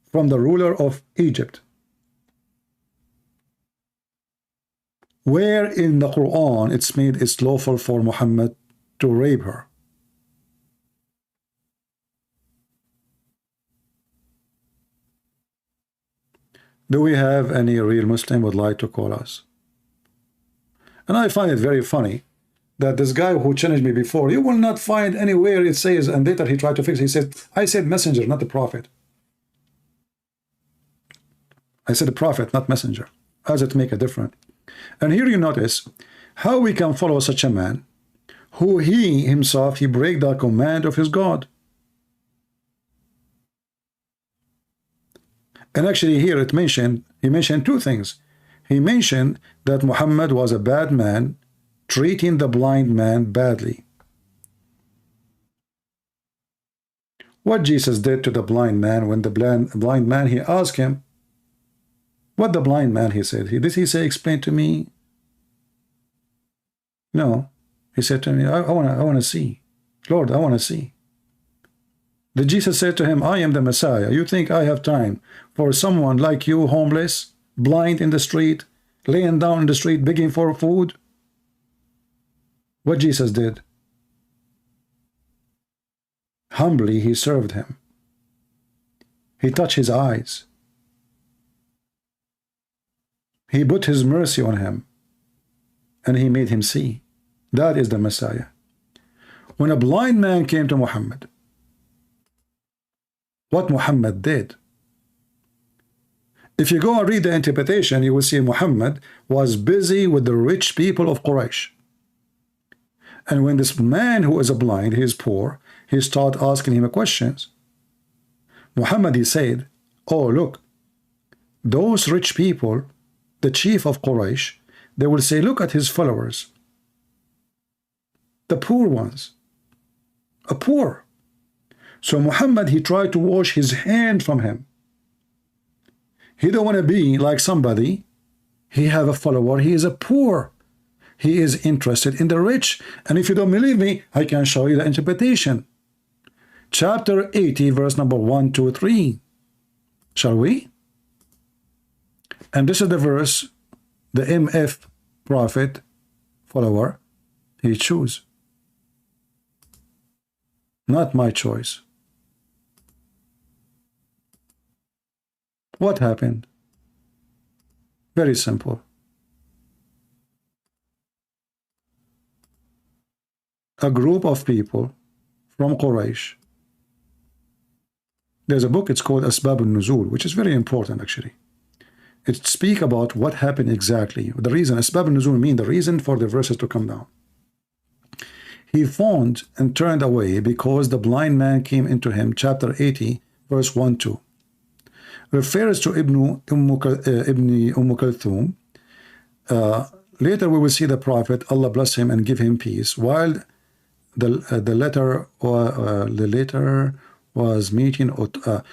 from the ruler of Egypt. Where in the Quran it's made it's lawful for Muhammad to rape her? Do we have any real Muslim would like to call us? And I find it very funny that this guy who challenged me before, you will not find anywhere it says, and later he tried to fix it. He said, I said messenger, not the prophet. I said the prophet, not messenger. How does it make a difference? And here you notice how we can follow such a man who he himself, he break the command of his God. And actually here it mentioned, he mentioned two things. He mentioned that Muhammad was a bad man, treating the blind man badly. What Jesus did to the blind man when the blind man, he asked him, what the blind man, he said, did he say, explain to me? No. He said to me, I want to see. Lord, I want to see. Did Jesus say to him, I am the Messiah. You think I have time for someone like you, homeless, blind in the street, laying down in the street begging for food. What Jesus did? Humbly he served him. He touched his eyes. He put his mercy on him, and he made him see. That is the Messiah. When a blind man came to Muhammad, what Muhammad did? If you go and read the interpretation, you will see Muhammad was busy with the rich people of Quraysh. And when this man who is blind, he is poor, he started asking him questions. Muhammad, he said, oh, look, those rich people, the chief of Quraysh, they will say, look at his followers, the poor ones, a poor. So Muhammad, he tried to wash his hand from him. He don't want to be like somebody. He have a follower, he is a poor. He is interested in the rich. And if you don't believe me, I can show you the interpretation. Chapter 80, verse number 1, 2, 3. Shall we? And this is the verse the MF prophet follower he choose. Not my choice. What happened? Very simple. A group of people from Quraysh. There's a book, it's called Asbab al-Nuzul, which is very important actually. It speaks about what happened exactly. The reason, Asbab al-Nuzul mean the reason for the verses to come down. He fawned and turned away because the blind man came into him, chapter 80, verse 1, 2. Refers to Ibn Kulthum. Later we will see the Prophet, Allah bless him and give him peace, while the letter was meeting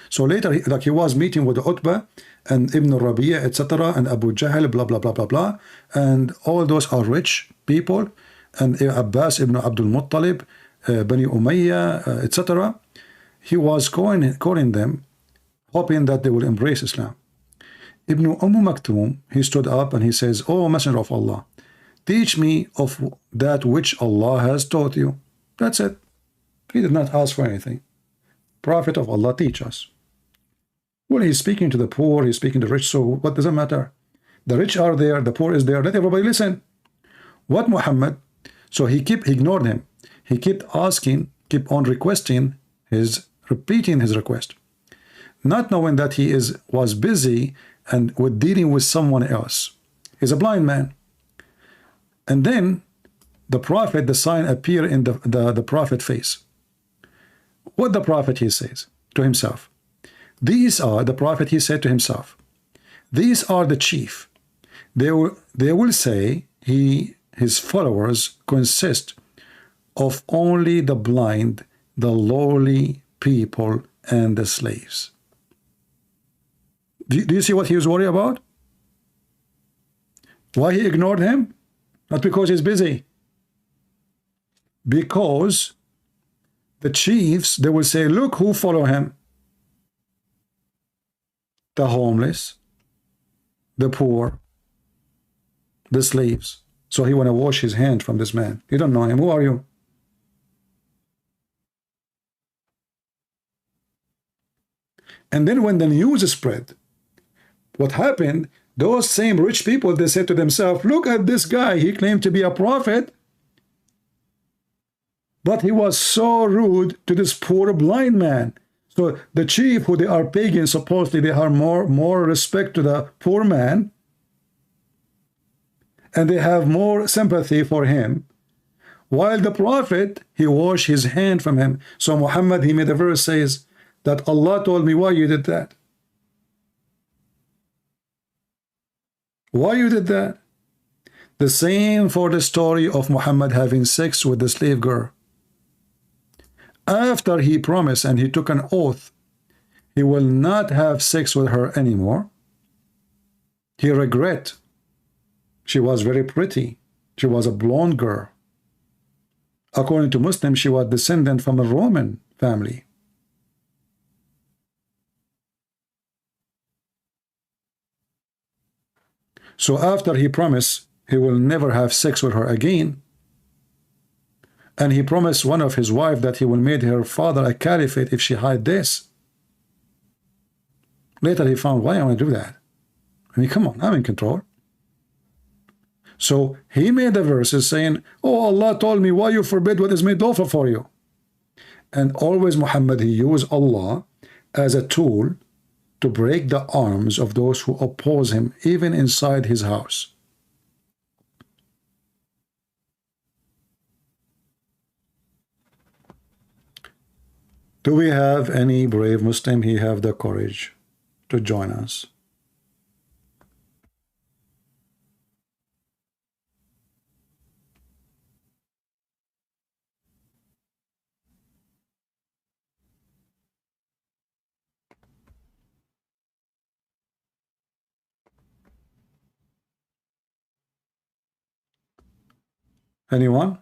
so later he was meeting with Utbah and Ibn Rabi'a, etc., and Abu Jahl, blah blah blah blah blah, and all those are rich people, and Abbas ibn Abdul Muttalib, Bani Umayyah, etc. He was calling them, hoping that they will embrace Islam. Ibn Maktoum, he stood up and he says, "O Messenger of Allah, teach me of that which Allah has taught you." That's it. He did not ask for anything. Prophet of Allah, teach us. Well, he's speaking to the poor, he's speaking to the rich, so what does it matter? The rich are there, the poor is there, let everybody listen. What Muhammad? So he ignored him. He kept asking, kept on requesting repeating his request, not knowing that he was busy and with dealing with someone else. He's a blind man. And then the prophet, the sign appeared in the prophet face. What the prophet he says to himself? These are the prophet he said to himself. These are the chief. They will say his followers consist of only the blind, the lowly people, and the slaves. Do you see what he was worried about? Why he ignored him? Not because he's busy. Because the chiefs, they will say, look who follow him. The homeless, the poor, the slaves. So he want to wash his hand from this man. You don't know him. Who are you? And then when the news spread, what happened, those same rich people, they said to themselves, look at this guy. He claimed to be a prophet, but he was so rude to this poor blind man. So the chief, who they are pagan, supposedly they have more respect to the poor man, and they have more sympathy for him, while the prophet, he washed his hand from him. So Muhammad, he made a verse says that Allah told me why you did that. Why you did that? The same for the story of Muhammad having sex with the slave girl. After he promised and he took an oath, he will not have sex with her anymore. He regret. She was very pretty. She was a blonde girl. According to Muslims, she was descendant from a Roman family. So after he promised he will never have sex with her again, and he promised one of his wife that he will make her father a caliphate if she hide this. Later he found, why am I do that? I mean, come on, I'm in control. So he made the verses saying, oh, Allah told me, why you forbid what is made lawful for you? And always Muhammad, he used Allah as a tool to break the arms of those who oppose him, even inside his house. Do we have any brave Muslim who have the courage to join us? Anyone?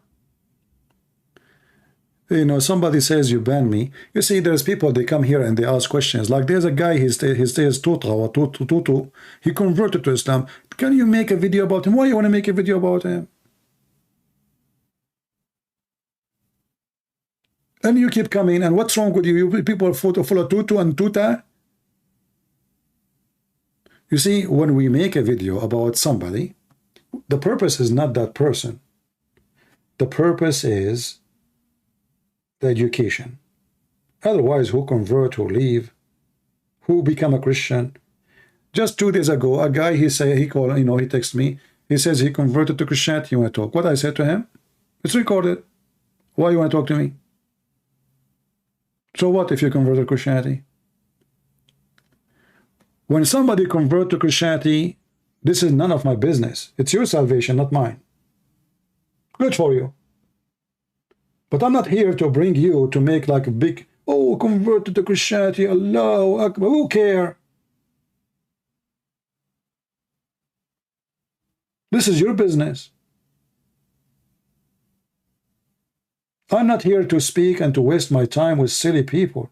You know, somebody says you ban me. You see, there's people, they come here and they ask questions. Like there's a guy, he says Tutu. He converted to Islam. Can you make a video about him? Why you want to make a video about him? And you keep coming, and what's wrong with you? You people full of Tutu and Tuta. You see, when we make a video about somebody, the purpose is not that person. The purpose is the education. Otherwise, who convert, who leave, who become a Christian? Just 2 days ago, a guy, he texted me. He says he converted to Christianity. You want to talk? What I said to him? It's recorded. Why you want to talk to me? So what if you convert to Christianity? When somebody convert to Christianity, this is none of my business. It's your salvation, not mine. Good for you. But I'm not here to bring you to make like a big, oh, converted to Christianity, Allahu Akbar, who care? This is your business. I'm not here to speak and to waste my time with silly people.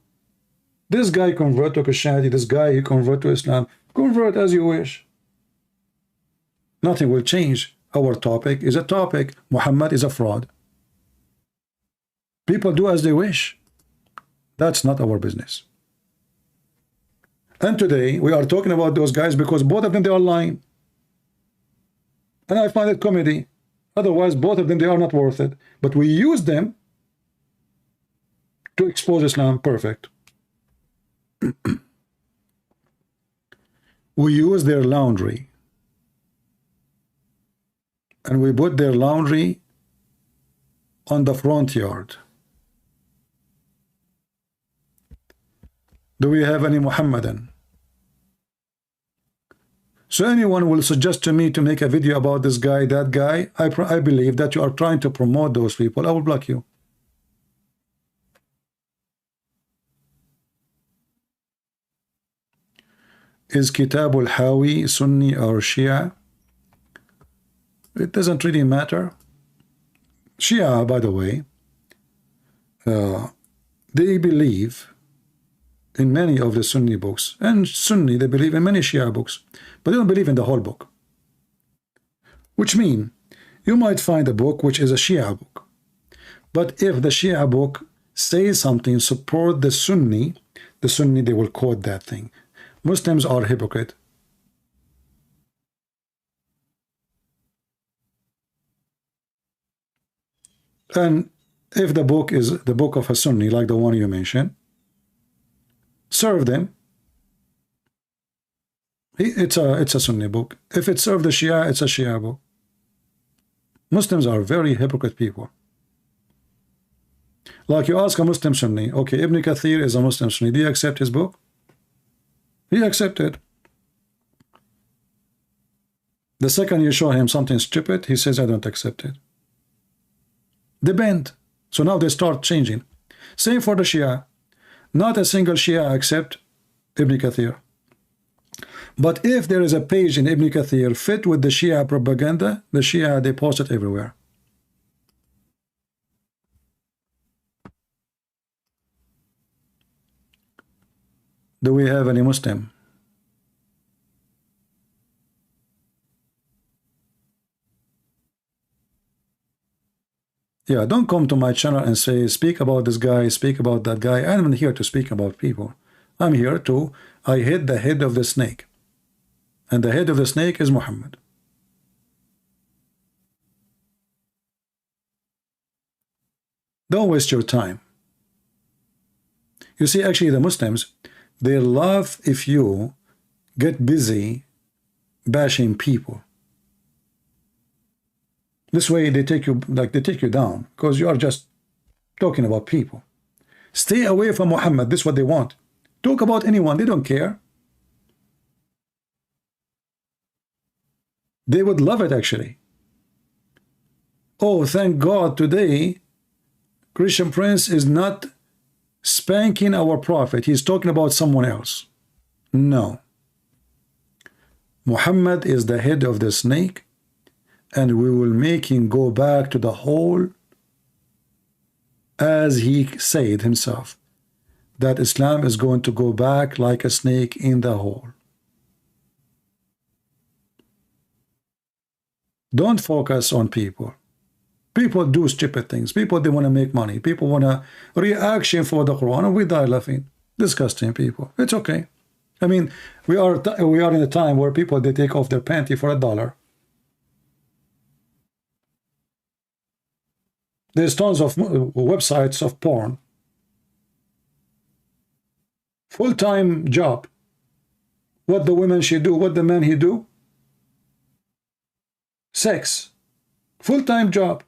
This guy convert to Christianity, this guy he convert to Islam. Convert as you wish. Nothing will change. Our topic is a topic. Muhammad is a fraud. People do as they wish. That's not our business. And today we are talking about those guys because both of them, they are lying. And I find it comedy. Otherwise, both of them, they are not worth it. But we use them to expose Islam. Perfect. We use their laundry. And we put their laundry on the front yard. Do we have any Muhammadan? So anyone will suggest to me to make a video about this guy, that guy, I believe that you are trying to promote those people. I will block you. Is Kitab al-Hawi Sunni or Shia? It doesn't really matter. Shia, by the way, they believe in many of the Sunni books, and Sunni, they believe in many Shia books, but they don't believe in the whole book. Which means you might find a book which is a Shia book, but if the Shia book says something support the Sunni, they will quote that thing. Muslims are hypocrite. And if the book is the book of a Sunni, like the one you mentioned, serve them. It's a Sunni book. If it serves the Shia, it's a Shia book. Muslims are very hypocrite people. Like you ask a Muslim Sunni, okay, Ibn Kathir is a Muslim Sunni. Do you accept his book? He accepted. The second you show him something stupid, he says, I don't accept it. They bend. So now they start changing. Same for the Shia. Not a single Shia accept Ibn Kathir. But if there is a page in Ibn Kathir fit with the Shia propaganda, the Shia, they post it everywhere. Do we have any Muslim? Yeah, don't come to my channel and say, speak about this guy, speak about that guy. I'm not here to speak about people. I'm here to, I hit the head of the snake. And the head of the snake is Muhammad. Don't waste your time. You see, actually, the Muslims, they love if you get busy bashing people. This way they take you, like they take you down, because you are just talking about people. Stay away from Muhammad. This is what they want. Talk about anyone, they don't care. They would love it, actually. Oh, thank God today Christian Prince is not spanking our prophet. He's talking about someone else. No. Muhammad is the head of the snake, and we will make him go back to the hole, as he said himself, that Islam is going to go back like a snake in the hole. Don't focus on people. People do stupid things. People, they want to make money. People want a reaction for the Quran, and we die laughing. Disgusting people. It's okay. I mean, we are in a time where people, they take off their panty for $1. There's tons of websites of porn. Full-time job. What the women should do, what the men he do. Sex. Full-time job.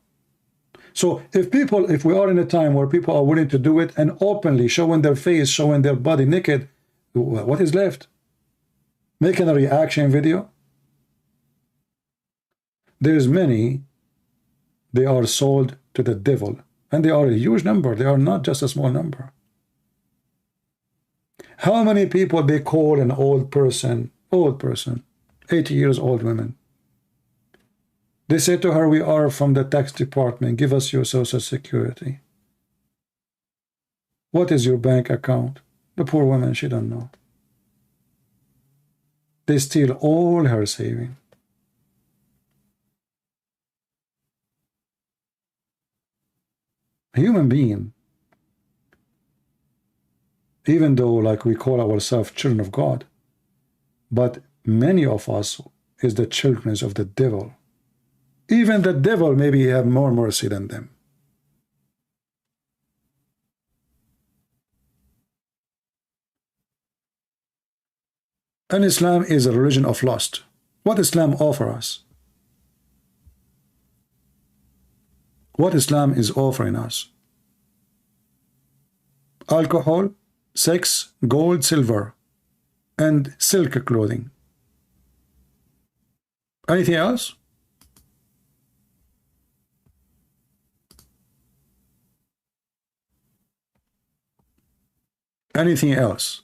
So if we are in a time where people are willing to do it and openly showing their face, showing their body naked, what is left? Making a reaction video? There's many, they are sold to the devil, and they are a huge number. They are not just a small number. How many people they call an old person, 80 years old women? They say to her, we are from the tax department, give us your social security. What is your bank account? The poor woman, she don't know. They steal all her saving. A human being, even though like we call ourselves children of God, but many of us is the children of the devil. Even the devil maybe have more mercy than them. And Islam is a religion of lust. What Islam offers us? What Islam is offering us? Alcohol, sex, gold, silver, and silk clothing. Anything else? Anything else?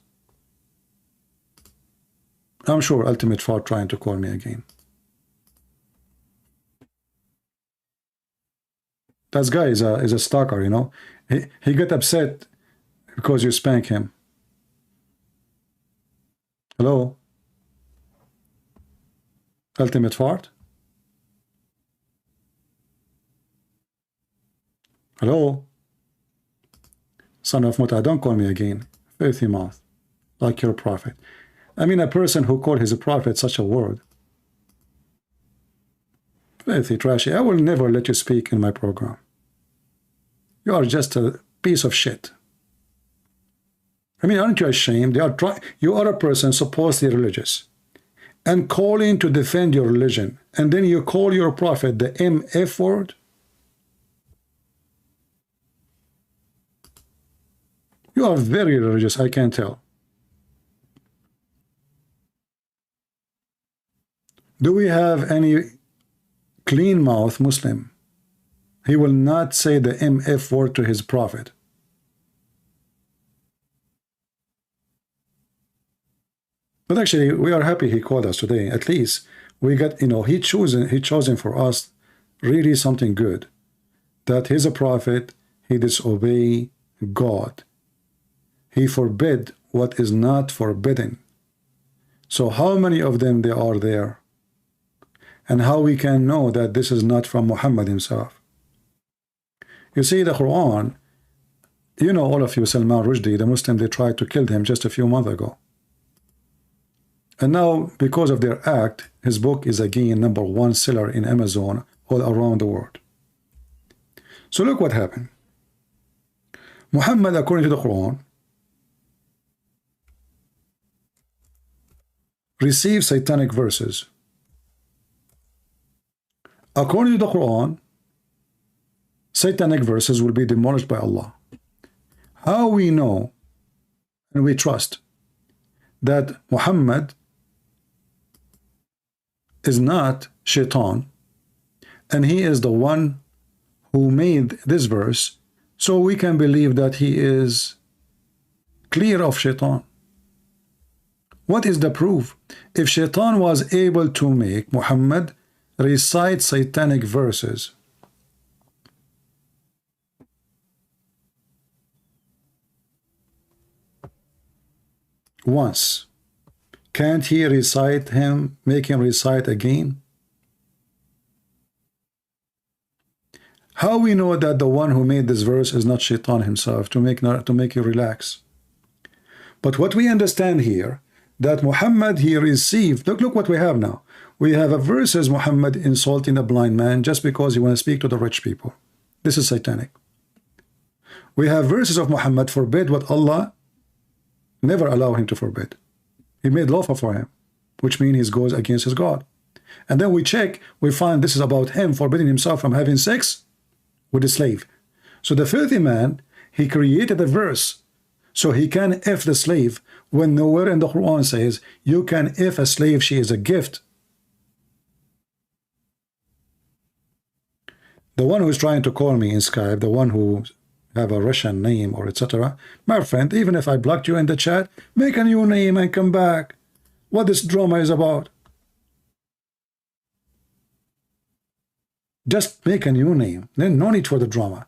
I'm sure Ultimate Fart trying to call me again. That guy is a stalker, you know. He got upset because you spank him. Hello? Ultimate Fart? Hello? Son of Muta, don't call me again. Filthy mouth. Like your prophet. I mean, a person who called his prophet such a word. Filthy, trashy. I will never let you speak in my program. You are just a piece of shit. I mean, aren't you ashamed? You are a person supposedly religious and calling to defend your religion, and then you call your prophet the MF word? You are very religious, I can tell. Do we have any clean mouth Muslim? He will not say the MF word to his prophet. But actually, we are happy he called us today. At least we got, you know, he chosen for us really something good. That he's a prophet, he disobey God. He forbid what is not forbidden. So how many of them they are there? And how we can know that this is not from Muhammad himself? You see, the Quran, you know, all of you, Salman Rushdie, the Muslim, they tried to kill him just a few months ago. And now, because of their act, his book is again #1 seller in Amazon all around the world. So look what happened. Muhammad, according to the Quran, received satanic verses. According to the Quran, satanic verses will be demolished by Allah. How we know and we trust that Muhammad is not Shaitan and he is the one who made this verse, so we can believe that he is clear of Shaitan? What is the proof? If Shaitan was able to make Muhammad recite satanic verses, once, can't he recite him, make him recite again? How we know that the one who made this verse is not Shaitan himself to make you relax? But what we understand here, that Muhammad, he received, look what we have now. We have a verses Muhammad insulting a blind man just because he want to speak to the rich people. This is satanic. We have verses of Muhammad forbid what Allah never allow him to forbid. He made lawful for him, which means he goes against his God. And then we check, we find this is about him forbidding himself from having sex with a slave. So the filthy man, he created a verse so he can F the slave, when nowhere in the Quran says you can F a slave, she is a gift. The one who is trying to call me in Skype, the one who have a Russian name or etc., my friend, even if I blocked you in the chat, make a new name and come back. What this drama is about? Just make a new name, then no need for the drama.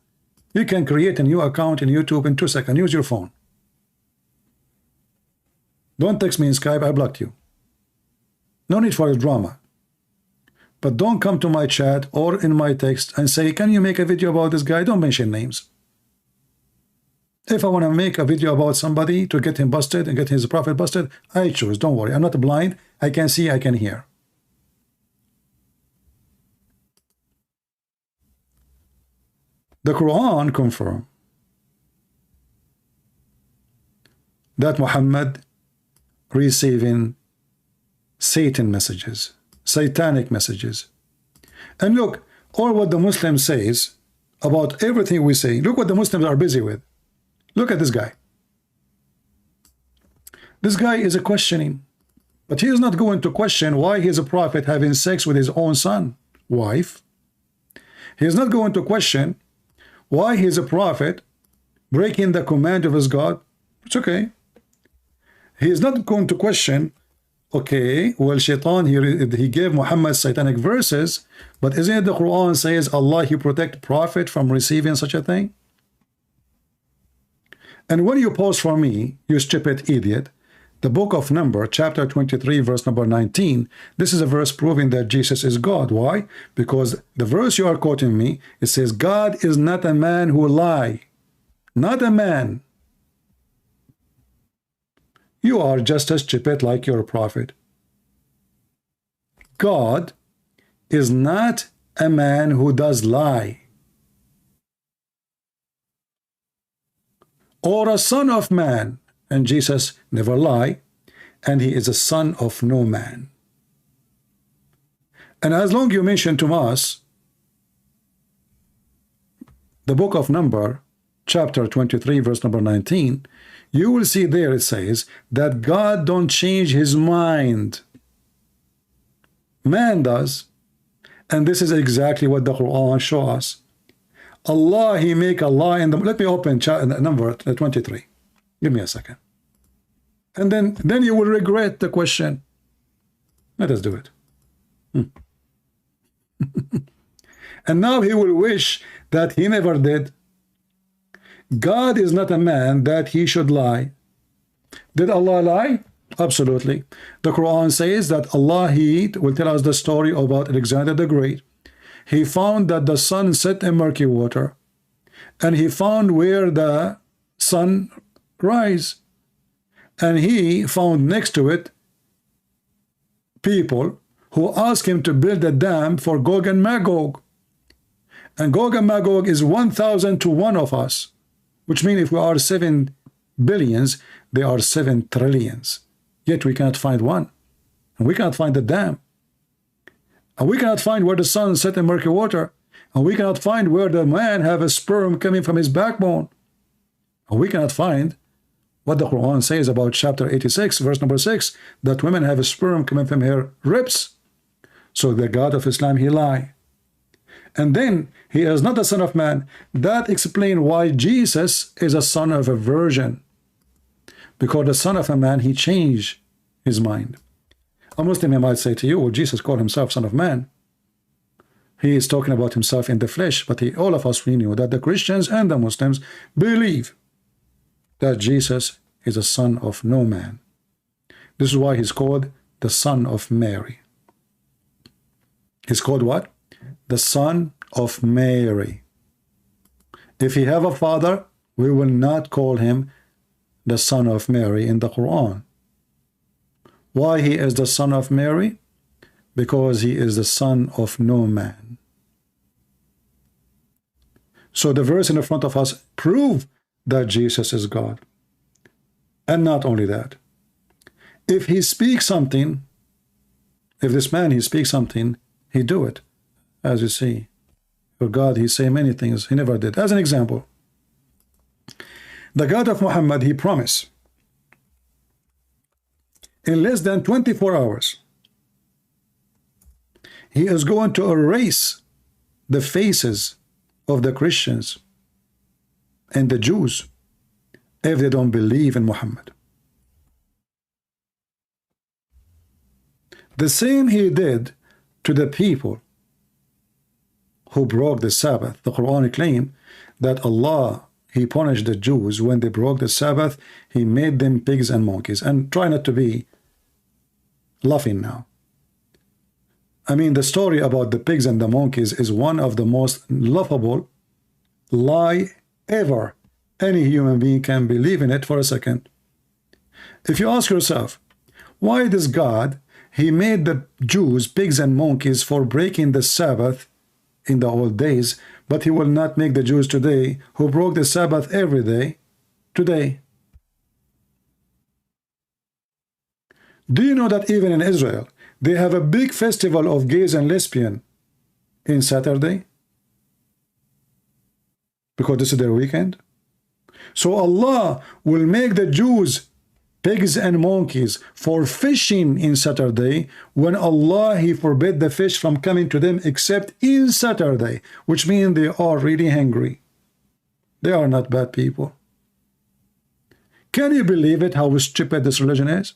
You can create a new account in YouTube in 2 seconds. Use your phone. Don't text me in Skype, I blocked you. No need for the drama. But don't come to my chat or in my text and say, can you make a video about this guy? Don't mention names. If I want to make a video about somebody to get him busted and get his prophet busted, I choose. Don't worry. I'm not blind. I can see, I can hear. The Quran confirms that Muhammad receiving Satan messages, satanic messages. And look, all what the Muslim says about everything we say, look what the Muslims are busy with. Look at this guy. This guy is a questioning, but he is not going to question why he is a prophet having sex with his own son, wife. He is not going to question why he is a prophet breaking the command of his God. It's okay. He is not going to question, okay, well, Shaitan, he gave Muhammad satanic verses, but isn't it the Quran says Allah, he protect prophet from receiving such a thing? And when you pause for me, you stupid idiot, the book of Numbers, chapter 23, verse number 19, this is a verse proving that Jesus is God. Why? Because the verse you are quoting me, it says, God is not a man who lie. Not a man. You are just as stupid like your prophet. God is not a man who does lie, or a son of man, and Jesus never lie, and he is a son of no man. And as long you mention to us the book of Numbers, chapter 23, verse number 19, you will see there it says that God don't change his mind. Man does. And this is exactly what the Quran shows us. Allah, he make Allah in the... Let me open number 23. Give me a second. And then you will regret the question. Let us do it. And now he will wish that he never did. God is not a man that he should lie. Did Allah lie? Absolutely. The Quran says that Allah, he will tell us the story about Alexander the Great. He found that the sun set in murky water, and he found where the sun rise, and he found next to it people who asked him to build a dam for Gog and Magog. And Gog and Magog is 1,000 to 1 of us, which means if we are 7 billions, they are 7 trillions. Yet we cannot find one. And we cannot find the dam. And we cannot find where the sun set in murky water. And we cannot find where the man have a sperm coming from his backbone. And we cannot find what the Quran says about chapter 86, verse number 6, that women have a sperm coming from her ribs. So the God of Islam, he lie. And then he is not the son of man. That explains why Jesus is a son of a virgin. Because the son of a man, he changed his mind. A Muslim might say to you, well, Jesus called himself son of man. He is talking about himself in the flesh, but all of us, we knew that the Christians and the Muslims believe that Jesus is a son of no man. This is why he's called the son of Mary. He's called what? The son of Mary. If he have a father, we will not call him the son of Mary in the Quran. Why he is the son of Mary? Because he is the son of no man. So the verse in the front of us prove that Jesus is God. And not only that, if he speaks something, if this man, he speaks something, he do it. As you see, for God, he say many things he never did. As an example, the God of Muhammad, he promised in less than 24 hours, he is going to erase the faces of the Christians and the Jews if they don't believe in Muhammad. The same he did to the people who broke the Sabbath. The Quran claims that Allah, he punished the Jews when they broke the Sabbath. He made them pigs and monkeys. And try not to be laughing now. I mean, the story about the pigs and the monkeys is one of the most laughable lie ever. Any human being can believe in it for a second. If you ask yourself, why does God, he made the Jews pigs and monkeys for breaking the Sabbath in the old days, but he will not make the Jews today, who broke the Sabbath every day, today? Do you know that even in Israel, they have a big festival of gays and lesbians in Saturday? Because this is their weekend. So Allah will make the Jews pigs and monkeys for fishing in Saturday, when Allah, he forbid the fish from coming to them except in Saturday, which means they are really hungry. They are not bad people. Can you believe it, how stupid this religion is?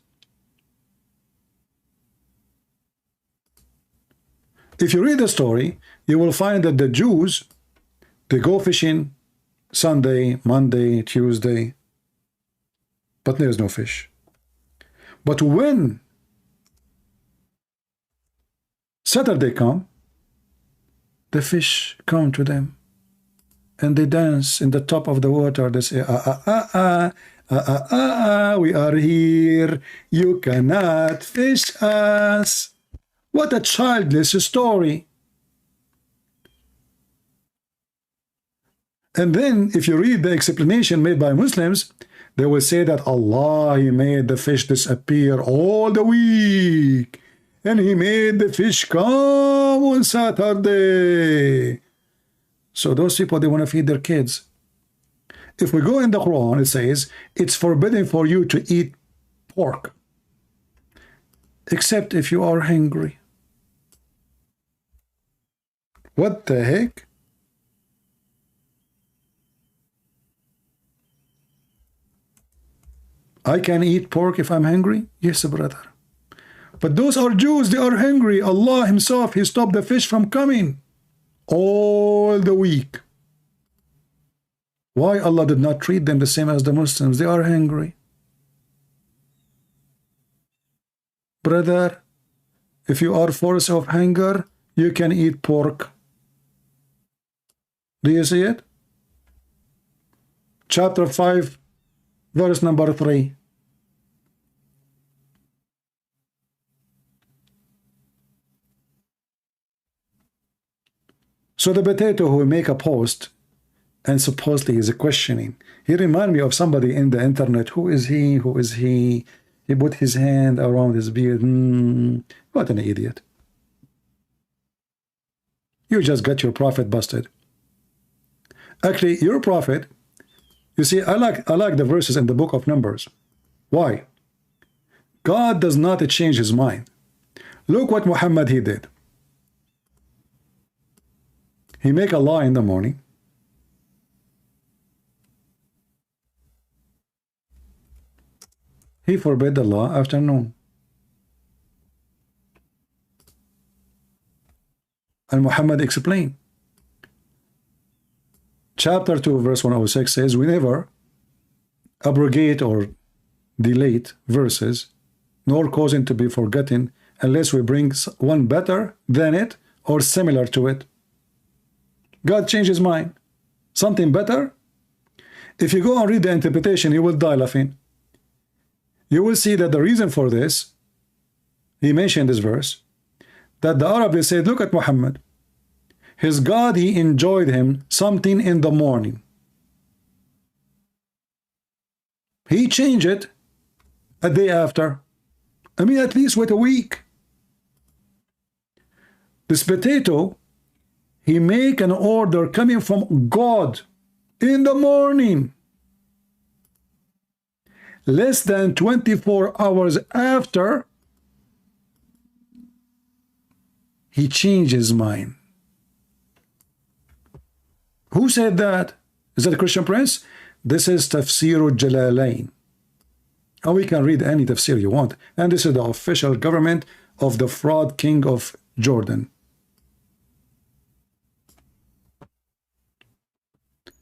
If you read the story, you will find that the Jews, they go fishing Sunday, Monday, Tuesday, but there is no fish. But when Saturday come, the fish come to them, and they dance in the top of the water. They say, we are here, you cannot fish us. What a childless story. And then if you read the explanation made by Muslims, they will say that Allah, he made the fish disappear all the week, and he made the fish come on Saturday. So those people, they want to feed their kids. If we go in the Quran, it says it's forbidden for you to eat pork, except if you are hungry. What the heck? I can eat pork if I'm hungry? Yes, brother. But those are Jews, they are hungry. Allah himself, he stopped the fish from coming all the week. Why Allah did not treat them the same as the Muslims? They are hungry. Brother, if you are forced of hunger, you can eat pork. Do you see it? chapter 5, verse number 3. So the potato who make a post and supposedly is questioning, he remind me of somebody in the internet. Who is he? Who is he? He put his hand around his beard. What an idiot. You just got your prophet busted. Actually, your prophet, you see, I like the verses in the book of Numbers. Why? God does not change his mind. Look what Muhammad he did. He make a law in the morning. He forbid the law afternoon. And Muhammad explained. Chapter 2, verse 106 says, we never abrogate or delete verses, nor cause it to be forgotten, unless we bring one better than it or similar to it. God changed his mind. Something better? If you go and read the interpretation, you will die laughing. You will see that the reason for this, he mentioned this verse, that the Arabs said, look at Muhammad. His God, he enjoyed him something in the morning. He changed it a day after. I mean, at least wait a week. This potato, he make an order coming from God in the morning. Less than 24 hours after, he changed his mind. Who said that? Is that a Christian prince? This is Tafsir al-Jalalain. And we can read any tafsir you want. And this is the official government of the fraud king of Jordan.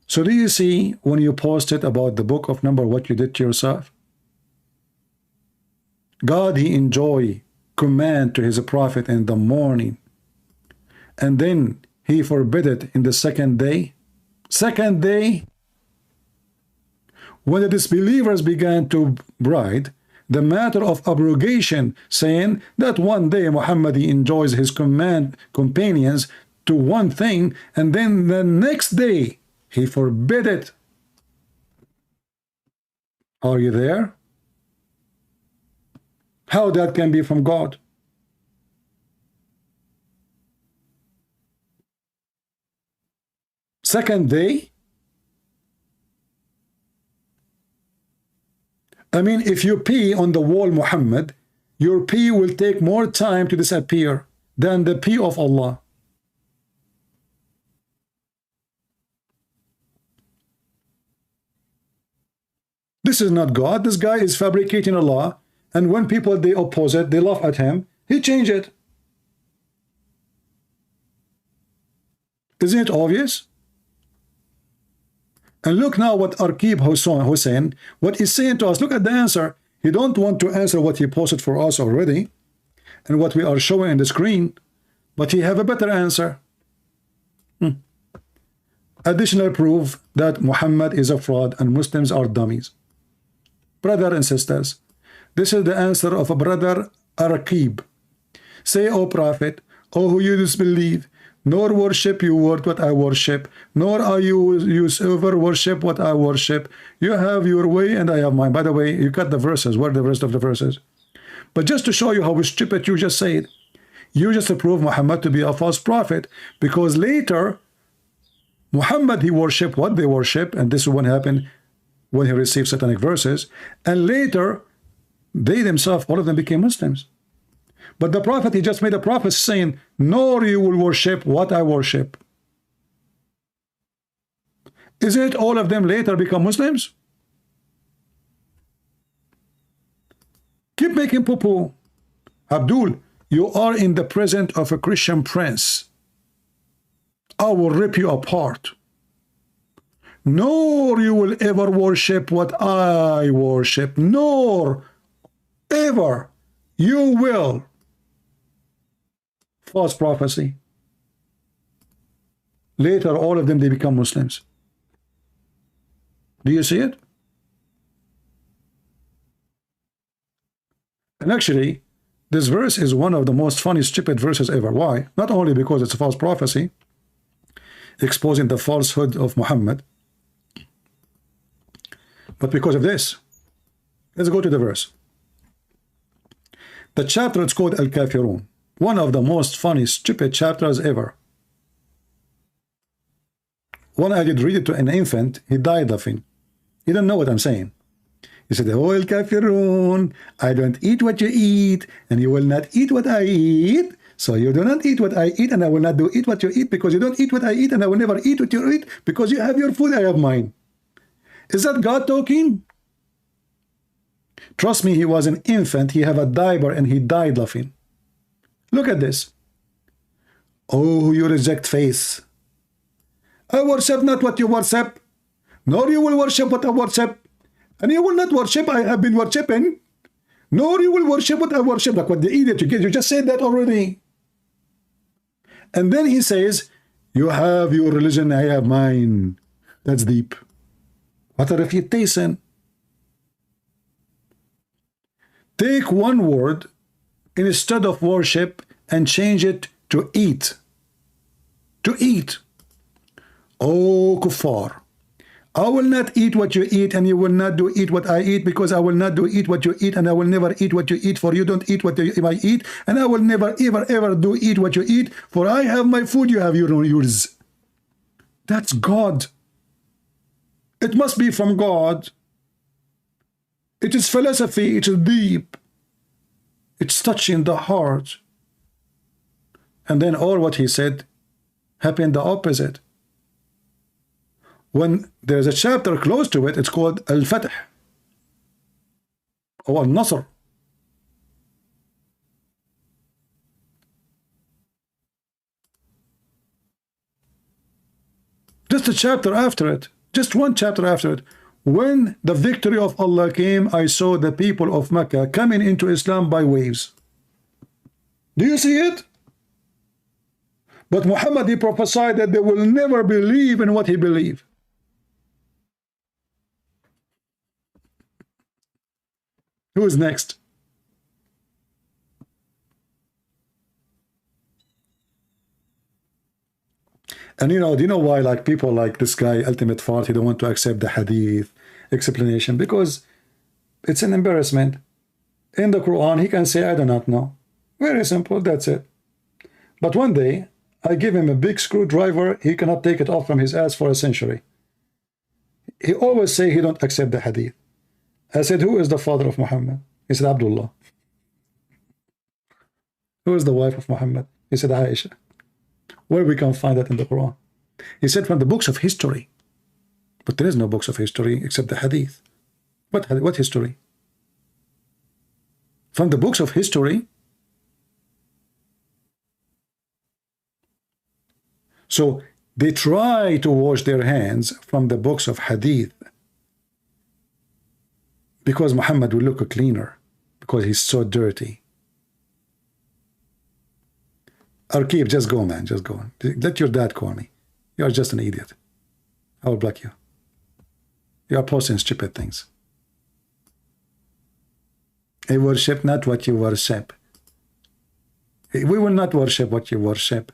So do you see when you posted about the book of Numbers what you did to yourself? God, he enjoy command to his prophet in the morning. And then he forbid it in the second day. Second day, when the disbelievers began to bride the matter of abrogation, saying that one day Muhammad enjoys his companions to one thing, and then the next day he forbid it. Are you there? How that can be from God? Second day? I mean, if you pee on the wall, Muhammad, your pee will take more time to disappear than the pee of Allah. This is not God. This guy is fabricating a law, and when people, they oppose it, they laugh at him, he changed it. Isn't it obvious? And look now what Arqib Hussein, what he's saying to us. Look at the answer. He don't want to answer what he posted for us already and what we are showing on the screen, but he have a better answer. Additional proof that Muhammad is a fraud and Muslims are dummies. Brother and sisters, this is the answer of a brother Arqib. Say, O Prophet, O who you disbelieve, nor worship you what I worship, nor are you ever worship what I worship. You have your way and I have mine. By the way, you cut the verses. Where are the rest of the verses? But just to show you how stupid you just said, you just approve Muhammad to be a false prophet, because later Muhammad, he worshiped what they worship, and this is what happened when he received satanic verses, and later they themselves, all of them became Muslims. But the prophet, he just made a prophet saying, nor you will worship what I worship. Is it all of them later become Muslims? Keep making poo-poo. Abdul, you are in the presence of a Christian prince. I will rip you apart. Nor you will ever worship what I worship. Nor ever you will. False prophecy. Later, all of them, they become Muslims. Do you see it? And actually, this verse is one of the most funny, stupid verses ever. Why? Not only because it's a false prophecy, exposing the falsehood of Muhammad, but because of this. Let's go to the verse. The chapter is called Al-Kafirun. One of the most funny, stupid chapters ever. When I did read it to an infant, he died laughing. He didn't know what I'm saying. He said, "Oh, Al-Kafirun, I don't eat what you eat, and you will not eat what I eat. So you do not eat what I eat, and I will not do eat what you eat, because you don't eat what I eat, and I will never eat what you eat, because you have your food, I have mine." Is that God talking? Trust me, he was an infant, he had a diaper, and he died laughing. Look at this. Oh, you reject faith. I worship not what you worship, nor you will worship what I worship. And you will not worship I have been worshiping, nor you will worship what I worship. Like what the idiot you get, you just said that already. And then he says, you have your religion, I have mine. That's deep. What a refutation. Take one word instead of worship and change it to eat. To eat. Oh, kuffar. I will not eat what you eat, and you will not do eat what I eat, because I will not do eat what you eat, and I will never eat what you eat, for you don't eat what I eat, and I will never, ever do eat what you eat, for I have my food, you have yours. That's God. It must be from God. It is philosophy, it is deep. It's touching the heart. And then all what he said happened the opposite. When there's a chapter close to it, it's called Al-Fath or Al-Nasr. Just a chapter after it, just one chapter after it. When the victory of Allah came, I saw the people of Mecca coming into Islam by waves. Do you see it? But Muhammad, he prophesied that they will never believe in what he believed. Who is next? And do you know why like people like this guy, Ultimate Fart, he don't want to accept the hadith explanation? Because it's an embarrassment. In the Quran, he can say, I do not know. Very simple, that's it. But one day, I give him a big screwdriver, he cannot take it off from his ass for a century. He always say he don't accept the hadith. I said, who is the father of Muhammad? He said, Abdullah. Who is the wife of Muhammad? He said, Aisha. Where we can find that in the Quran? He said, from the books of history. But there is no books of history except the hadith. What history? From the books of history? So they try to wash their hands from the books of hadith, because Muhammad will look cleaner, because he's so dirty. Arqib, just go, man, just go. Let your dad call me. You are just an idiot. I will block you. You are posting stupid things. I worship not what you worship. We will not worship what you worship.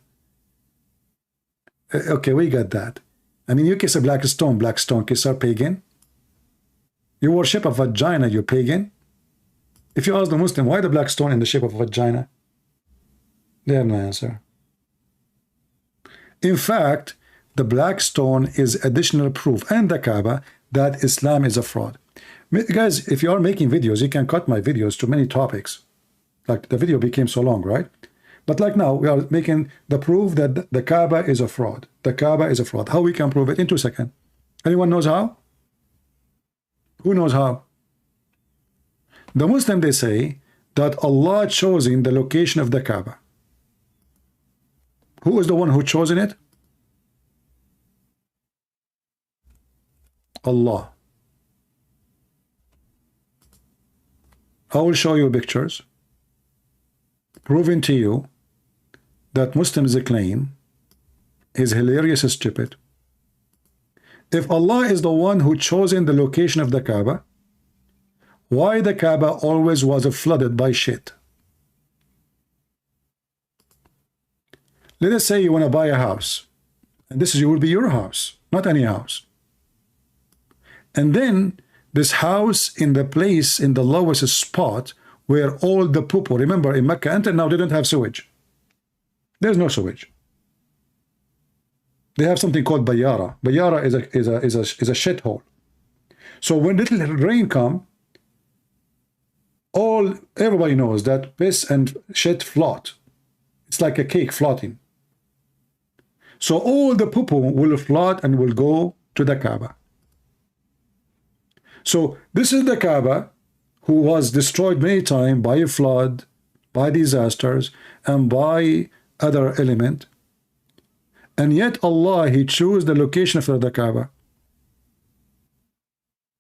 Okay, we got that. I mean, you kiss a black stone kiss are pagan. You worship a vagina, you pagan. If you ask the Muslim, why the black stone in the shape of a vagina? They have no answer. In fact, the black stone is additional proof, and the Kaaba, that Islam is a fraud. Guys, if you are making videos, you can cut my videos to many topics. Like the video became so long, right? But like now, we are making the proof that the Kaaba is a fraud. The Kaaba is a fraud. How we can prove it? In 2 seconds. Anyone knows how? Who knows how? The Muslim, they say that Allah chosen the location of the Kaaba. Who is the one who chosen it? Allah. I will show you pictures proving to you that Muslims claim is hilarious and stupid. If Allah is the one who chosen the location of the Kaaba, why the Kaaba always was flooded by shit? Let us say you want to buy a house, and this will be your house, not any house. And then this house in the place, in the lowest spot where all the poo-poo, remember in Mecca until now they don't have sewage. There's no sewage. They have something called bayara. Bayara is a shithole. So when little rain come, everybody knows that piss and shit float. It's like a cake floating. So all the poo-poo will float and will go to the Kaaba. So this is the Kaaba who was destroyed many times by a flood, by disasters, and by other element. And yet Allah, He chose the location for the Kaaba.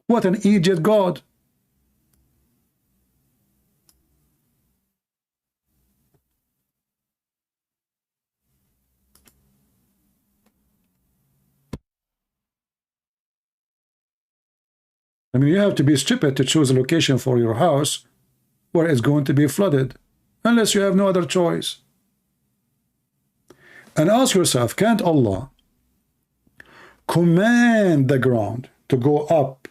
What an idiot God. I mean, you have to be stupid to choose a location for your house where it's going to be flooded, unless you have no other choice. And ask yourself, can't Allah command the ground to go up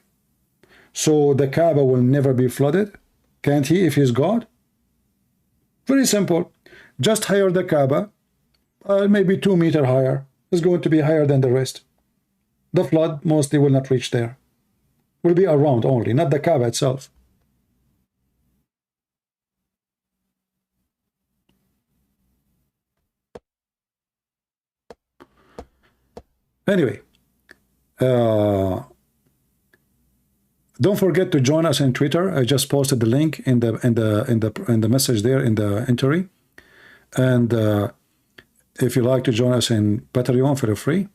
so the Kaaba will never be flooded? Can't He if He's God? Very simple. Just higher the Kaaba, maybe 2 meters higher. It's going to be higher than the rest. The flood mostly will not reach there. Will be around only, not the Kaaba itself. Anyway, don't forget to join us on Twitter. I just posted the link in the message there in the entry. And if you like to join us in Patreon, feel free.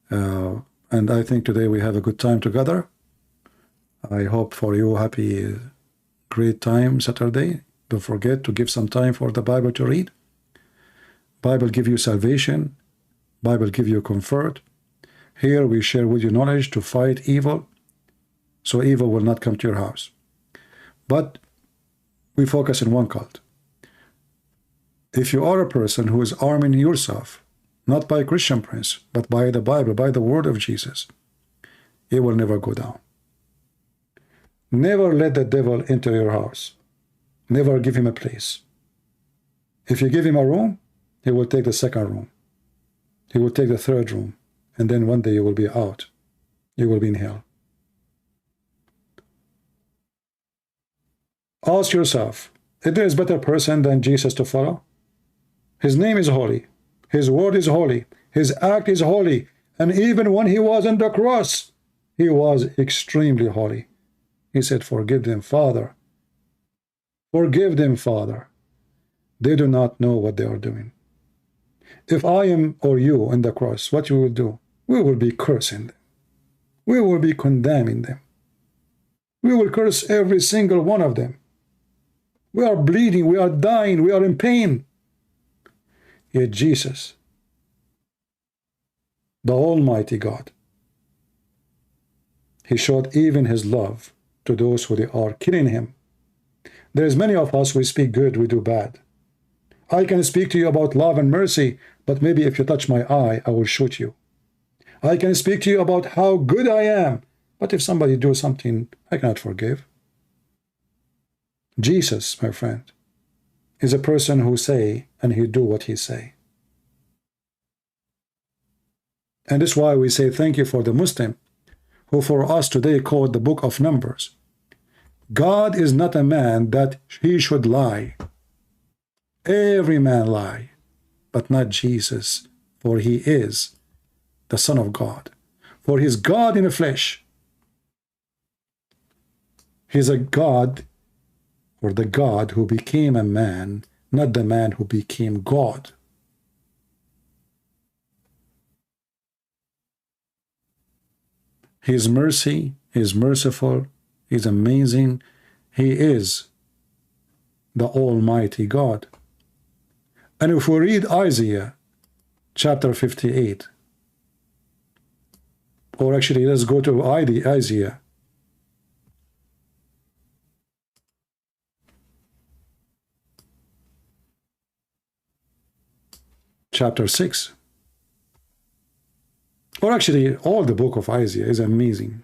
And I think today we have a good time together. I hope for you happy, great time Saturday. Don't forget to give some time for the Bible to read. Bible give you salvation. Bible give you comfort. Here we share with you knowledge to fight evil, so evil will not come to your house. But we focus in one cult. If you are a person who is arming yourself, not by Christian prince, but by the Bible, by the word of Jesus, it will never go down. Never let the devil into your house. Never give him a place. If you give him a room, he will take the second room. He will take the third room. And then one day you will be out. You will be in hell. Ask yourself, is there a better person than Jesus to follow? His name is holy. His word is holy. His act is holy. And even when he was on the cross, he was extremely holy. He said, forgive them, Father. Forgive them, Father. They do not know what they are doing. If I am or you on the cross, what you will do? We will be cursing them. We will be condemning them. We will curse every single one of them. We are bleeding, we are dying, we are in pain. Yet Jesus, the Almighty God, He showed even His love to those who they are killing Him. There's many of us, we speak good, we do bad. I can speak to you about love and mercy, but maybe if you touch my eye, I will shoot you. I can speak to you about how good I am, but if somebody do something, I cannot forgive. Jesus, my friend, is a person who say and he do what he say. And that's why we say thank you for the Muslim, who for us today called the book of Numbers. God is not a man that he should lie. Every man lie, but not Jesus, for he is the Son of God. For he is God in the flesh. He is a God, or the God who became a man, not the man who became God. His mercy is merciful, He is amazing, He is the Almighty God. And if we read Isaiah chapter 58, Or actually, let's go to Isaiah. Chapter 6. Or actually, all the book of Isaiah is amazing.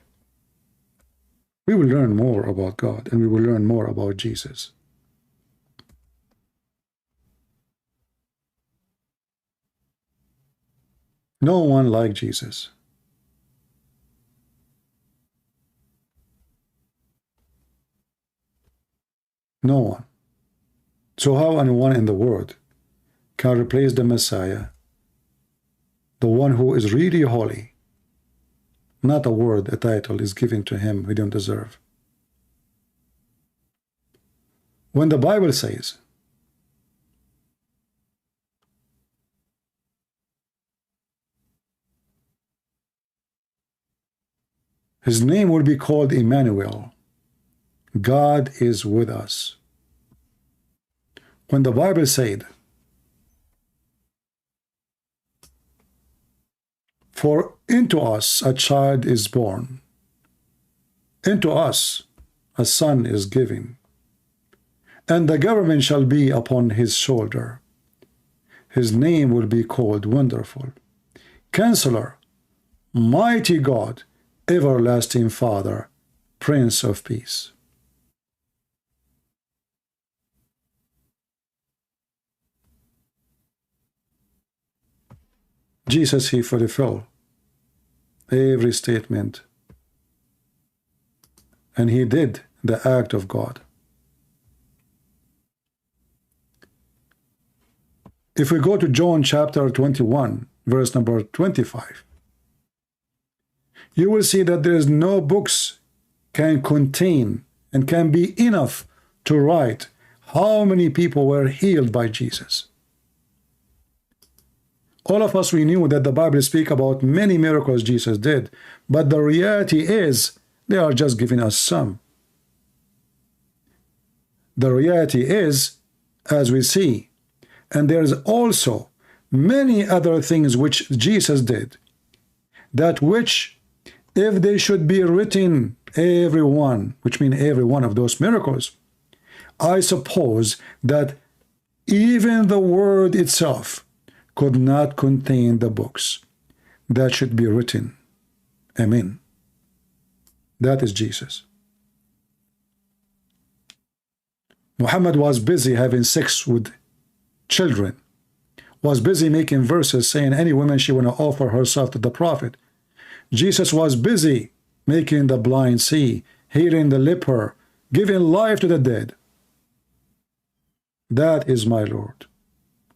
We will learn more about God, and we will learn more about Jesus. No one like Jesus. No one. So how anyone in the world can replace the Messiah, the one who is really holy? Not a word, a title is given to him we don't deserve. When the Bible says, his name will be called Emmanuel, God is with us. When the Bible said, for into us a child is born, into us a son is given, and the government shall be upon his shoulder. His name will be called Wonderful, Counselor, Mighty God, Everlasting Father, Prince of Peace. Jesus, he fulfilled every statement, and he did the act of God. If we go to John chapter 21, verse number 25, you will see that there is no books can contain and can be enough to write how many people were healed by Jesus. All of us, we knew that the Bible speaks about many miracles Jesus did, but the reality is they are just giving us some. The reality is, as we see, and there's also many other things which Jesus did, that which, if they should be written, every one, which means every one of those miracles, I suppose that even the word itself could not contain the books that should be written. Amen. That is Jesus. Muhammad was busy having sex with children, was busy making verses saying any woman she want to offer herself to the prophet. Jesus was busy making the blind see, healing the leper, giving life to the dead. That is my Lord.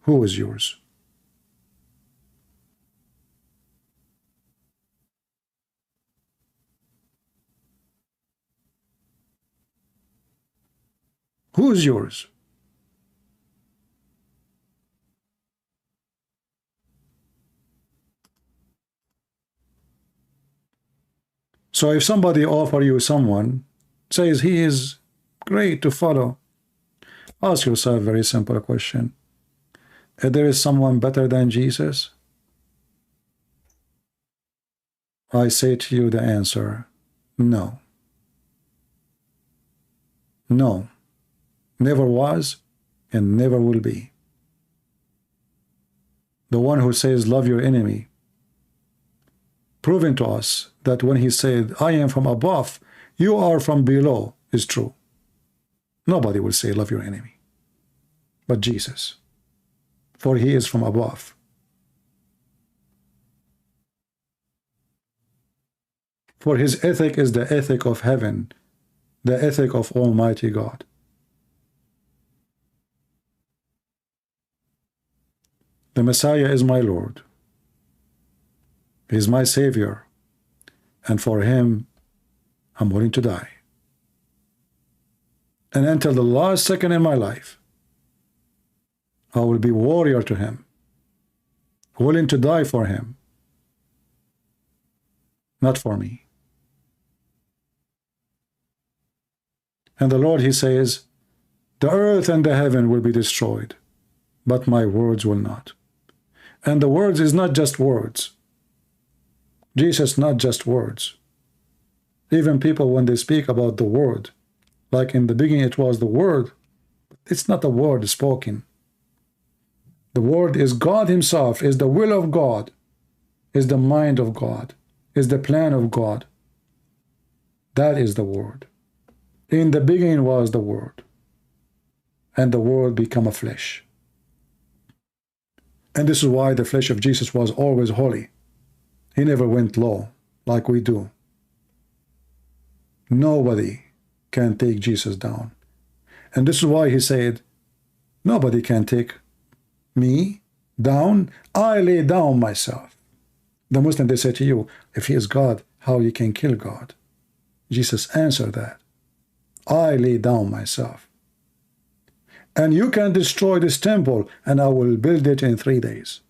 Who is yours? Who is yours? So if somebody offer you someone, says he is great to follow, ask yourself a very simple question. If there is someone better than Jesus? I say to you the answer, no. No. Never was and never will be. The one who says love your enemy, proving to us that when he said, I am from above, you are from below, is true. Nobody will say love your enemy but Jesus, for he is from above. For his ethic is the ethic of heaven, the ethic of Almighty God. The Messiah is my Lord. He is my Savior, and for him I'm willing to die. And until the last second in my life, I will be warrior to him, willing to die for him, not for me. And the Lord, he says, the earth and the heaven will be destroyed, but my words will not. And the words is not just words. Jesus, not just words. Even people, when they speak about the word, like in the beginning it was the word, it's not a word spoken. The word is God himself, is the will of God, is the mind of God, is the plan of God. That is the word. In the beginning was the word, and the word became a flesh. And this is why the flesh of Jesus was always holy. He never went low like we do. Nobody can take Jesus down. And this is why he said, nobody can take me down. I lay down myself. The Muslim, they say to you, if he is God, how you can kill God? Jesus answered that. I lay down myself. And you can destroy this temple, and I will build it in 3 days.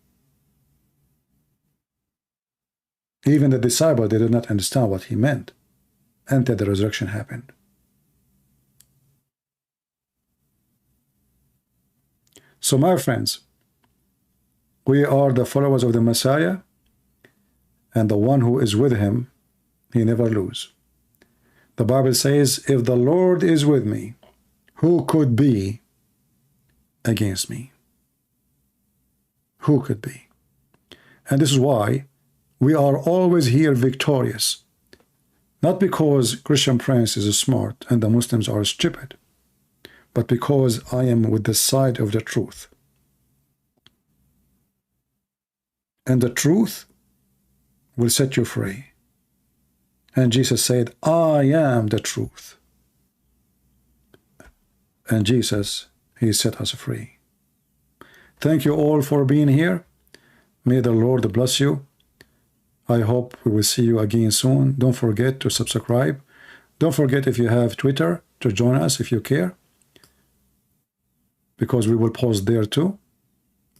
Even the disciples, they did not understand what he meant until the resurrection happened. So, my friends, we are the followers of the Messiah, and the one who is with him, he never loses. The Bible says, if the Lord is with me, who could be against me? Who could be? And this is why we are always here victorious. Not because Christian Prince is smart and the Muslims are stupid, but because I am with the side of the truth. And the truth will set you free. And Jesus said, I am the truth. And Jesus, he set us free. Thank you all for being here. May the Lord bless you. I hope we will see you again soon. Don't forget to subscribe. Don't forget, if you have Twitter, to join us if you care, because we will post there too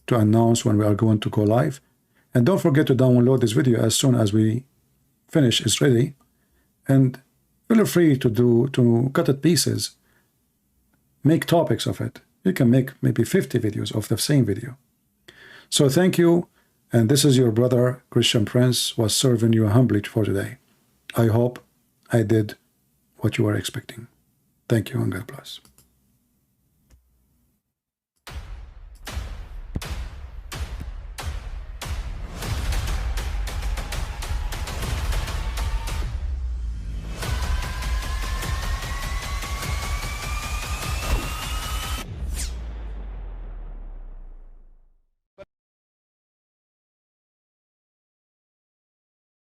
to announce when we are going to go live. And don't forget to download this video as soon as we finish, it's ready. And feel free to cut it pieces, make topics of it. You can make maybe 50 videos of the same video. So thank you, and this is your brother Christian Prince was serving you humbly for today. I hope I did what you were expecting. Thank you, and God bless.